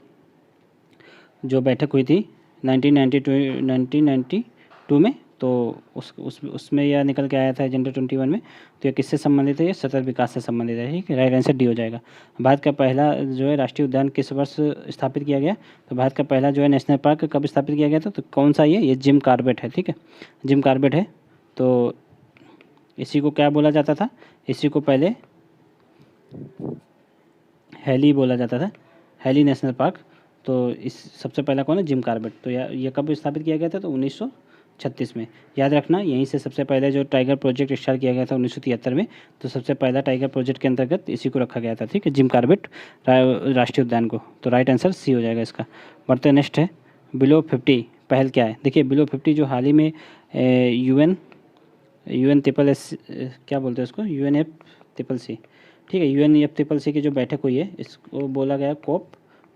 जो बैठक हुई थी 1992 में, तो उसमें यह निकल के आया था एजेंडा 21 में। तो ये किससे संबंधित है? ये सतत विकास से संबंधित है। ठीक है, राइट आंसर डी हो जाएगा। भारत का पहला जो है राष्ट्रीय उद्यान किस वर्ष स्थापित किया गया? तो भारत का पहला जो है नेशनल पार्क कब स्थापित किया गया था? तो कौन सा ये जिम कॉर्बेट है। ठीक है, जिम कॉर्बेट है। तो इसी को क्या बोला जाता था? इसी को पहले हेली बोला जाता था, हेली नेशनल पार्क। तो इस सबसे पहला कौन है? Jim Corbett. तो ये कब स्थापित किया गया था? तो 1936 में। याद रखना, यहीं से सबसे पहले जो टाइगर प्रोजेक्ट स्टार्ट किया गया था 1973 में। तो सबसे पहला टाइगर प्रोजेक्ट के अंतर्गत इसी को रखा गया था। ठीक है, जिम कॉर्बेट राष्ट्रीय उद्यान को। तो राइट आंसर सी हो जाएगा इसका। बढ़ते नेक्स्ट है, बिलो 50 पहल क्या है? देखिए, बिलो 50 जो हाल ही में UN ट्रिपल एस क्या बोलते हैं उसको, UNF ट्रिपल सी। ठीक है, UNF ट्रिपल सी की जो बैठक हुई है इसको बोला गया COP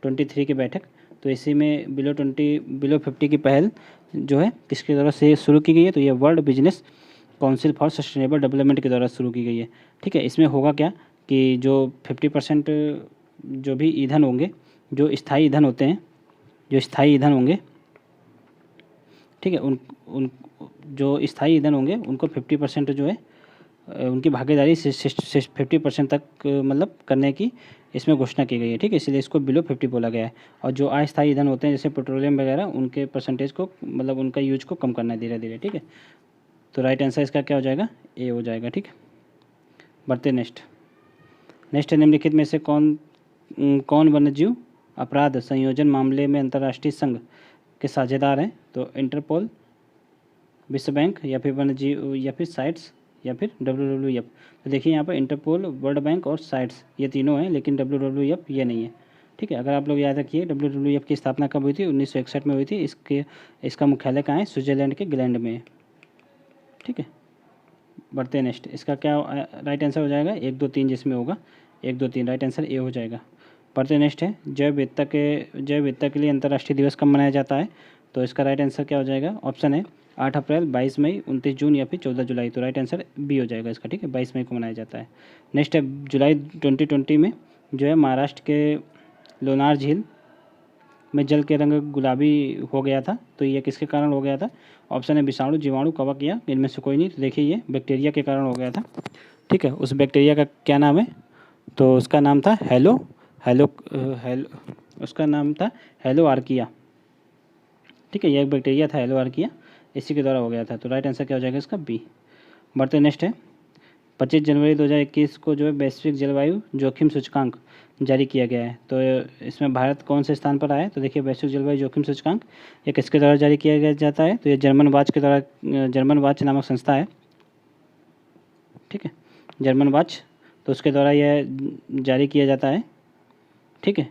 23 की बैठक। तो इसी में बिलो 50 की पहल जो है किसके द्वारा से शुरू की गई है? तो ये world business council for sustainable development के द्वारा शुरू की गई है। ठीक है, इसमें होगा क्या कि जो 50% जो भी ईंधन होंगे, जो स्थायी ईंधन होते हैं, जो स्थायी ईंधन होंगे, ठीक है, उन जो स्थायी ईंधन होंगे उनको 50% जो है उनकी भागीदारी 50% तक मतलब करने की इसमें घोषणा की गई है। ठीक है, इसलिए इसको बिलो 50 बोला गया है। और जो अस्थायी ईंधन होते हैं जैसे पेट्रोलियम वगैरह, उनके परसेंटेज को मतलब उनका यूज को कम करना है धीरे धीरे। ठीक है, तो राइट आंसर इसका क्या हो जाएगा? ए हो जाएगा। ठीक है, बढ़ते नेक्स्ट है, निम्नलिखित में से कौन वन्यजीव अपराध संयोजन मामले में अंतर्राष्ट्रीय संघ के साझेदार हैं? तो इंटरपोल, विश्व बैंक, या फिर वन्यजीव, या फिर साइट्स, या फिर WWF। तो देखिए यहाँ पर इंटरपोल, वर्ल्ड बैंक और साइट्स ये तीनों हैं, लेकिन WWF ये नहीं है। ठीक है, अगर आप लोग याद रखिए WWF की स्थापना कब हुई थी? 1961 में हुई थी। इसका मुख्यालय कहाँ है? स्विट्जरलैंड के ग्लैंड में। ठीक है, बढ़ते नेक्स्ट, इसका क्या राइट आंसर हो जाएगा? 1 2 3 जिसमें होगा 1 2 3, राइट आंसर ए हो जाएगा। बढ़ते नेक्स्ट है, जैव विविधता के लिए अंतर्राष्ट्रीय दिवस कब मनाया जाता है? तो इसका राइट आंसर क्या हो जाएगा? ऑप्शन है 8 अप्रैल, 22 मई, 29 जून, या फिर 14 जुलाई। तो राइट आंसर बी हो जाएगा इसका। ठीक है, 22 मई को मनाया जाता है। नेक्स्ट है, जुलाई 2020 में जो है महाराष्ट्र के लोनार झील में जल के रंग गुलाबी हो गया था। तो ये किसके कारण हो गया था? ऑप्शन है विषाणु, जीवाणु, कवक, या इनमें से कोई नहीं। तो देखिए ये बैक्टीरिया के कारण हो गया था। ठीक है, उस बैक्टीरिया का क्या नाम है? तो उसका नाम था उसका नाम था हेलो आर्किया। ठीक है, यह एक बैक्टीरिया था हेलो आर्किया, इसी के द्वारा हो गया था। तो राइट आंसर क्या हो जाएगा इसका? बी। बढ़ते नेक्स्ट है, 25 जनवरी 2021 को जो है वैश्विक जलवायु जोखिम सूचकांक जारी किया गया है। तो इसमें भारत कौन से स्थान पर आया है? तो देखिए, वैश्विक जलवायु जोखिम सूचकांक ये किसके द्वारा जारी किया जाता है? तो ये जर्मन वाच नामक संस्था है। ठीक है, जर्मन वाच, तो उसके द्वारा यह जारी किया जाता है। ठीक है,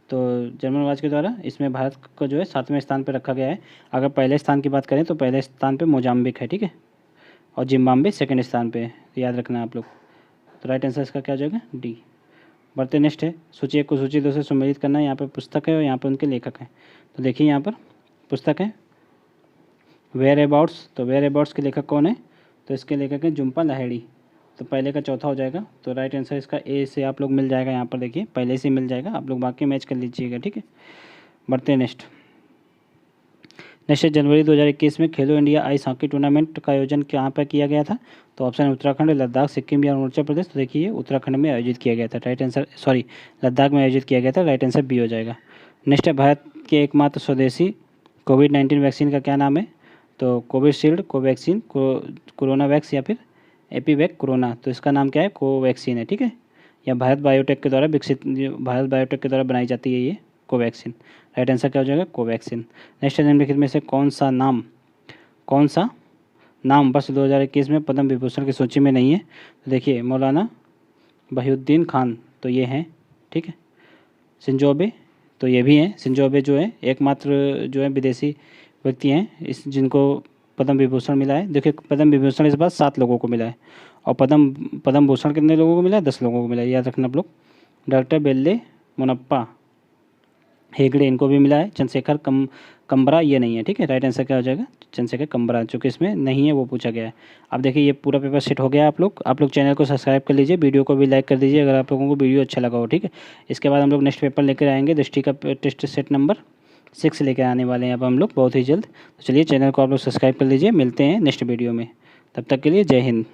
तो जर्मन वाच के द्वारा इसमें भारत को जो है 7वें स्थान पर रखा गया है। अगर पहले स्थान की बात करें तो पहले स्थान पे मोजाम्बिक है। ठीक है, और जिम्बाब्वे सेकंड स्थान पे है। तो याद रखना आप लोग। तो राइट आंसर इसका क्या हो जाएगा? डी। बढ़ते नेक्स्ट है, सूची 1 को सूची 2 से सम्मिलित करना है। यहाँ पर पुस्तक है और यहाँ पर उनके लेखक हैं। तो देखिए यहाँ पर पुस्तक है वेयर अबाउट्स। तो वेयर अबाउट्स के लेखक कौन है? तो इसके लेखक हैं जुम्पा लाहिड़ी। तो पहले का चौथा हो जाएगा। तो राइट आंसर इसका ए से आप लोग मिल जाएगा। यहाँ पर देखिए पहले से मिल जाएगा, आप लोग बाकी मैच कर लीजिएगा। ठीक है, बढ़ते हैं नेक्स्ट जनवरी 2021 में खेलो इंडिया आइस हॉकी टूर्नामेंट का आयोजन कहाँ पर किया गया था? तो ऑप्शन है उत्तराखंड, लद्दाख, सिक्किम या अरुणाचल प्रदेश। तो देखिए उत्तराखंड में आयोजित किया गया था। राइट आंसर लद्दाख में आयोजित किया गया था। राइट आंसर बी हो जाएगा। नेक्स्ट है, भारत के एकमात्र स्वदेशी कोविड-19 वैक्सीन का क्या नाम है? तो कोविशील्ड, कोवैक्सीन, कोरोना वैक्स, या फिर एपीवैक कोरोना। तो इसका नाम क्या है? कोवैक्सीन है। ठीक है, या भारत बायोटेक के द्वारा बनाई जाती है ये कोवैक्सीन। राइट आंसर क्या हो जाएगा? कोवैक्सीन। नेक्स्ट निम्नलिखित में से कौन सा नाम वर्ष 2021 में पद्म विभूषण की सूची में नहीं है? तो देखिए मौलाना वहीउद्दीन खान, तो ये हैं। ठीक है, सिंजोबे, तो ये भी हैं। सिंजोबे जो है एकमात्र जो है विदेशी व्यक्ति हैं जिनको पद्म विभूषण मिला है। देखिए पद्म विभूषण इस बार 7 लोगों को मिला है, और पद्म भूषण कितने लोगों को मिला है? 10 लोगों को मिला है। याद रखना आप लोग। डॉक्टर बेल्ले मुनप्पा हेगड़े, इनको भी मिला है। चंद्रशेखर कंबरा ये नहीं है। ठीक है, राइट आंसर क्या हो जाएगा? चंद्रशेखर कंबरा, चूँकि इसमें नहीं है वो पूछा गया है। अब देखिए ये पूरा पेपर सेट हो गया। आप लोग चैनल को सब्सक्राइब कर लीजिए, वीडियो को भी लाइक कर दीजिए अगर आप लोगों को वीडियो अच्छा लगा हो। ठीक है, इसके बाद हम लोग नेक्स्ट पेपर लेकर आएंगे दृष्टि का टेस्ट सेट नंबर 6 लेकर आने वाले हैं अब हम लोग बहुत ही जल्द। तो चलिए चैनल को आप लोग सब्सक्राइब कर लीजिए, मिलते हैं नेक्स्ट वीडियो में। तब तक के लिए जय हिंद।